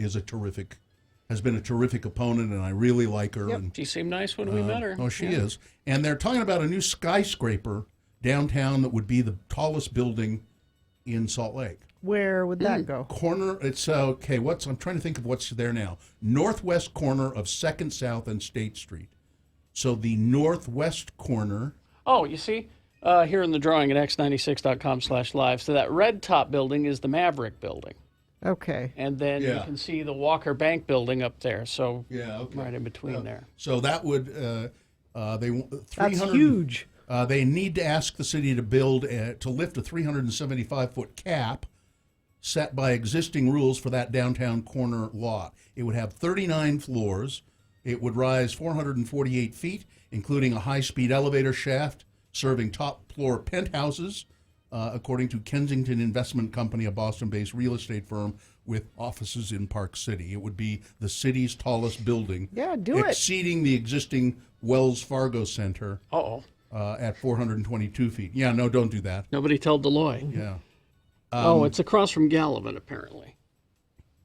has been a terrific opponent, and I really like her. Yep. And She seemed nice when we met her. Oh, she is. And they're talking about a new skyscraper downtown that would be the tallest building in Salt Lake. Where would that go? Corner. It's okay. I'm trying to think of what's there now. Northwest corner of 2nd South and State Street. So the northwest corner. Oh, you see, here in the drawing at x96.com/live. So that red top building is the Maverick building. Okay. And then you can see the Walker Bank building up there. So right in between there. So that would they 300. That's huge. They need to ask the city to build to lift a 375-foot cap set by existing rules for that downtown corner lot. It would have 39 floors. It would rise 448 feet, including a high-speed elevator shaft serving top-floor penthouses, according to Kensington Investment Company, a Boston-based real estate firm with offices in Park City. It would be the city's tallest building. Yeah, do it. Exceeding the existing Wells Fargo Center at 422 feet. Yeah, no, don't do that. Nobody told Deloy. Yeah. It's across from Gallivan, apparently.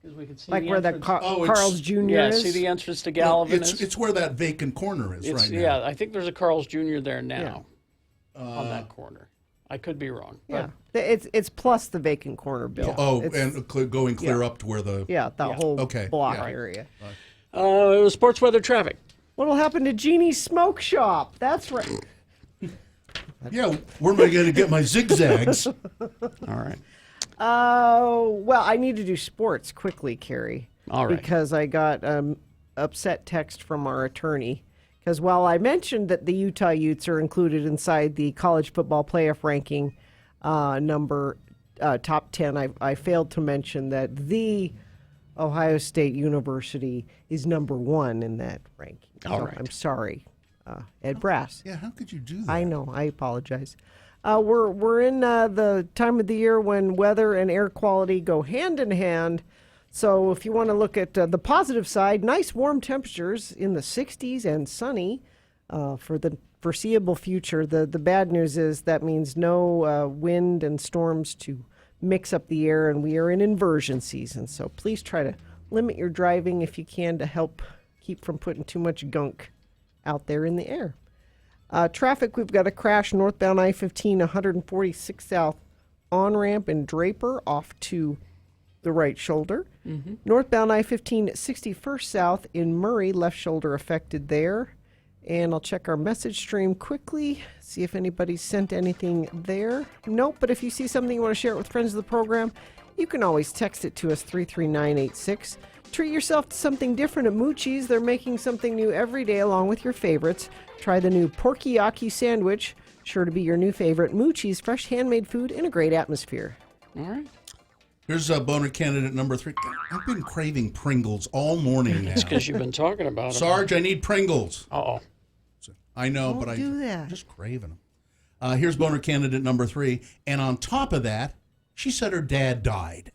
Because we can see Like the where the entrance. Carl's Jr. Yeah, is? see the entrance to No, Gallivan is? it's where that vacant corner is right now. Yeah, I think there's a Carl's Jr. there now on that corner. I could be wrong. Yeah, But it's plus the vacant corner, Bill. Oh, It's- and going clear up to where the... that whole block yeah. area. it was sports weather traffic. What'll happen to Jeannie's Smoke Shop? That's right. Yeah, where am I going to get my zigzags? All right. Well, I need to do sports quickly, Carrie. All right. Because I got upset text from our attorney. Because while I mentioned that the Utah Utes are included inside the college football playoff ranking top 10, I failed to mention that the Ohio State University is number 1 in that ranking. All So right. I'm sorry, Ed Brass. Yeah, how could you do that? I know. I apologize. We're in the time of the year when weather and air quality go hand in hand. So if you want to look at the positive side, nice warm temperatures in the 60s and sunny for the foreseeable future. The bad news is that means no wind and storms to mix up the air, and we are in inversion season. So please try to limit your driving if you can to help keep from putting too much gunk out there in the air. Traffic, we've got a crash northbound I-15, 146 South on-ramp in Draper off to the right shoulder. Mm-hmm. Northbound I-15, 61st South in Murray, left shoulder affected there. And I'll check our message stream quickly, see if anybody sent anything there. Nope, but if you see something you want to share it with friends of the program, you can always text it to us, 33986. Treat yourself to something different at Moochie's. They're making something new every day along with your favorites. Try the new Porkyaki sandwich, sure to be your new favorite. Moochie's, fresh handmade food in a great atmosphere. All right. Here's boner candidate number 3. I've been craving Pringles all morning now. It's because you've been talking about them. Sarge, I need Pringles. Uh-oh. I know, Don't but do that. I'm just craving them. Here's boner candidate number 3. And on top of that, she said her dad died.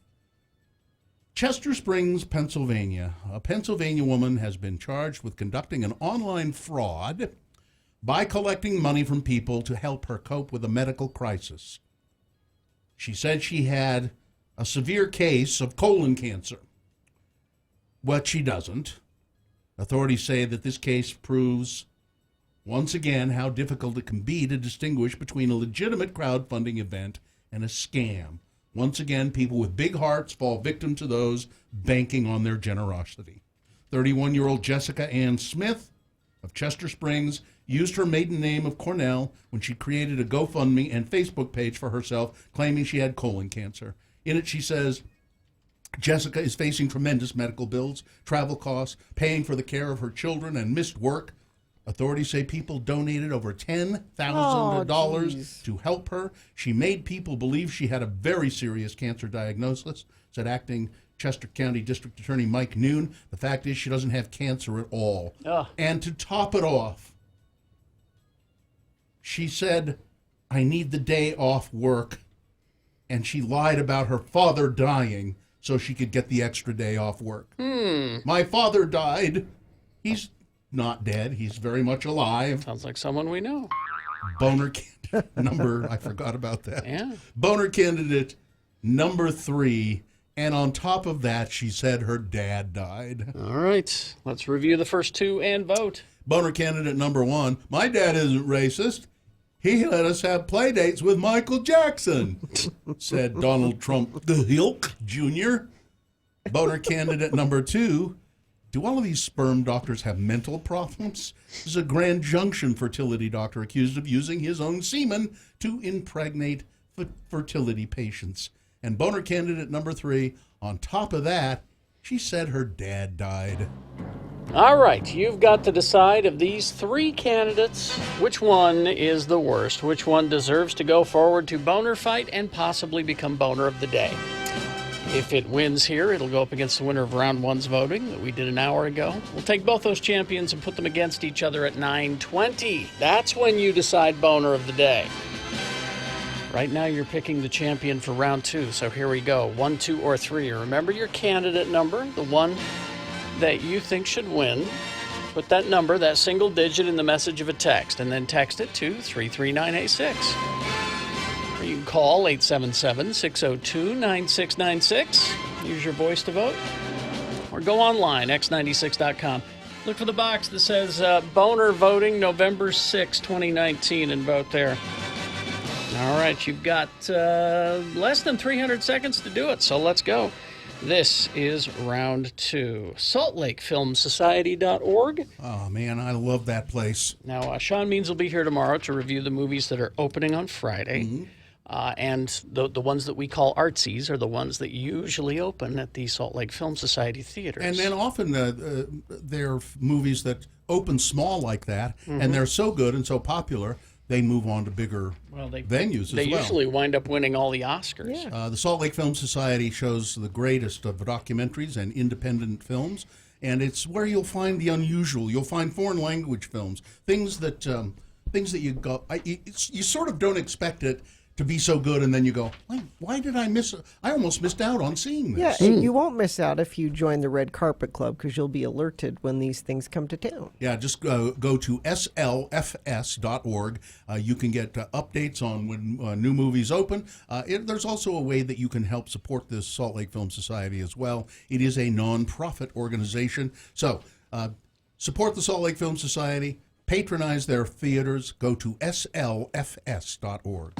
Chester Springs, Pennsylvania. A Pennsylvania woman has been charged with conducting an online fraud by collecting money from people to help her cope with a medical crisis. She said she had a severe case of colon cancer. But she doesn't. Authorities say that this case proves once again how difficult it can be to distinguish between a legitimate crowdfunding event and a scam. Once again, people with big hearts fall victim to those banking on their generosity. 31-year-old Jessica Ann Smith of Chester Springs used her maiden name of Cornell when she created a GoFundMe and Facebook page for herself, claiming she had colon cancer. In it, she says, Jessica is facing tremendous medical bills, travel costs, paying for the care of her children, and missed work. Authorities say people donated over $10,000 to help her. She made people believe she had a very serious cancer diagnosis, said acting Chester County District Attorney Mike Noon. The fact is she doesn't have cancer at all. And to top it off, she said, I need the day off work. And she lied about her father dying so she could get the extra day off work. My father died. He's not dead. He's very much alive. Sounds like someone we know. Boner candidate number, I forgot about that. Yeah. Boner candidate number 3. And on top of that, she said her dad died. All right. Let's review the first 2 and vote. Boner candidate number 1. My dad isn't racist. He let us have play dates with Michael Jackson, said Donald Trump the Hilk Jr. Boner candidate number 2. Do all of these sperm doctors have mental problems? This is a Grand Junction fertility doctor accused of using his own semen to impregnate fertility patients. And boner candidate number 3, on top of that, she said her dad died. All right, you've got to decide of these 3 candidates, which one is the worst, which one deserves to go forward to boner fight and possibly become boner of the day. If it wins here, it'll go up against the winner of round 1's voting that we did an hour ago. We'll take both those champions and put them against each other at 9:20. That's when you decide boner of the day. Right now, you're picking the champion for round 2, so here we go. 1, 2, or 3. Remember your candidate number, the one that you think should win. Put that number, that single digit, in the message of a text, and then text it to 33986. Or you can call 877-602-9696. Use your voice to vote. Or go online, x96.com. Look for the box that says Boner Voting November 6, 2019, and vote there. All right, you've got less than 300 seconds to do it, so let's go. This is round 2. SaltLakeFilmSociety.org. Oh, man, I love that place. Now, Sean Means will be here tomorrow to review the movies that are opening on Friday. Mm-hmm. And the ones that we call artsies are the ones that usually open at the Salt Lake Film Society theaters. And then often they're movies that open small like that, and they're so good and so popular, they move on to bigger venues as well. They usually wind up winning all the Oscars. Yeah. The Salt Lake Film Society shows the greatest of documentaries and independent films, and it's where you'll find the unusual. You'll find foreign language films, things that you go, you sort of don't expect it to be so good, and then you go, why did I miss it? I almost missed out on seeing this. Yeah, and you won't miss out if you join the Red Carpet Club, because you'll be alerted when these things come to town. Yeah, just go to slfs.org. You can get updates on when new movies open. There's also a way that you can help support the Salt Lake Film Society as well. It is a non-profit organization. So support the Salt Lake Film Society, patronize their theaters, go to slfs.org.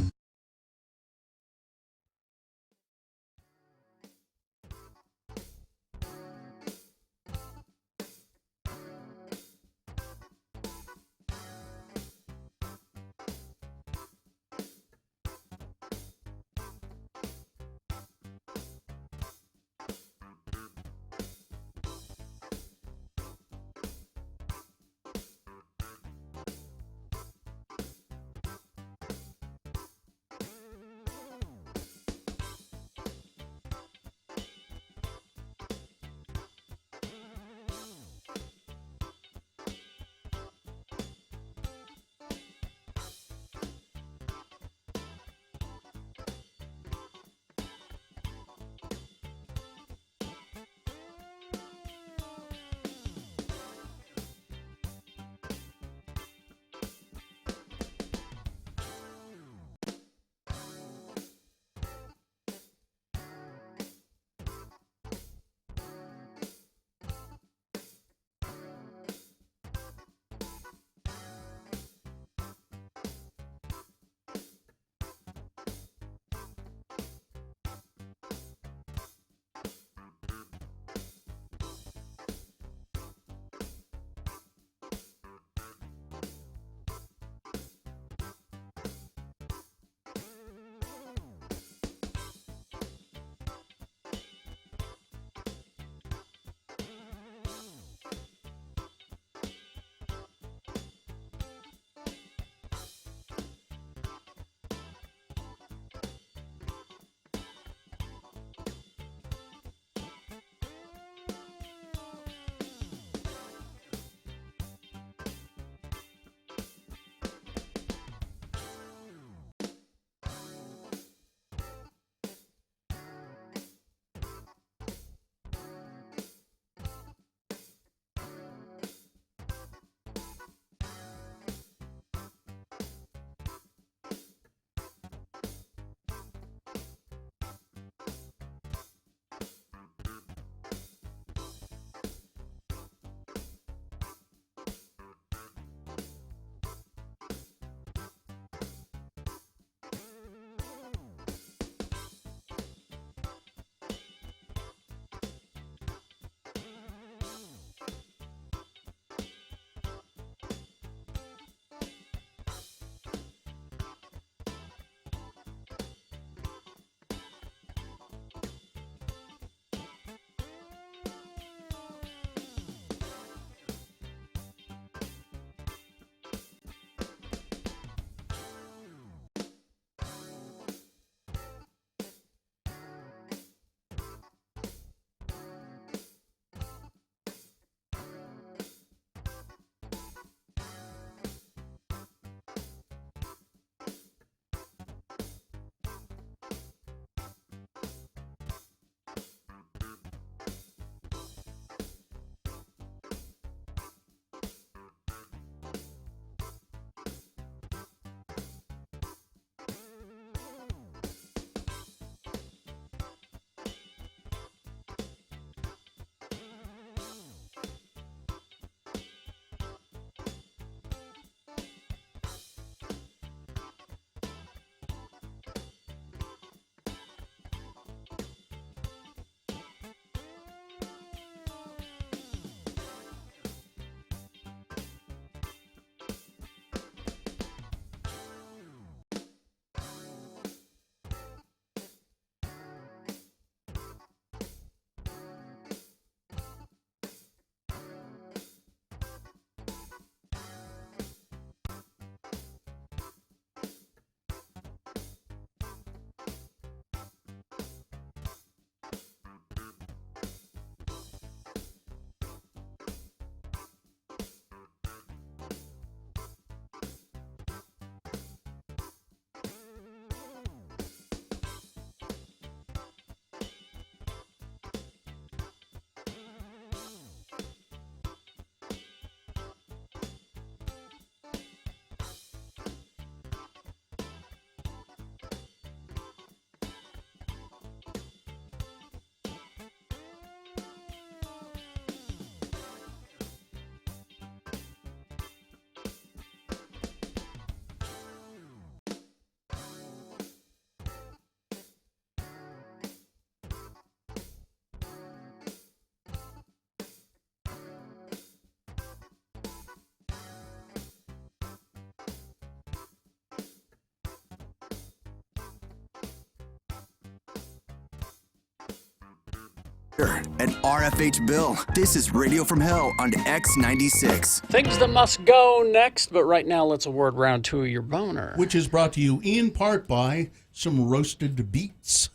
At RFH Bill, this is Radio from Hell on X96. Things that must go next, but right now let's award round 2 of your boner. Which is brought to you in part by some roasted beets.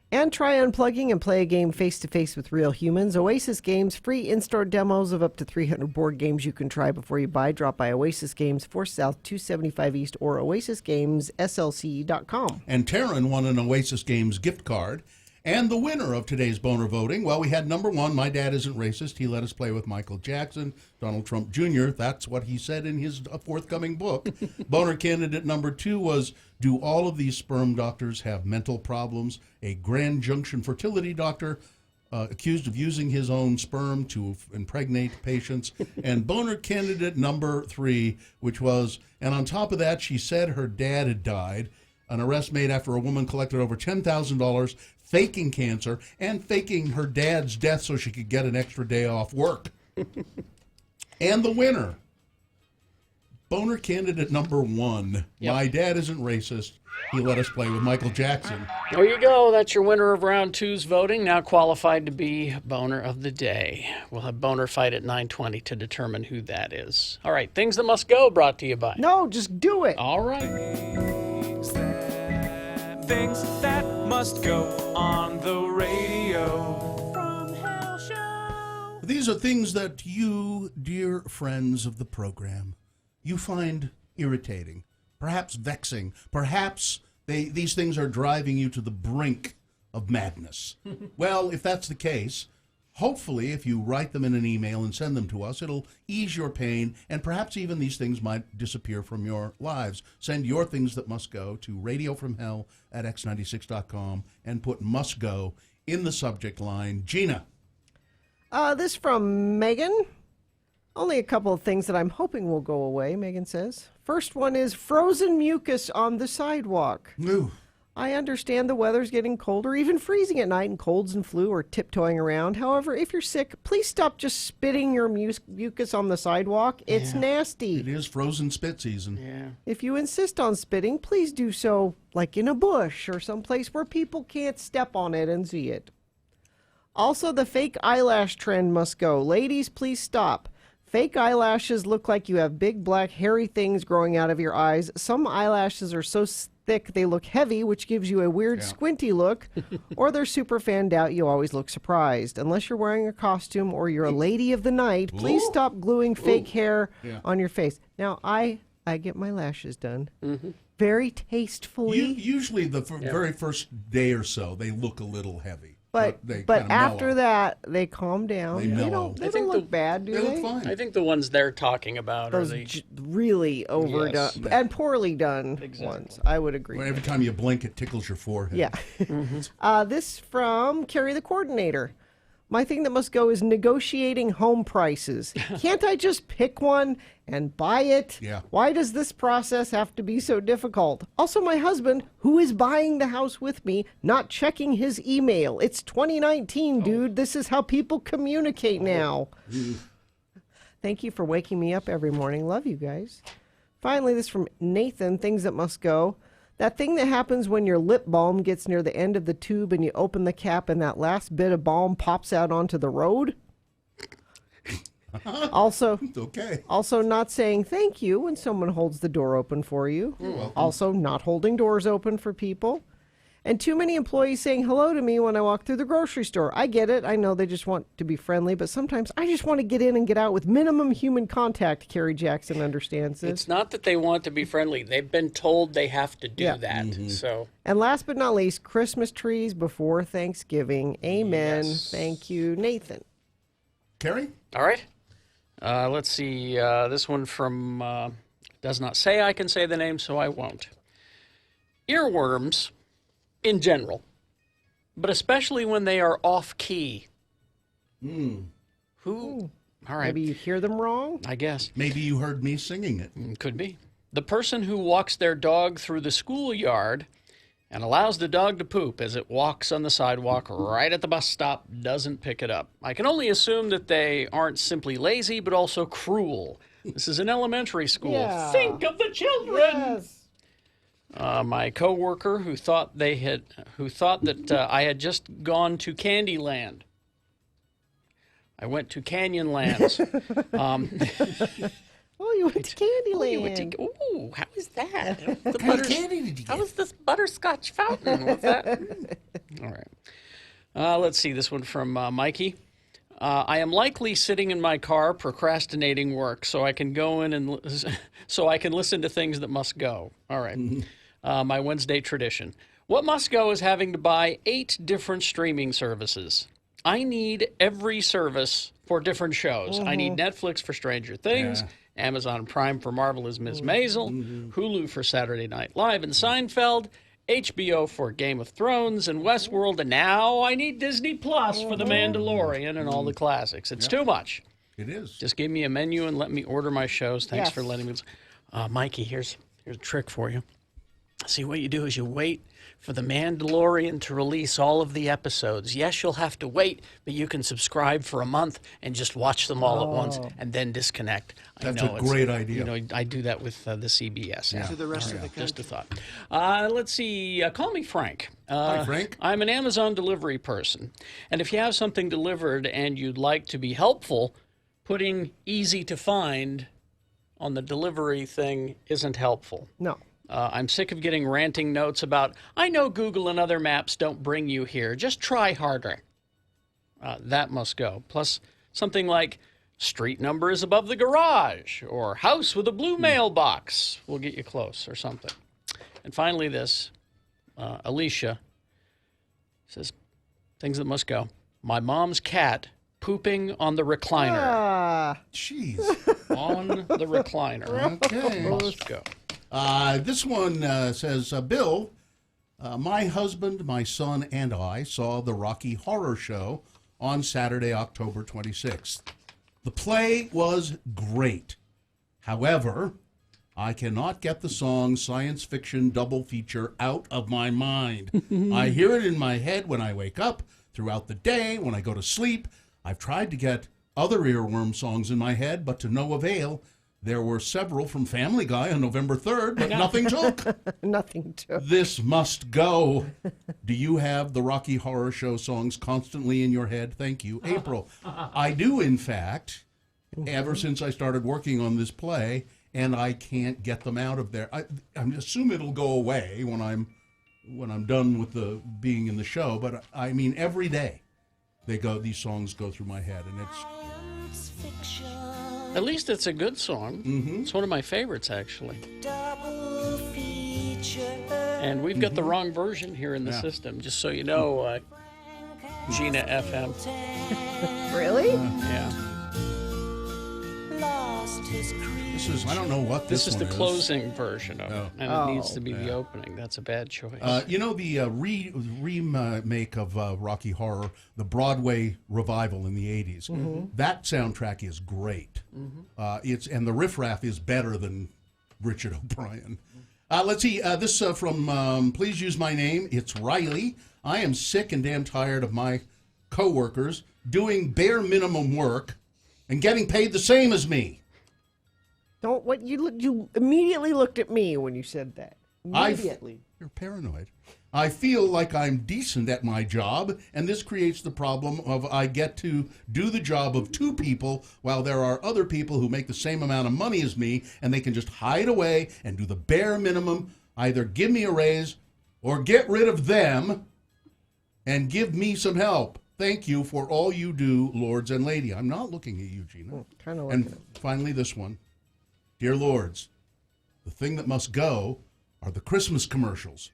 And try unplugging and play a game face-to-face with real humans. Oasis Games, free in-store demos of up to 300 board games you can try before you buy. Drop by Oasis Games, 4 South, 275 East, or oasisgameslc.com. And Taryn won an Oasis Games gift card. And the winner of today's boner voting, well, we had number 1, My Dad Isn't Racist. He let us play with Michael Jackson, Donald Trump Jr. That's what he said in his forthcoming book. Boner candidate number 2 was, do all of these sperm doctors have mental problems? A Grand Junction fertility doctor accused of using his own sperm to impregnate patients. And boner candidate number 3, which was, and on top of that, she said her dad had died. An arrest made after a woman collected over $10,000 faking cancer and faking her dad's death so she could get an extra day off work. And the winner, boner candidate number 1. Yep. My Dad Isn't Racist. He let us play with Michael Jackson. There you go. That's your winner of round 2's voting. Now qualified to be boner of the day. We'll have boner fight at 9:20 to determine who that is. All right. Things that must go brought to you by. No, just do it. All right. Things that must go on the radio from Hell Show. These are things that you, dear friends of the program, you find irritating, perhaps vexing, perhaps these things are driving you to the brink of madness. Well, if that's the case, hopefully if you write them in an email and send them to us, it'll ease your pain, and perhaps even these things might disappear from your lives. Send your things that must go to radiofromhell@x96.com and put must go in the subject line. Gina. This from Megan. Only a couple of things that I'm hoping will go away, Megan says. First one is frozen mucus on the sidewalk. Ooh. I understand the weather's getting colder, even freezing at night, and colds and flu are tiptoeing around. However, if you're sick, please stop just spitting your mucus on the sidewalk. It's nasty. It is frozen spit season. Yeah. If you insist on spitting, please do so like in a bush or someplace where people can't step on it and see it. Also, the fake eyelash trend must go. Ladies, please stop. Fake eyelashes look like you have big black hairy things growing out of your eyes. Some eyelashes are so thick they look heavy, which gives you a weird squinty look, or they're super fanned out. You always look surprised. Unless you're wearing a costume or you're a lady of the night, please stop gluing fake hair on your face. Now, I get my lashes done very tastefully. Usually the very first day or so, they look a little heavy. But after that, they calm down. They don't look bad, do they? They look fine. I think the ones they're talking about Those are the really overdone and poorly done ones. I would agree. Every time you blink, it tickles your forehead. Yeah. This from Carrie the Coordinator. My thing that must go is negotiating home prices. Can't I just pick one and buy it? Yeah. Why does this process have to be so difficult? Also, my husband, who is buying the house with me, not checking his email. It's 2019, dude. This is how people communicate now. Thank you for waking me up every morning. Love you guys. Finally, this from Nathan, things that must go. That thing that happens when your lip balm gets near the end of the tube and you open the cap and that last bit of balm pops out onto the road. Also, not saying thank you when someone holds the door open for you. Also, not holding doors open for people. And too many employees saying hello to me when I walk through the grocery store. I get it. I know they just want to be friendly, but sometimes I just want to get in and get out with minimum human contact. Carrie Jackson understands this. It's not that they want to be friendly. They've been told they have to do that. So. And last but not least, Christmas trees before Thanksgiving. Amen. Yes. Thank you, Nathan. Carrie? All right. Let's see. This one from does not say I can say the name, so I won't. Earworms. In general, but especially when they are off-key. All right. Maybe you hear them wrong? I guess. Maybe you heard me singing it. Could be. The person who walks their dog through the schoolyard and allows the dog to poop as it walks on the sidewalk right at the bus stop doesn't pick it up. I can only assume that they aren't simply lazy, but also cruel. This is an elementary school. Yeah. Think of the children! Yes. My coworker who thought that I had just gone to Candyland. I went to Canyonlands. Oh, you went to Candyland. Ooh, how is that? What kind of candy did you get? How is this butterscotch fountain? What's that? All right. Let's see this one from Mikey. I am likely sitting in my car procrastinating work, so I can go in and so I can listen to things that must go. All right. My Wednesday tradition. What must go is having to buy 8 different streaming services. I need every service for different shows. I need Netflix for Stranger Things, Amazon Prime for Marvelous Miss Maisel, Hulu for Saturday Night Live and Seinfeld, HBO for Game of Thrones and Westworld, and now I need Disney Plus for The Mandalorian and all the classics. It's too much. It is. Just give me a menu and let me order my shows. Thanks Yes. for letting me. Mikey, here's a trick for you. See, what you do is you wait for The Mandalorian to release all of the episodes. Yes, you'll have to wait, but you can subscribe for a month and just watch them all at once and then disconnect. That's I know a great idea. You know, I do that with the CBS. Yeah. To the rest of the Just a thought. Let's see. Call me Frank. Hi, Frank. I'm an Amazon delivery person, and if you have something delivered and you'd like to be helpful, putting easy to find on the delivery thing isn't helpful. No. I'm sick of getting ranting notes about, I know Google and other maps don't bring you here. Just try harder. That must go. Plus, something like, street number is above the garage, or house with a blue mailbox will get you close, or something. And finally this, Alicia says, things that must go. My mom's cat pooping on the recliner. Jeez. On the recliner. Okay. Must go. This one says, Bill, my husband, my son, and I saw the Rocky Horror Show on Saturday, October 26th. The play was great. However, I cannot get the song Science Fiction Double Feature out of my mind. I hear it in my head when I wake up, throughout the day, when I go to sleep. I've tried to get other earworm songs in my head, but to no avail. There were several from Family Guy on November 3rd, but nothing took. Nothing took. This must go. Do you have the Rocky Horror Show songs constantly in your head? Thank you. April. I do, in fact, ever since I started working on this play, and I can't get them out of there. I assume it'll go away when I'm done with the being in the show, but I mean every day these songs go through my head, and it's At least it's a good song. It's one of my favorites, actually. And we've got the wrong version here in the system, just so you know, Gina FM. Really? Yeah. This is, I don't know what this is one the is. closing version of it, and it needs to be the yeah. opening. That's a bad choice. You know the remake of Rocky Horror, the Broadway revival in the 80s. That soundtrack is great. And the riffraff is better than Richard O'Brien. Let's see, this from Please Use My Name. It's Riley. I am sick and damn tired of my coworkers doing bare minimum work and getting paid the same as me. Don't what you immediately looked at me when you said that. Immediately. You're paranoid. I feel like I'm decent at my job, and this creates the problem of I get to do the job of 2 people while there are other people who make the same amount of money as me, and they can just hide away and do the bare minimum, either give me a raise or get rid of them and give me some help. Thank you for all you do, lords and lady. I'm not looking at you, Gina. Kind of And finally, this one. Dear lords, the thing that must go are the Christmas commercials,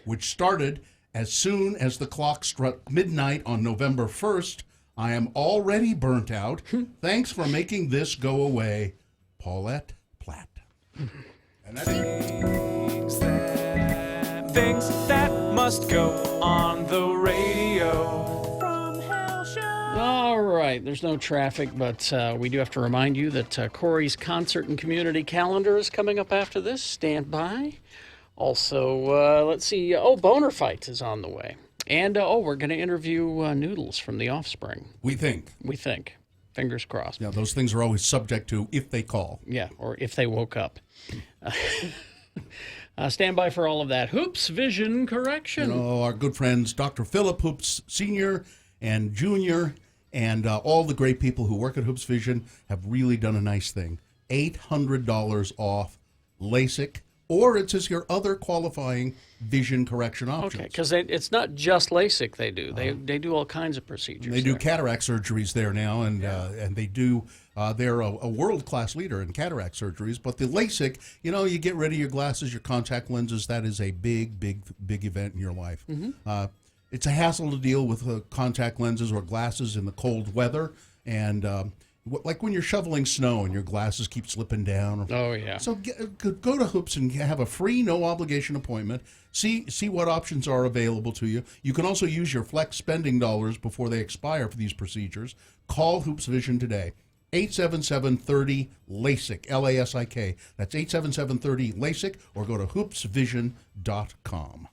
which started as soon as the clock struck midnight on November 1st. I am already burnt out. Thanks for making this go away, Paulette Platt. And that's Things that must go on the radio. All right, there's no traffic, but we do have to remind you that Corey's concert and community calendar is coming up after this. Stand by. Also, let's see. Boner Fight is on the way. And, we're going to interview Noodles from The Offspring. We think. Fingers crossed. Yeah, those things are always subject to if they call. Yeah, or if they woke up. Stand by for all of that. Hoops Vision Correction. You know, our good friends Dr. Philip Hoops Sr. and Jr. And all the great people who work at Hoops Vision have really done a nice thing. $800 off LASIK, or it says here other qualifying vision correction options. Okay, because it's not just LASIK they do. They do all kinds of procedures. They do there. cataract surgeries there now, and they do. They're a world-class leader in cataract surgeries. But the LASIK, you get rid of your glasses, your contact lenses. That is a big, big, big event in your life. It's a hassle to deal with contact lenses or glasses in the cold weather, and like when you're shoveling snow and your glasses keep slipping down. Oh, yeah. So go to Hoops and have a free, no-obligation appointment. See what options are available to you. You can also use your flex spending dollars before they expire for these procedures. Call Hoops Vision today. 877-30-LASIK, LASIK. That's 877-30-LASIK, or go to hoopsvision.com.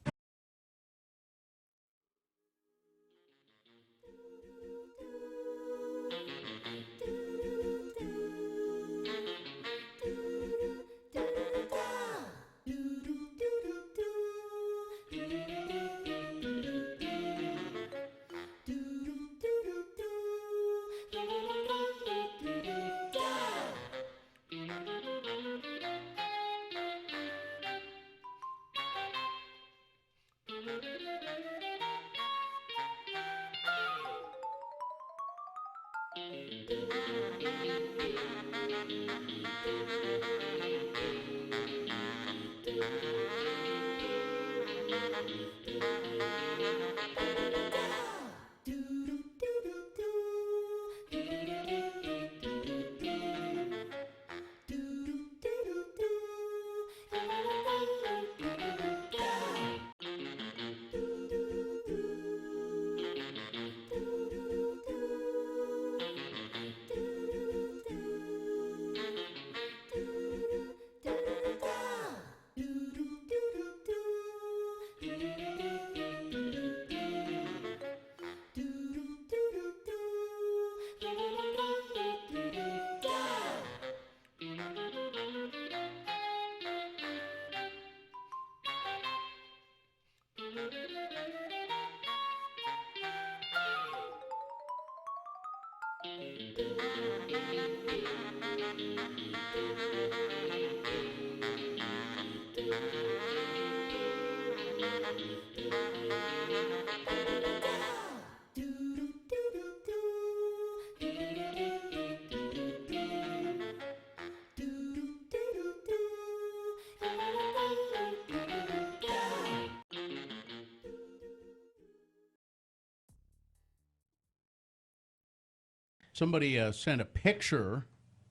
Somebody sent a picture,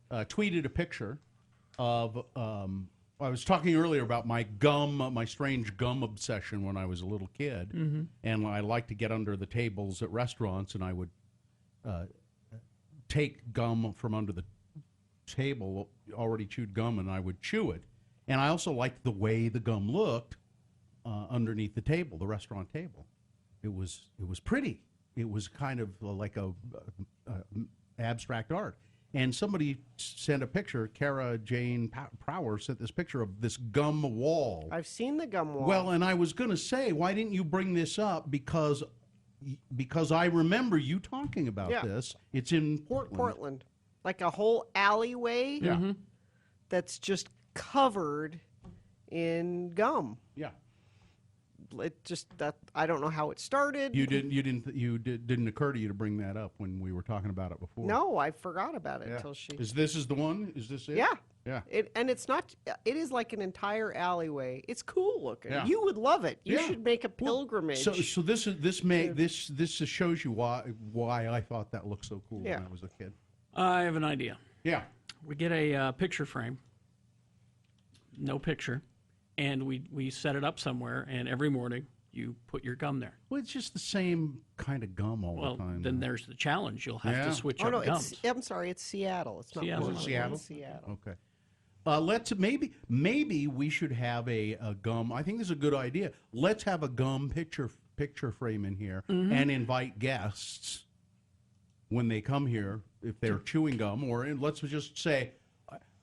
tweeted a picture of, I was talking earlier about my strange gum obsession when I was a little kid. Mhm. And I liked to get under the tables at restaurants, and I would take gum from under the table, already chewed gum, and I would chew it. And I also liked the way the gum looked underneath the table, the restaurant table. It was pretty. It was kind of like a abstract art. And somebody sent a picture, Kara Jane Prower sent this picture of this gum wall. I've seen the gum wall. Well, and I was going to say, why didn't you bring this up? Because I remember you talking about this. It's in Portland. Portland. Like a whole alleyway that's just covered in gum. Yeah. It just I don't know how it started. Didn't occur to you to bring that up when we were talking about it before. No, I forgot about it until she. Is this the one? Is this it? Yeah. Yeah. And it's not. It is like an entire alleyway. It's cool looking. Yeah. You would love it. You Yeah. should make a pilgrimage. So this shows you why I thought that looked so cool when I was a kid. I have an idea. Yeah. We get a picture frame, no picture, and we set it up somewhere, and every morning you put your gum there. Well, it's just the same kind of gum all the time. Then there's the challenge. You'll have to switch oh, up no, gums. I'm sorry, it's Seattle. It's not Seattle. Portland. Seattle? It's Seattle. Okay. Maybe we should have a gum. I think this is a good idea. Let's have a gum picture frame in here and invite guests when they come here if they're chewing gum, or let's just say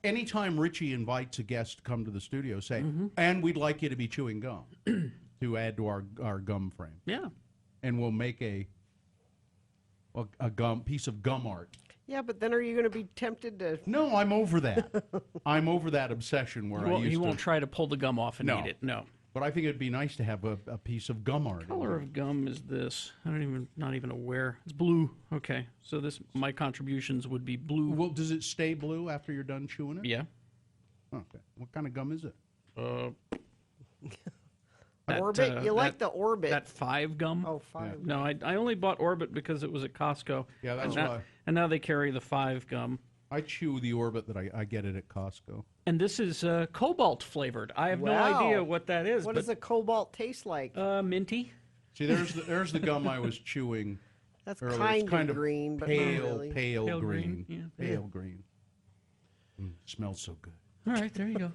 anytime Richie invites a guest to come to the studio, say, and we'd like you to be chewing gum to add to our gum frame. Yeah. And we'll make a a piece of gum art. Yeah, but then are you going to be tempted to? No, I'm over that. I'm over that obsession where He won't try to pull the gum off and eat it. No. But I think it'd be nice to have a piece of gum art. What color of gum is this? Not even aware. It's blue. Okay, so my contributions would be blue. Well, does it stay blue after you're done chewing it? Yeah. Okay. What kind of gum is it? Orbit? You like the Orbit. That 5 gum? Oh, 5. No, I only bought Orbit because it was at Costco. Yeah, that's and why. And now they carry the 5 gum. I chew the Orbit that I get it at Costco. And this is cobalt flavored. I have no idea what that is. What does the cobalt taste like? Minty. See, there's the gum I was chewing. That's earlier. kind, It's kind of green, but pale, not really. pale green. Yeah. Pale green. Smells so good. All right, there you go.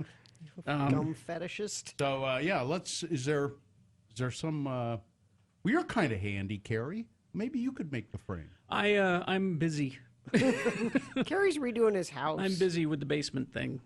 Gum fetishist. So yeah, is there some? Well, you're kind of handy, Carrie. Maybe you could make the frame. I'm busy. Carrie's redoing his house. I'm busy with the basement thing.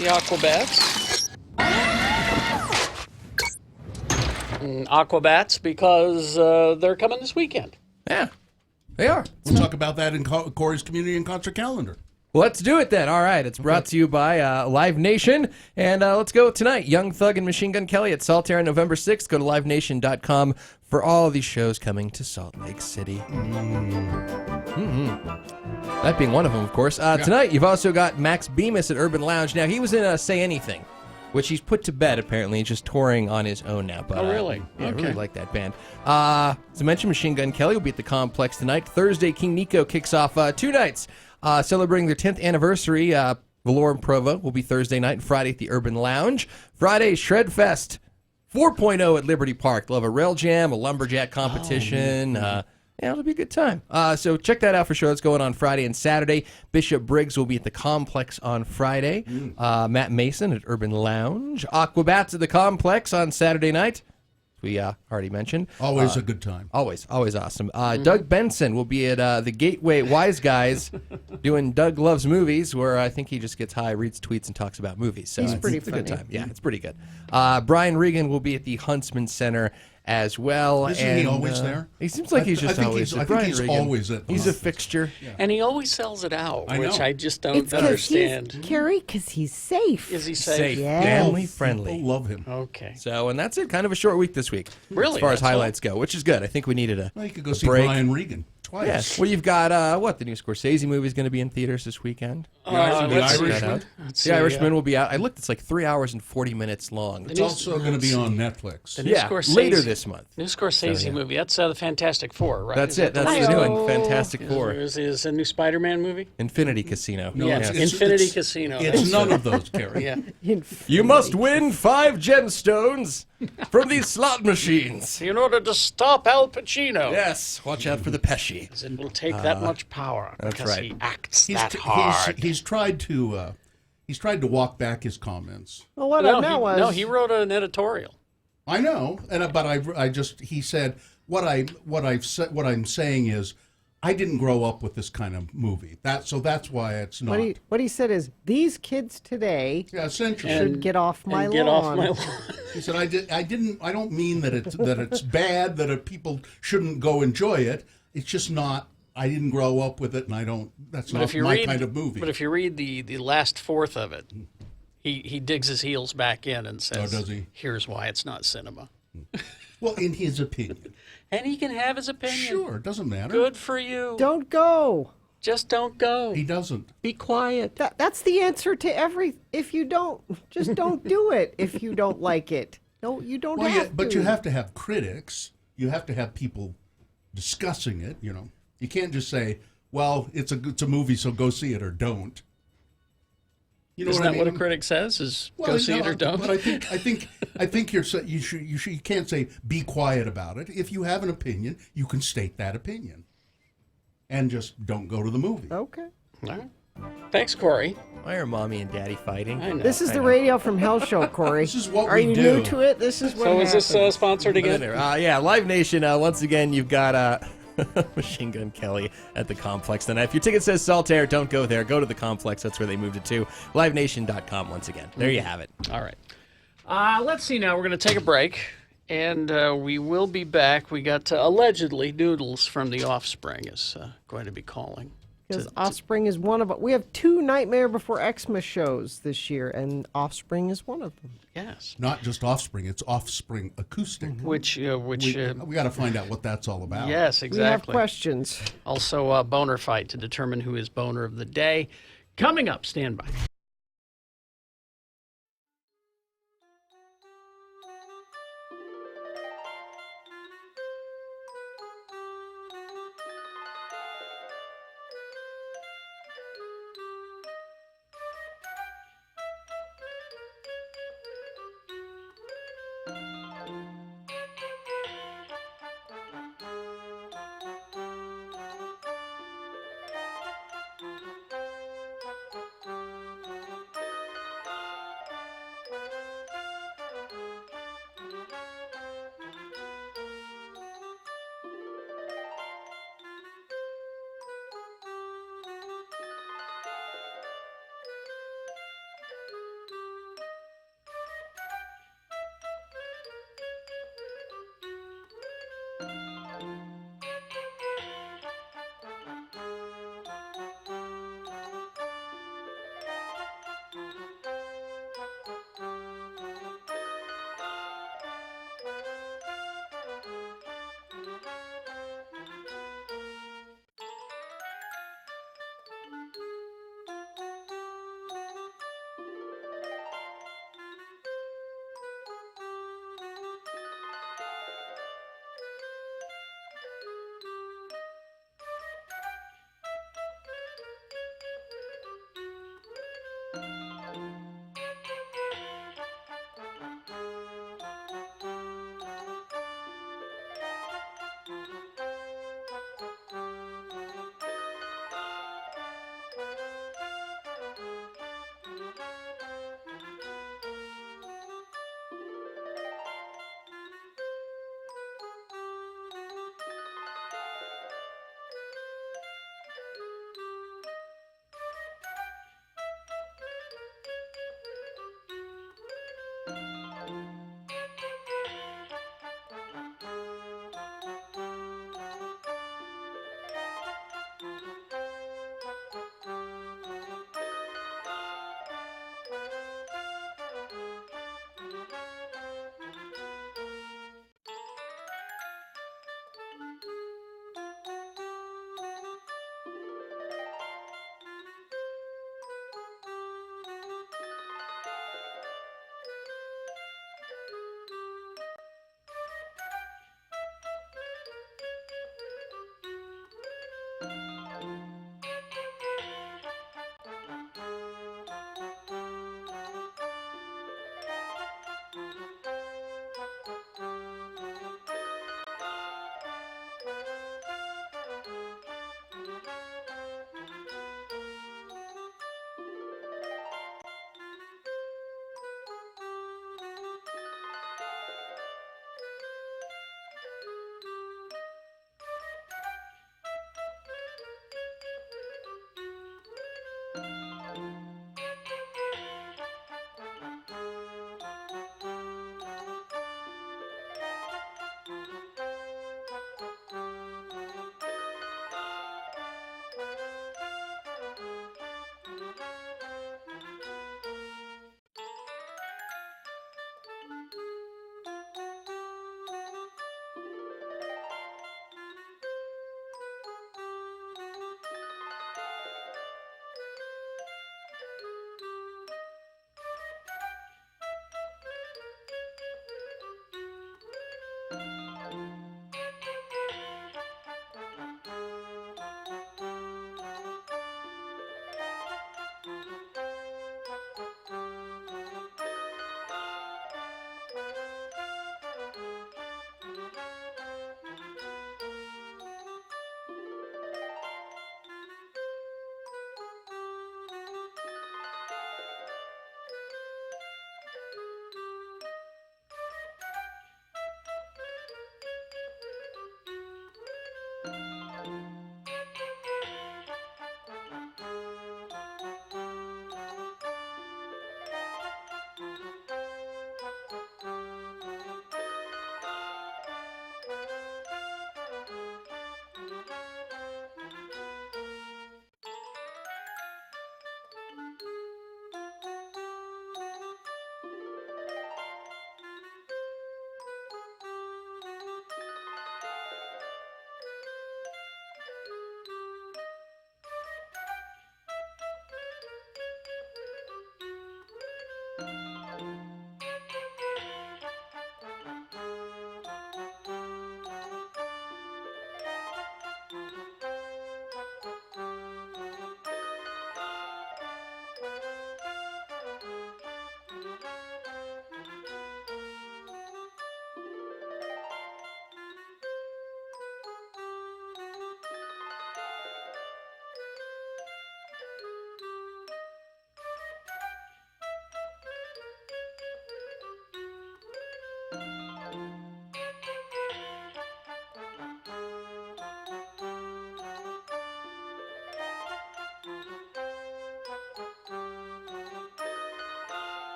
The Aquabats. Aquabats because they're coming this weekend. Yeah, they are. We'll talk about that in Corey's Community and Concert Calendar. Well, let's do it then. All right. It's brought to you by Live Nation. And let's go tonight. Young Thug and Machine Gun Kelly at Saltaire on November 6th. Go to livenation.com for all of these shows coming to Salt Lake City. That being one of them, of course. Tonight, you've also got Max Bemis at Urban Lounge. Now, he was in Say Anything, which he's put to bed, apparently. He's just touring on his own now. But, really? Yeah, I Okay. really like that band. As I mentioned, Machine Gun Kelly will be at the Complex tonight. Thursday, King Nico kicks off 2 nights. Celebrating their 10th anniversary, Valor and Provo will be Thursday night and Friday at the Urban Lounge. Friday, Shred Fest 4.0 at Liberty Park. They'll have a rail jam, a lumberjack competition. Yeah, it'll be a good time. So check that out for sure. It's going on Friday and Saturday. Bishop Briggs will be at the Complex on Friday. Matt Mason at Urban Lounge. Aquabats at the Complex on Saturday night. We already mentioned. Always a good time. Always awesome. Doug Benson will be at the Gateway Wise Guys doing Doug Loves Movies, where I think he just gets high, reads tweets, and talks about movies. So He's it's pretty a good funny. time. Yeah, it's pretty good. Brian Regan will be at the Huntsman Center as well. Isn't he always there? He seems like he's just always there. I think he's always at the He's a Huntsman. fixture. And he always sells it out, I which know. I just don't understand. Carrie, because he's safe. Is he safe? Yes. Family friendly. People love him. Okay. So, and that's it. Kind of a short week this week. Really? As far as That's all? highlights go, which is good. I think we needed a Well, you could go a see break. Brian Regan twice. Yes. Well, you've got, the new Scorsese movie is going to be in theaters this weekend. The let's see. Irishman. Let's The see, Irishman will be out. I looked, it's like 3 hours and 40 minutes long. It's also going to be on Netflix. The new Yeah, Scorsese- later this month. New Scorsese So, yeah. movie. That's the Fantastic Four, right? That's Is it. the That's what latest he's one? doing. Fantastic Four. Is a new Spider-Man movie? Infinity Casino. No, Yeah, it's- Infinity it's- Casino. It's That's none it. of those, Carrie. Yeah. You must win 5 gemstones from these slot machines. In order to stop Al Pacino. Yes. Watch out for the Pesci. It will take that much power that's because right. he acts He's, that t- hard. he's tried to walk back his comments. Well, what no, I meant was... he wrote an editorial. I know, but he said what I'm saying is I didn't grow up with this kind of movie. That's why it's not. What he said is, these kids today essentially should get off my lawn. Get off my lawn. He said, I don't mean that it's bad, that people shouldn't go enjoy it. It's just not, I didn't grow up with it, and that's not my kind of movie. But if you read the last fourth of it, he digs his heels back in and says, does he? Here's why it's not cinema. Well, in his opinion. And he can have his opinion. Sure, it doesn't matter. Good for you. Don't go. Just don't go. He doesn't. Be quiet. That's the answer to every... If you don't, just don't do it if you don't like it. No, you don't have to. But you have to have critics. You have to have people discussing it, You can't just say, well, it's a movie, so go see it or don't. You know Isn't what I that mean? what a critic says? Is go see it or don't? But I think you can't say be quiet about it. If you have an opinion, you can state that opinion, and just don't go to the movie. Okay. All right. Thanks, Corey. Why are mommy and daddy fighting? I know. This is the Radio from Hell show, Corey. This is what Are we you do. new to it? This is what So is happens. this sponsored again? Yeah, Live Nation. Once again, you've got Machine Gun Kelly at the Complex tonight. If your ticket says Saltaire, don't go there. Go to the Complex. That's where they moved it to. LiveNation.com once again. There you have it. All right. Let's see now. We're going to take a break, and we will be back. We got allegedly Noodles from The Offspring is going to be calling. Because Offspring is one of... We have 2 Nightmare Before Xmas shows this year, and Offspring is one of them. Yes. Not just Offspring; it's Offspring Acoustic. Which we got to find out what that's all about. Yes, exactly. We have questions. Also, a boner fight to determine who is boner of the day. Coming up, stand by.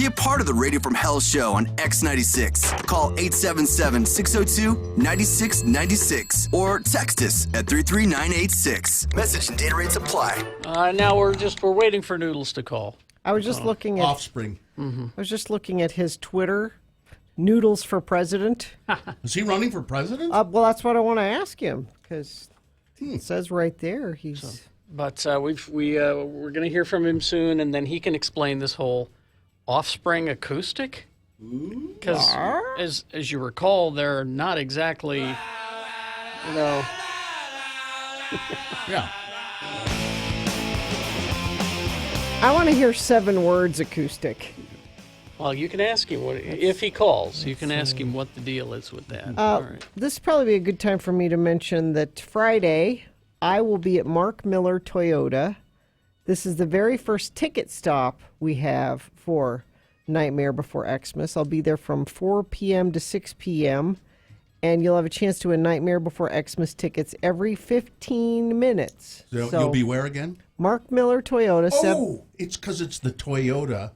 Be a part of the Radio from Hell show on X96. Call 877-602-9696 or text us at 33986. Message and data rates apply. Now we're waiting for Noodles to call. I was just looking at Offspring. I was just looking at his Twitter. Noodles for president. Is he running for president? Well, that's what I want to ask him because it says right there he's. But we're going to hear from him soon, and then he can explain this whole Offspring acoustic. Because as you recall, they're not exactly, Yeah. I want to hear 7 words acoustic. Well, you can ask him if he calls. You can ask him what the deal is with that. All right. This would probably be a good time for me to mention that Friday I will be at Mark Miller Toyota. This is the very first ticket stop we have for Nightmare Before Xmas. I'll be there from 4 p.m. to 6 p.m. And you'll have a chance to win Nightmare Before Xmas tickets every 15 minutes. So you'll be where again? Mark Miller Toyota. It's because it's the Toyota.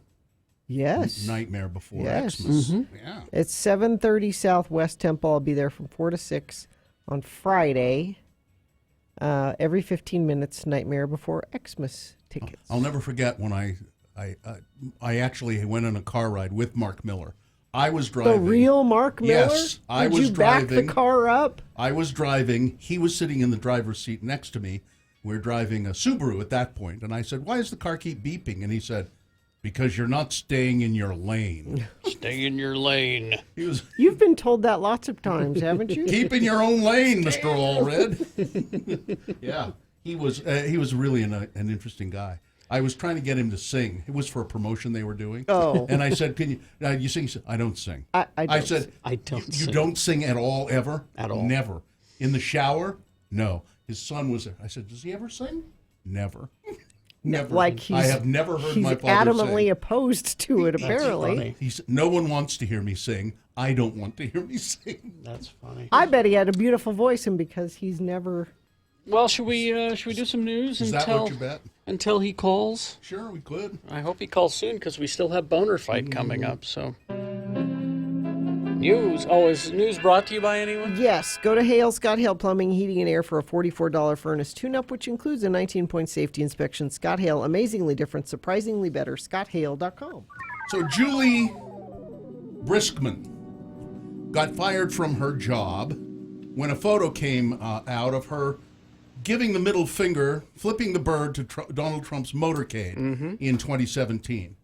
Yes. Nightmare Before Yes. Xmas. Mhm. Yeah. It's 730 Southwest Temple. I'll be there from 4 to 6 on Friday. Every 15 minutes, Nightmare Before Xmas tickets. I'll never forget when I actually went on a car ride with Mark Miller. I was driving. The real Mark Miller? Yes, I Did was you driving. back the car up? I was driving. He was sitting in the driver's seat next to me. We were driving a Subaru at that point, and I said, "Why does the car keep beeping?" And he said, "Because you're not staying in your lane." Stay in your lane. You've been told that lots of times, haven't you? Keep in your own lane, Mr. Allred. Yeah, he was really an interesting guy. I was trying to get him to sing. It was for a promotion they were doing. Oh. And I said, "Can you sing?" He said, "I don't sing." I said, "I don't You sing." don't sing at all, ever? At all. Never. In the shower? No. His son was there. I said, "Does he ever sing?" Never. Never. Like I have never heard my father adamantly sing. opposed to it, apparently. No one wants to hear me sing. I don't want to hear me sing. That's funny. I bet he had a beautiful voice, and because he's never... Well, should we do some news Is that what you bet? Until he calls? Sure, we could. I hope he calls soon because we still have Boner Fight coming up. So, news. Oh, is news brought to you by anyone? Yes. Go to Hale, Scott Hale Plumbing, Heating and Air for a $44 furnace tune-up, which includes a 19-point safety inspection. Scott Hale, amazingly different, surprisingly better. ScottHale.com. So Julie Briskman got fired from her job when a photo came out of her giving the middle finger, flipping the bird to Donald Trump's motorcade in 2017.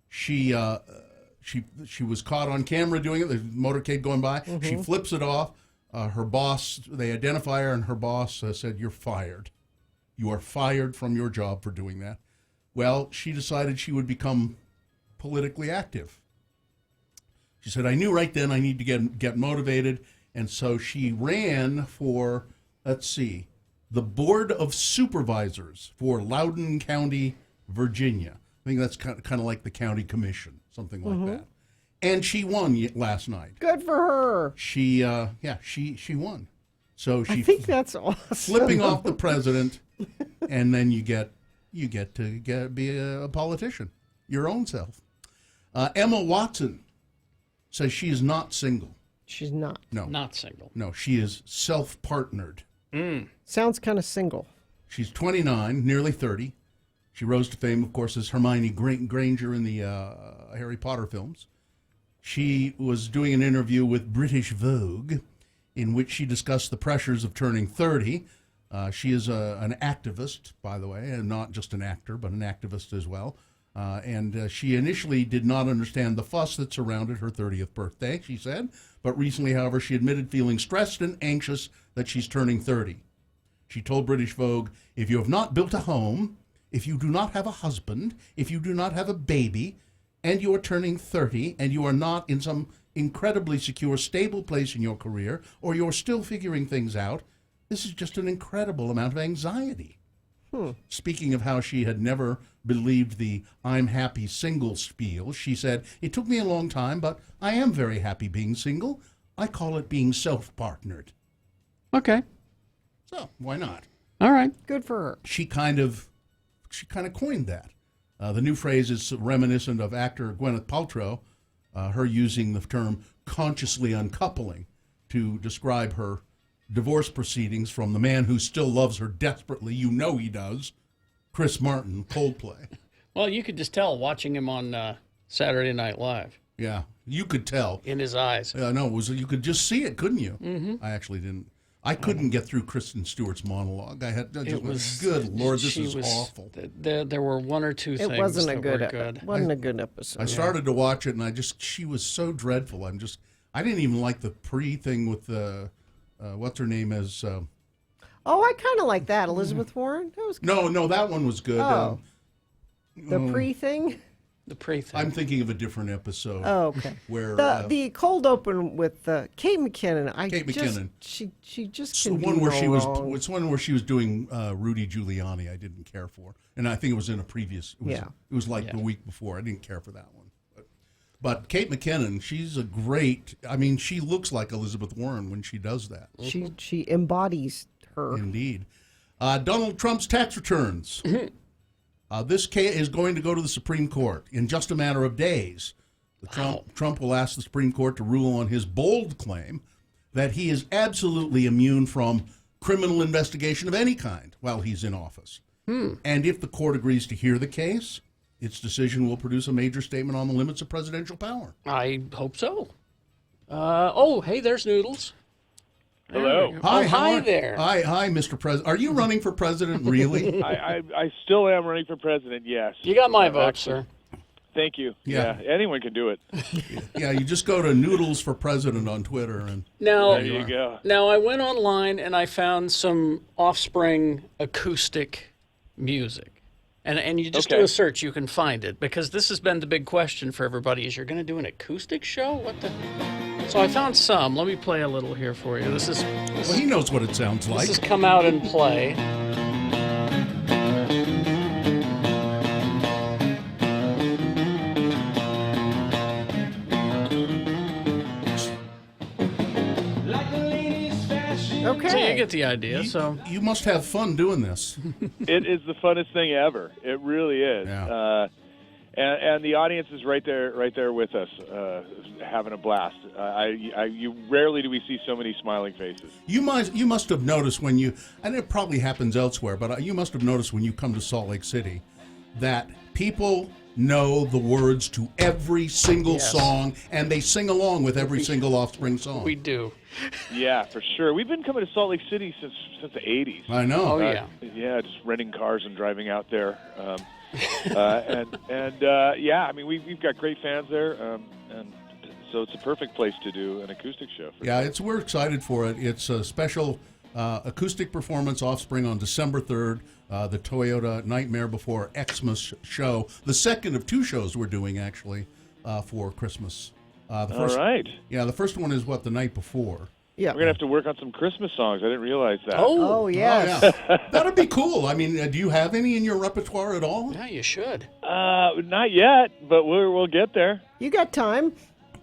She was caught on camera doing it, the motorcade going by. She flips it off. Her boss, they identify her, and her boss said, "You're fired. You are fired from your job for doing that." Well, she decided she would become politically active. She said, "I knew right then I need to get motivated," and so she ran for, the Board of Supervisors for Loudoun County, Virginia. I think that's kind of like the county commission, something like that. And she won last night. Good for her. She won. So she I think that's awesome. Flipping off the president, and then you get to be a politician, your own self. Emma Watson says she is not single. She's not. No. Not single. No, she is self-partnered. Sounds kind of single. She's 29, nearly 30. She rose to fame, of course, as Hermione Granger in the Harry Potter films. She was doing an interview with British Vogue in which she discussed the pressures of turning 30. She is an activist, by the way, and not just an actor, but an activist as well. And she initially did not understand the fuss that surrounded her 30th birthday, she said. But recently, however, she admitted feeling stressed and anxious that she's turning 30. She told British Vogue, "If you have not built a home, if you do not have a husband, if you do not have a baby, and you are turning 30, and you are not in some incredibly secure, stable place in your career, or you're still figuring things out, this is just an incredible amount of anxiety." Speaking of how she had never believed the "I'm happy single" spiel, she said, "It took me a long time, but I am very happy being single. I call it being self-partnered." Okay. So, why not? All right. Good for her. She kind of coined that. The new phrase is reminiscent of actor Gwyneth Paltrow, her using the term consciously uncoupling to describe her divorce proceedings from the man who still loves her desperately. You know he does. Chris Martin, Coldplay. Well, you could just tell watching him on Saturday Night Live. Yeah, you could tell. In his eyes. No, you could just see it, couldn't you? Mm-hmm. I actually didn't. I couldn't get through Kristen Stewart's monologue. It was good Lord, this is awful. There were one or two things It wasn't that a good, were good. wasn't a good episode. I started to watch it, and she was so dreadful. I didn't even like the pre-thing with what's her name as... Oh, I kind of like that. Elizabeth Warren? That was good. No, that one was good. Oh. The pre-thing? The pre-thing. I'm thinking of a different episode. Oh, okay. Where the cold open with Kate McKinnon. Kate McKinnon. She just It's can one do where no she wrong. It's one where she was doing Rudy Giuliani. I didn't care for, and I think it was in a previous. It was like the week before. I didn't care for that one. But Kate McKinnon, she's a great. I mean, she looks like Elizabeth Warren when she does that. She embodies her. Indeed. Donald Trump's tax returns. This case is going to go to the Supreme Court in just a matter of days. Trump will ask the Supreme Court to rule on his bold claim that he is absolutely immune from criminal investigation of any kind while he's in office. And if the court agrees to hear the case, its decision will produce a major statement on the limits of presidential power. I hope so. Hey, there's Noodles. Hello. Hi there. Hi, Mr. President. Are you running for president, really? I still am running for president, yes. You got my vote, sir. Thank you. Yeah. Anyone can do it. Yeah, you just go to Noodles for President on Twitter. And there you go. Now, I went online and I found some Offspring acoustic music. And you just do a search, you can find it. Because this has been the big question for everybody, is you're going to do an acoustic show? What the... So I found some. Let me play a little here for you. Well, he knows what it sounds like. This has come out and play. Okay. So you get the idea. You must have fun doing this. It is the funnest thing ever. It really is. Yeah. And the audience is right there with us, having a blast. You rarely do we see so many smiling faces. You must have noticed when you, and it probably happens elsewhere, but you must have noticed when you come to Salt Lake City that people know the words to every single song, and they sing along with every single Offspring song. We do. Yeah, for sure. We've been coming to Salt Lake City since the 80s. I know. Yeah, just renting cars and driving out there. I mean, we've got great fans there, and so it's a perfect place to do an acoustic show. We're excited for it. It's a special acoustic performance, Offspring, on December 3rd, the Toyota Nightmare Before Xmas show, the second of two shows we're doing, actually, for Christmas. All right. Yeah, the first one is, the night before? Yeah. We're going to have to work on some Christmas songs. I didn't realize that. Oh yes. Oh, yeah. That'd be cool. I mean, do you have any in your repertoire at all? Yeah, you should. Not yet, but we'll get there. You got time.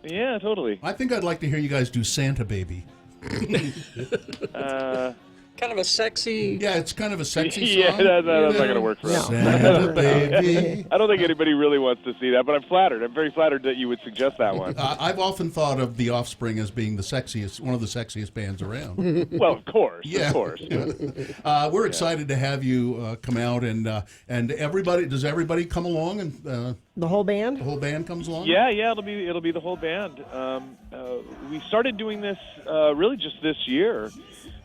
Yeah, totally. I think I'd like to hear you guys do Santa Baby. Kind of a sexy... Yeah, it's kind of a sexy song. Yeah, that's not going to work for us. Santa Baby. I don't think anybody really wants to see that, but I'm flattered. I'm very flattered that you would suggest that one. I've often thought of the Offspring as being one of the sexiest bands around. Well, of course. Yeah. Of course. We're excited to have you come out, and everybody. Does everybody come along? And the whole band? The whole band comes along? Yeah, it'll be the whole band. We started doing this really just this year.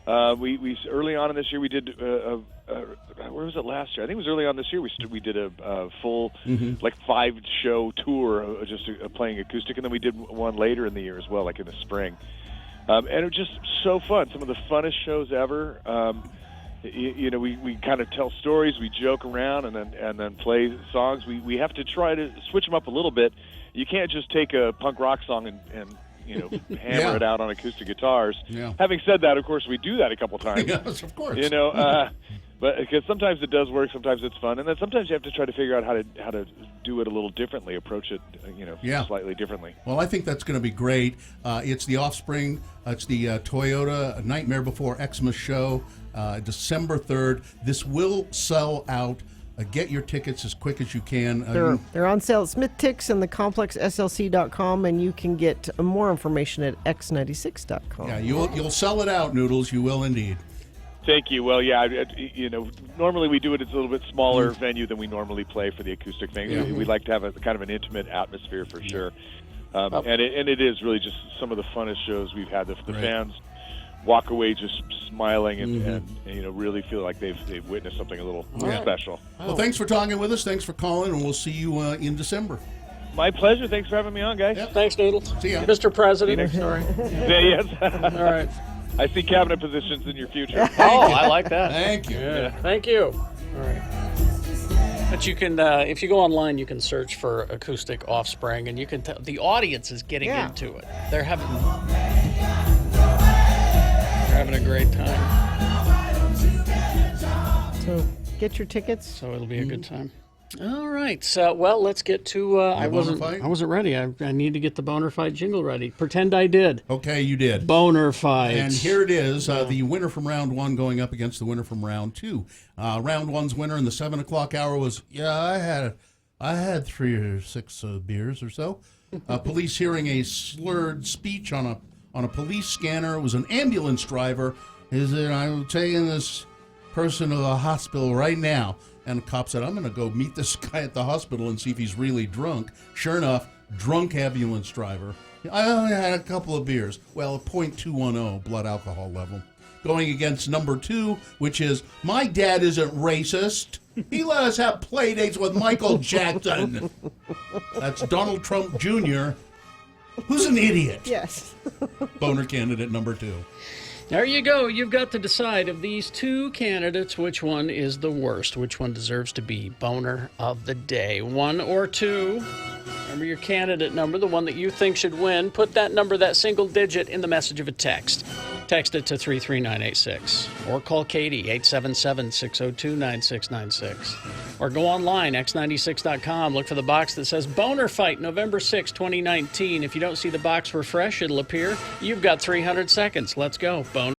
We early on in this year we did where was it last year? I think it was early on this year we did a full 5-show tour just playing acoustic, and then we did one later in the year as well, like in the spring. And it was just so fun. Some of the funnest shows ever. We kind of tell stories, we joke around, and then play songs. We have to try to switch them up a little bit. You can't just take a punk rock song and hammer it out on acoustic guitars. Yeah. Having said that, of course, we do that a couple times. Yes, of course. But because sometimes it does work, sometimes it's fun, and then sometimes you have to try to figure out how to do it a little differently, approach it, slightly differently. Well, I think that's going to be great. It's the Offspring. It's the Toyota Nightmare Before Xmas show, December 3rd. This will sell out Get your tickets as quick as you can. They're on sale at SmithTix and thecomplexslc.com, and you can get more information at x96.com. Yeah, you'll sell it out, Noodles. You will indeed. Thank you. Well, yeah, normally we do it at a little bit smaller venue than we normally play for the acoustic thing. Yeah. We like to have a kind of an intimate atmosphere for sure. And it is really just some of the funnest shows we've had. The fans walk away just smiling and really feel like they've witnessed something a little special. Well, thanks for talking with us. Thanks for calling, and we'll see you in December. My pleasure. Thanks for having me on, guys. Yep. Thanks, Noodles. See ya. Mr. President. Sorry. Yes. All right. I see cabinet positions in your future. Oh, I like that. Thank you. Yeah. Thank you. All right. But you can, if you go online, you can search for Acoustic Offspring, and you can tell the audience is getting into it. They're having a great time. So get your tickets. So it'll be a good time. All right. So, well, let's get to. I wasn't ready. I need to get the boner fight jingle ready. Pretend I did. Okay, you did. Boner fight. And here it is. The winner from round 1 going up against the winner from round 2. Round 1's winner in the 7 o'clock hour was I had 3 or 6 beers or so. Police hearing a slurred speech on a police scanner. It was an ambulance driver. I'm taking this person to the hospital right now. And the cop said, I'm going to go meet this guy at the hospital and see if he's really drunk. Sure enough, drunk ambulance driver. I only had a couple of beers. Well, 0.210 blood alcohol level. Going against number 2, which is, my dad isn't racist. He let us have play dates with Michael Jackson. That's Donald Trump Jr., who's an idiot. Yes. Boner candidate number 2. There you go. You've got to decide of these 2 candidates, which one is the worst, which one deserves to be boner of the day. 1 or 2. Remember your candidate number, the one that you think should win. Put that number, that single digit, in the message of a text. Text it to 33986. Or call Katie, 877-602-9696. Or go online, x96.com. Look for the box that says Boner Fight, November 6, 2019. If you don't see the box refresh, it'll appear. You've got 300 seconds. Let's go. Boner.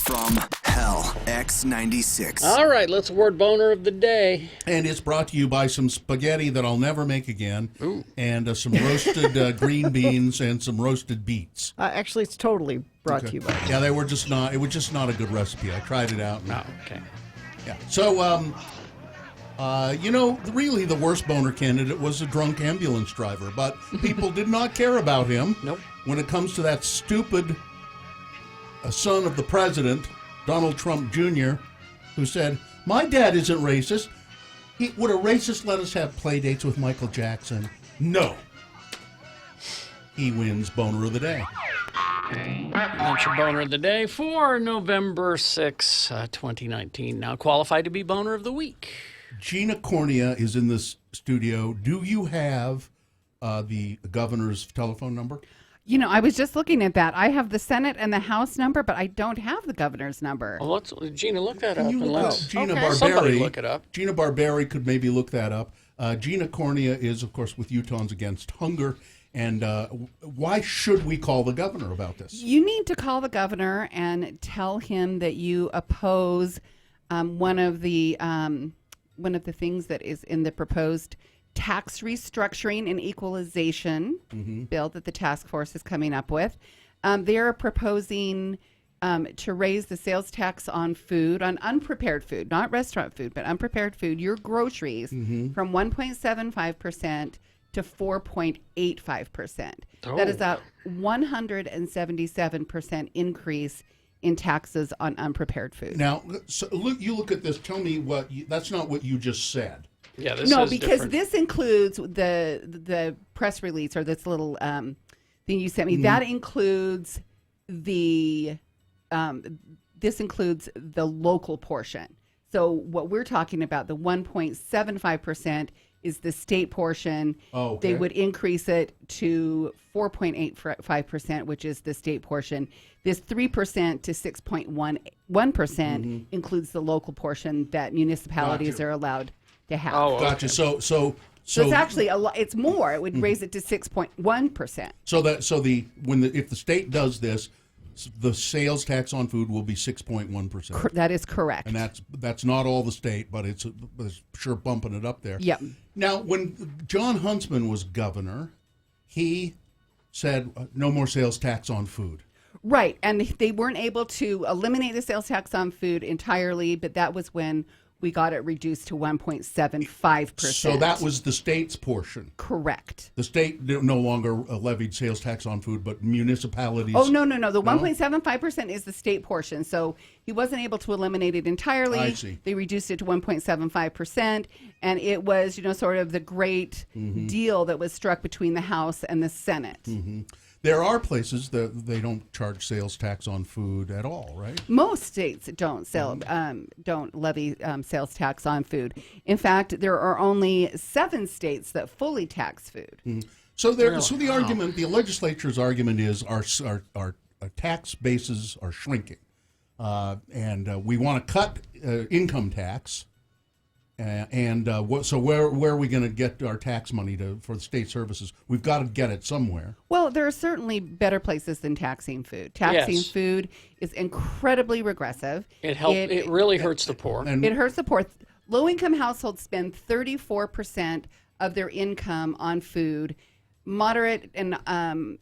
from Hell X96. All right, let's award boner of the day. And it's brought to you by some spaghetti that I'll never make again, and some roasted green beans and some roasted beets. Actually, it's totally brought to you by. Yeah, they were just not. It was just not a good recipe. I tried it out. Oh, okay. Yeah. So, really the worst boner candidate was a drunk ambulance driver, but people did not care about him. Nope. When it comes to that stupid son of the president, Donald Trump Jr., who said, "My dad isn't racist. Would a racist let us have play dates with Michael Jackson?" No. He wins boner of the day. That's your boner of the day for November 6, 2019. Now qualified to be boner of the week. Gina Cornea is in this studio. Do you have the governor's telephone number? You know, I was just looking at that. I have the Senate and the House number, but I don't have the governor's number. Well, Gina, look that up. Gina Barberi. Somebody look it up. Gina Barberi could maybe look that up. Gina Cornea is, of course, with Utahns Against Hunger. And why should we call the governor about this? You need to call the governor and tell him that you oppose one of the things that is in the proposed tax restructuring and equalization bill that the task force is coming up with. They are proposing to raise the sales tax on food, on unprepared food, not restaurant food, but unprepared food, your groceries, from 1.75% to 4.85%. That is a 177% increase in taxes on unprepared food. Now, so you look at this. Tell me that's not what you just said. Yeah, this no, is because different. this includes the press release or this little thing you sent me. That includes this includes the local portion. So what we're talking about, the 1.75%, is the state portion. Oh, okay. They would increase it to 4.85%, which is the state portion. This 3% to 6.11% includes the local portion that municipalities are allowed to have. Oh, gotcha. So it's actually a lot. It's more. It would raise it to 6.1%. If the state does this, the sales tax on food will be 6.1%. That is correct. And that's not all the state, but it's sure bumping it up there. Yep. Now, when John Huntsman was governor, he said no more sales tax on food. Right, and they weren't able to eliminate the sales tax on food entirely, but that was when we got it reduced to 1.75%. So that was the state's portion. Correct. The state no longer levied sales tax on food, but municipalities. Oh, no. The 1.75% is the state portion. So he wasn't able to eliminate it entirely. I see. They reduced it to 1.75%. And it was, sort of the great deal that was struck between the House and the Senate. Mm-hmm. There are places that they don't charge sales tax on food at all, right? Most states don't don't levy sales tax on food. In fact, there are only 7 states that fully tax food. Mm-hmm. So the argument, the legislature's argument is our tax bases are shrinking, and we want to cut income tax. So where are we going to get our tax money for the state services? We've got to get it somewhere. Well, there are certainly better places than taxing food. Taxing food is incredibly regressive. It really hurts the poor. It hurts the poor. Low-income households spend 34% of their income on food. Moderate and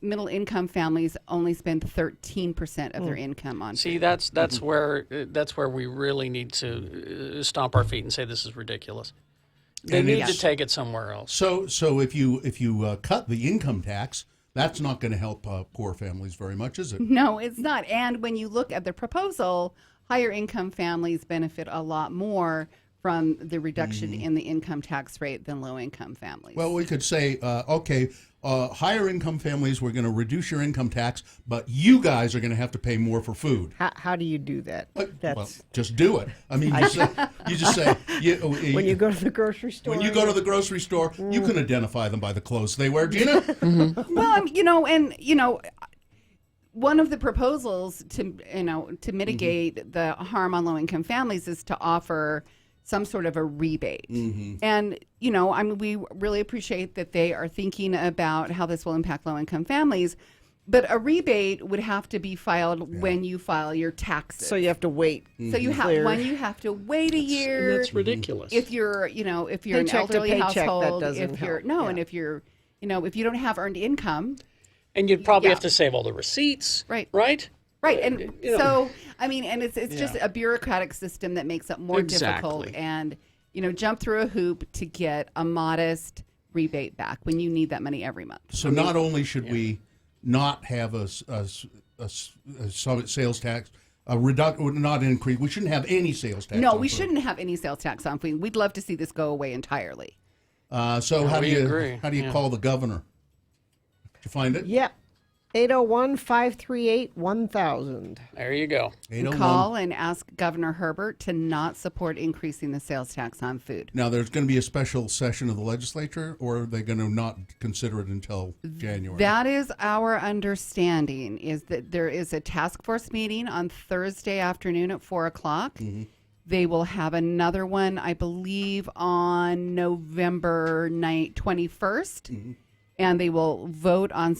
middle-income families only spend 13% of their income on food. See, that's where we really need to stomp our feet and say this is ridiculous. They need to take it somewhere else. So if you cut the income tax, that's not going to help poor families very much, is it? No, it's not. And when you look at the proposal, higher-income families benefit a lot more from the reduction in the income tax rate than low-income families. Well, we could say, higher income families, we're going to reduce your income tax, but you guys are going to have to pay more for food. How do you do that? Well, just do it. I mean, you just say when you go to the grocery store. When you go to the grocery store, you can identify them by the clothes they wear, Gina. Well, one of the proposals to mitigate the harm on low-income families is to offer some sort of a rebate. And, we really appreciate that they are thinking about how this will impact low-income families. But a rebate would have to be filed when you file your taxes. So you have to wait. So you have you have to wait a year. That's ridiculous. If you're, if you're Paycheck an elderly to paycheck, that household, doesn't if you're help. and if you're, if you don't have earned income, and you'd probably have to save all the receipts. Right. Right. right, and You know. so I mean, and it's just Yeah. a bureaucratic system that makes it more difficult, Exactly. and jump through a hoop to get a modest rebate back when you need that money every month. So not only should we not have a sales tax, not increase. We shouldn't have any sales tax. No, on we food. shouldn't have any sales tax on food. We'd love to see this go away entirely. So how do we you agree. call the governor? Did you find it? Yep. 801-538-1000. There you go. 801. Call and ask Governor Herbert to not support increasing the sales tax on food. Now, there's going to be a special session of the legislature, or are they going to not consider it until January? That is our understanding, is that there is a task force meeting on Thursday afternoon at 4 o'clock. Mm-hmm. They will have another one, I believe, on November 21st. Mm-hmm. And they will vote on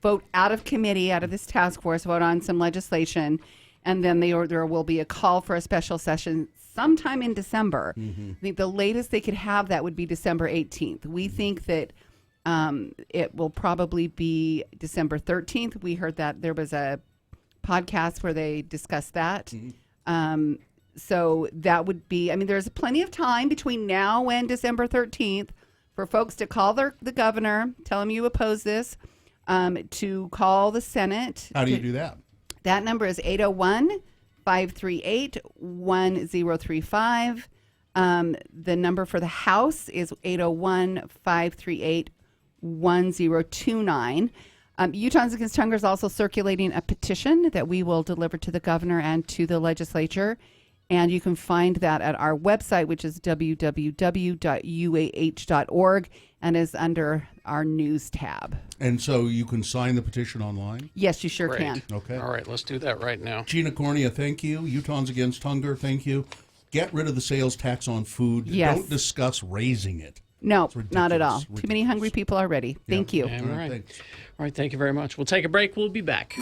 vote out of committee, out of this task force, vote on some legislation. And then there will be a call for a special session sometime in December. Mm-hmm. I think the latest they could have that would be December 18th. We think that it will probably be December 13th. We heard that there was a podcast where they discussed that. Mm-hmm. So that would be, there's plenty of time between now and December 13th for folks to call the governor, tell him you oppose this, to call the Senate. How do you do that? That number is 801-538-1035. The number for the House is 801-538-1029. Utahns Against Hunger is also circulating a petition that we will deliver to the governor and to the legislature. And you can find that at our website, which is www.uah.org, and is under our news tab. And so you can sign the petition online? Yes, you sure Great. can. Okay. All right, let's do that right now. Gina Cornea, thank you. Utahns Against Hunger, thank you. Get rid of the sales tax on food. Yes. Don't discuss raising it. No, It's not at all. ridiculous. Too many hungry people already. Thank you. All right. Thanks. All right, thank you very much. We'll take a break. We'll be back.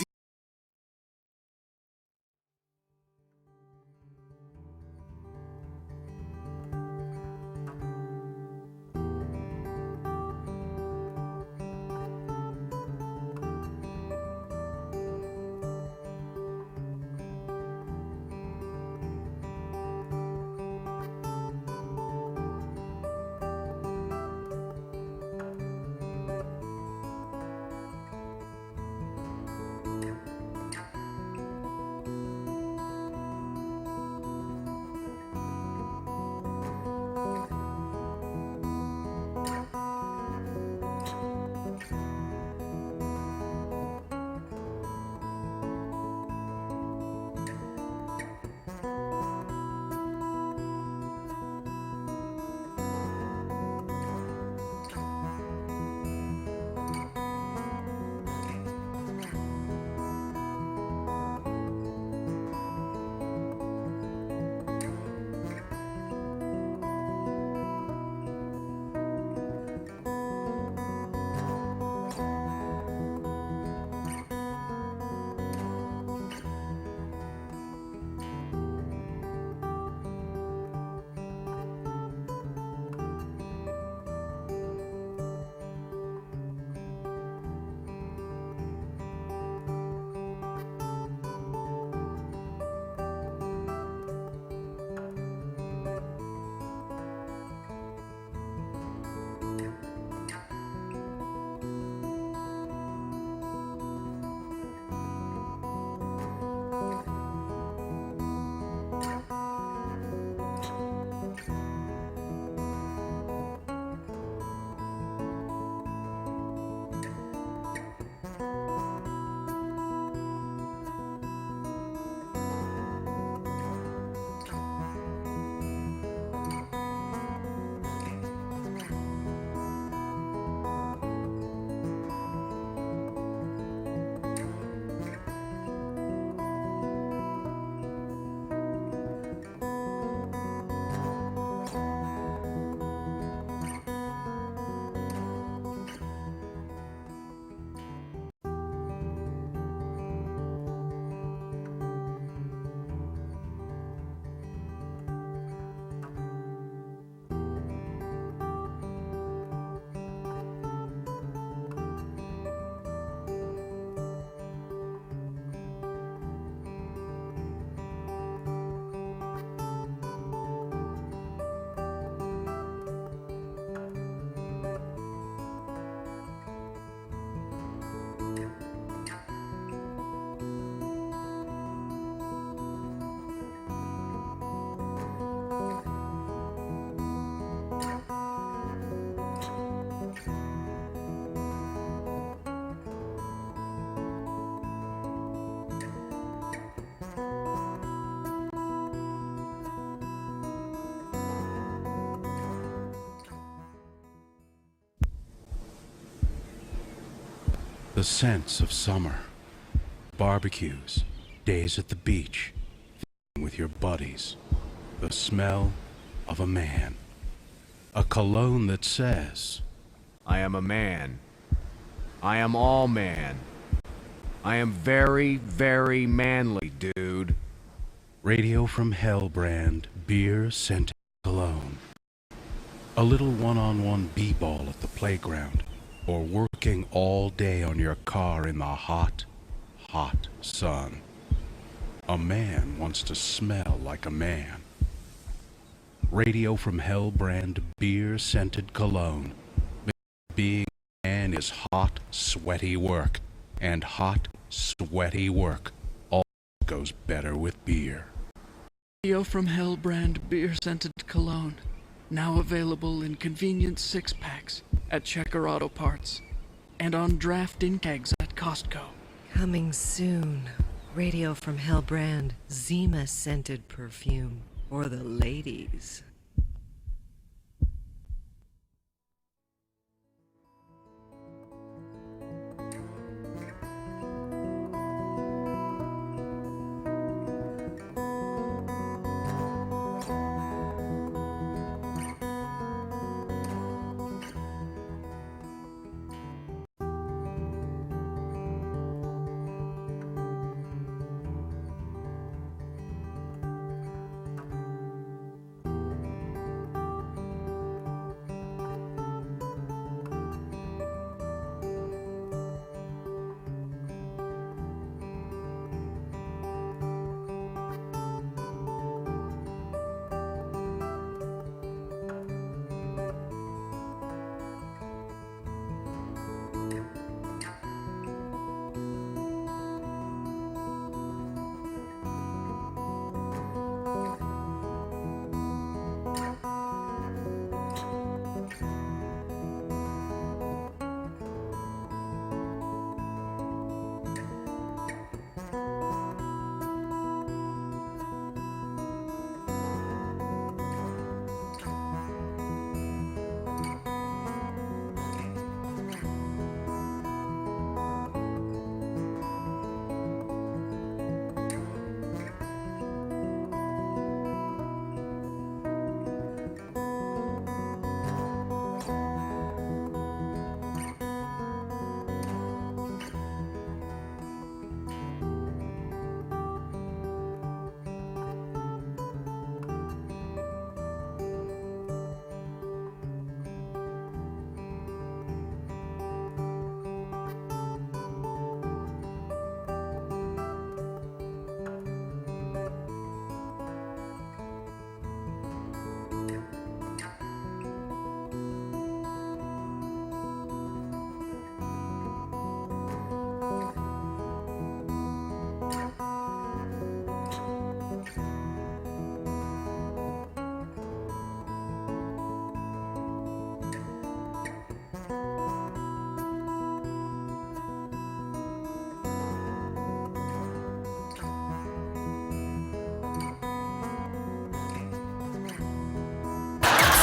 The scents of summer, barbecues, days at the beach, with your buddies, the smell of a man, a cologne that says, I am a man. I am all man. I am very, very manly, dude. Radio from Hell brand beer scented cologne. A little one-on-one b-ball at the playground, or working all day on your car in the hot, hot sun. A man wants to smell like a man. Radio from Hell brand beer scented cologne. Being a man is hot, sweaty work, and hot, sweaty work all goes better with beer. Radio from Hell brand beer scented cologne. Now available in convenient 6-packs at Checker Auto Parts and on draft in kegs at Costco. Coming soon. Radio from Hell brand Zima scented perfume for the ladies.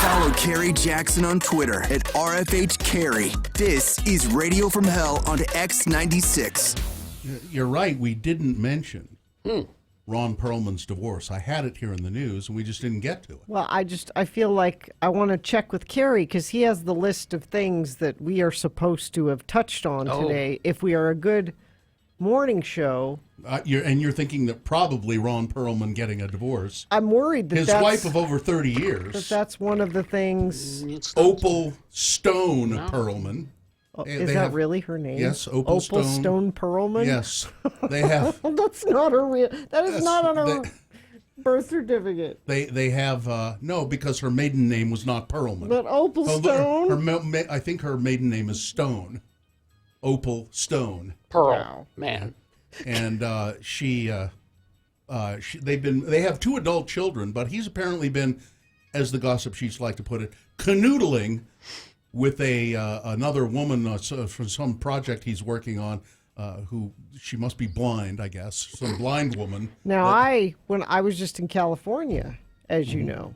Follow Carrie Jackson on Twitter at RFHCarrie. This is Radio from Hell on X96. You're right. We didn't mention Ron Perlman's divorce. I had it here in the news, and we just didn't get to it. Well, I feel like I want to check with Kerry because he has the list of things that we are supposed to have touched on today. If we are a good morning show. You're thinking that probably Ron Perlman getting a divorce. I'm worried that his wife of over 30 years. That's one of the things. Opal Stone Perlman. Oh, is that really her name? Yes, Opal Stone Perlman. Yes, they have. That's not her real. That is not on her birth certificate. They have no, because her maiden name was not Perlman. But Opal Stone. I think her maiden name is Stone. Opal Stone. Pearl, man. And they have 2 adult children, but he's apparently been, as the gossip sheets like to put it, canoodling with another woman for some project he's working on, who she must be blind, I guess, some blind woman. Now, when I was just in California, as you know,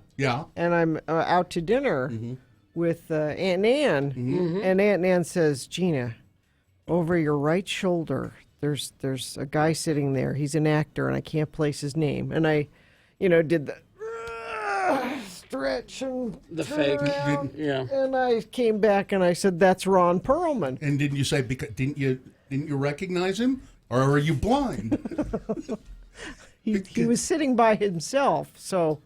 and I'm out to dinner with Aunt Nan, and Aunt Nan says, Gina, Over your right shoulder, there's a guy sitting there. He's an actor, and I can't place his name. And I, did the stretch and The turn fake. around, Yeah. and I came back and I said, "That's Ron Perlman." And didn't you say didn't you recognize him, or are you blind? He was sitting by himself, so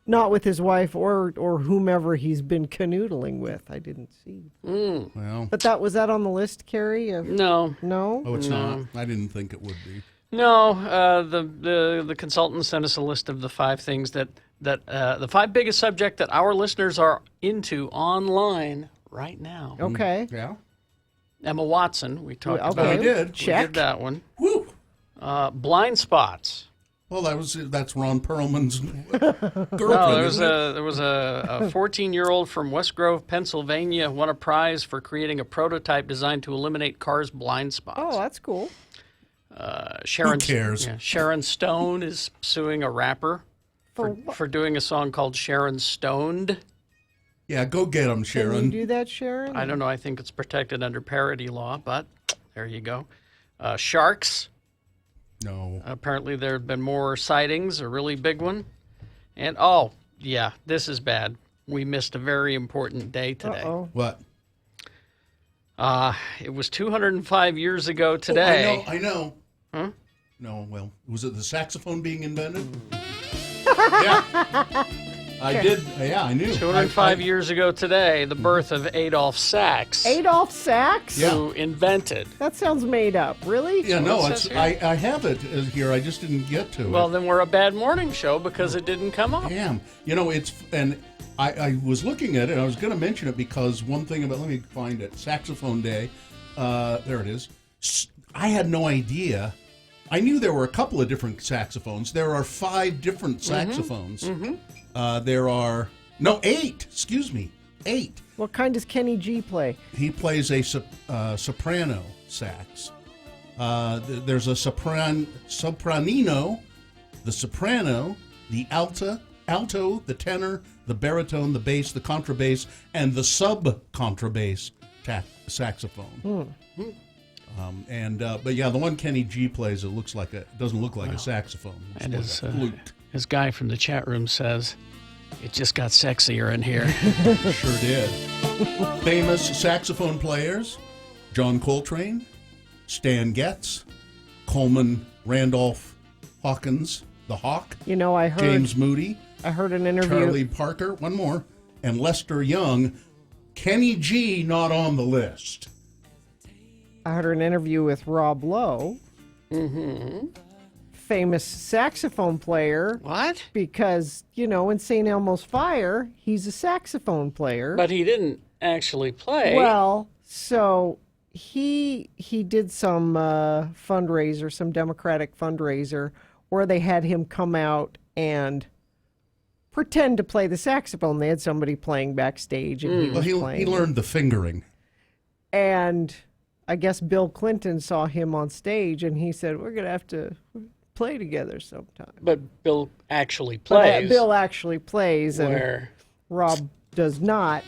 not with his wife or whomever he's been canoodling with. I didn't see. Well, But was that on the list, Carrie? No. No? Oh, it's No. not. I didn't think it would be. No, the consultant sent us a list of the 5 things that the 5 biggest subject that our listeners are into online right now. Okay. Yeah. Emma Watson, we talked Okay. about. We did. We did that one. Woo! Blind spots. Well, that's Ron Perlman's girlfriend. No, there was a 14-year-old from West Grove, Pennsylvania, won a prize for creating a prototype designed to eliminate cars' blind spots. Oh, that's cool. Sharon, Who cares? Yeah, Sharon Stone is suing a rapper for doing a song called Sharon Stoned. Yeah, go get him, Sharon. Can you do that, Sharon? I don't know. I think it's protected under parody law, but there you go. Sharks. No. Apparently there have been more sightings, a really big one. And, yeah, this is bad. We missed a very important day today. Uh-oh. What? It was 205 years ago today. Oh, I know. Huh? No, well, was it the saxophone being invented? Yeah. I did. Yeah, I knew. 205 years ago today, the birth of Adolf Sachs. Adolf Sachs? Who invented. That sounds made up. Really? Yeah, no, It it's says here. I have it here. I just didn't get to it. Well, then we're a bad morning show because it didn't come up. Damn. I was looking at it. I was going to mention it because one thing about, let me find it, Saxophone Day. There it is. I had no idea. I knew there were a couple of different saxophones. There are 5 different saxophones. There are, 8. Excuse me, 8. What kind does Kenny G play? He plays a soprano sax. There's a sopranino, the soprano, the alto, the tenor, the baritone, the bass, the contrabass, and the sub-contrabass saxophone. But yeah, the one Kenny G plays, doesn't look like a saxophone. And It's like a flute. his guy from the chat room says, it just got sexier in here. Sure did. Famous saxophone players: John Coltrane, Stan Getz, Coleman Randolph Hawkins, the Hawk. I heard James Moody. I heard an interview. Charlie Parker, one more, and Lester Young. Kenny G not on the list. I heard an interview with Rob Lowe. Famous saxophone player. What? Because, in St. Elmo's Fire, he's a saxophone player. But he didn't actually play. Well, so he did some fundraiser, some Democratic fundraiser, where they had him come out and pretend to play the saxophone. They had somebody playing backstage, and he was playing. He learned the fingering. And I guess Bill Clinton saw him on stage, and he said, "We're gonna have to play together sometime." But Bill actually plays. Bill actually plays, and Where? Rob does not.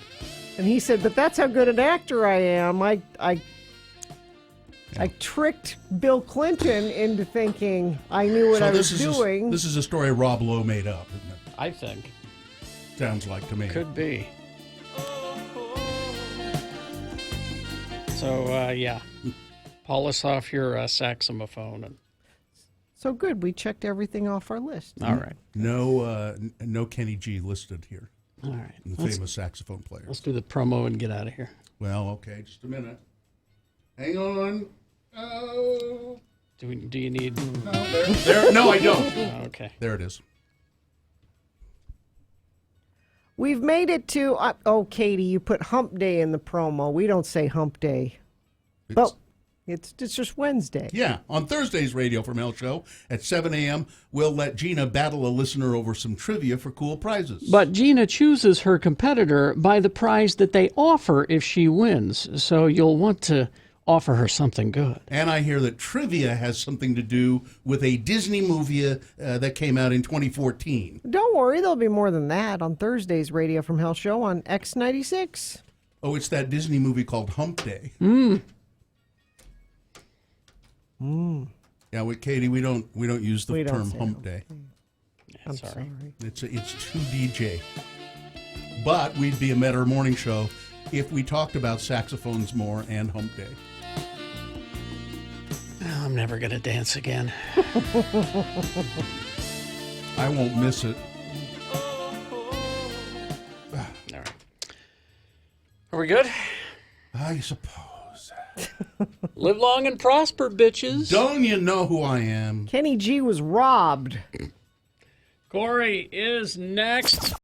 And he said, "But that's how good an actor I am. I tricked Bill Clinton into thinking I knew what I was doing." This is a story Rob Lowe made up, isn't it? I think. Sounds like to me. Could be. So, yeah. Polish off your saxophone. And... So good. We checked everything off our list. All right. No Kenny G listed here. All right. The famous saxophone player. Let's do the promo and get out of here. Well, okay, just a minute. Hang on. Oh. Do you need... No, there. No, I don't. Okay. There it is. We've made it to... Katie, you put hump day in the promo. We don't say hump day. But it's just Wednesday. Yeah. On Thursday's Radio from Hell show at 7 a.m., we'll let Gina battle a listener over some trivia for cool prizes. But Gina chooses her competitor by the prize that they offer if she wins. So you'll want to offer her something good. And I hear that trivia has something to do with a Disney movie that came out in 2014. Don't worry, there'll be more than that on Thursday's Radio from Hell show on X96. Oh, it's that Disney movie called Hump Day. Yeah, with Katie, we don't use the We don't term say hump hump day. I'm sorry. It's too DJ. But we'd be a better morning show if we talked about saxophones more and hump day. Oh, I'm never going to dance again. I won't miss it. All right. Are we good? I suppose. Live long and prosper, bitches. Don't you know who I am? Kenny G was robbed. Corey is next.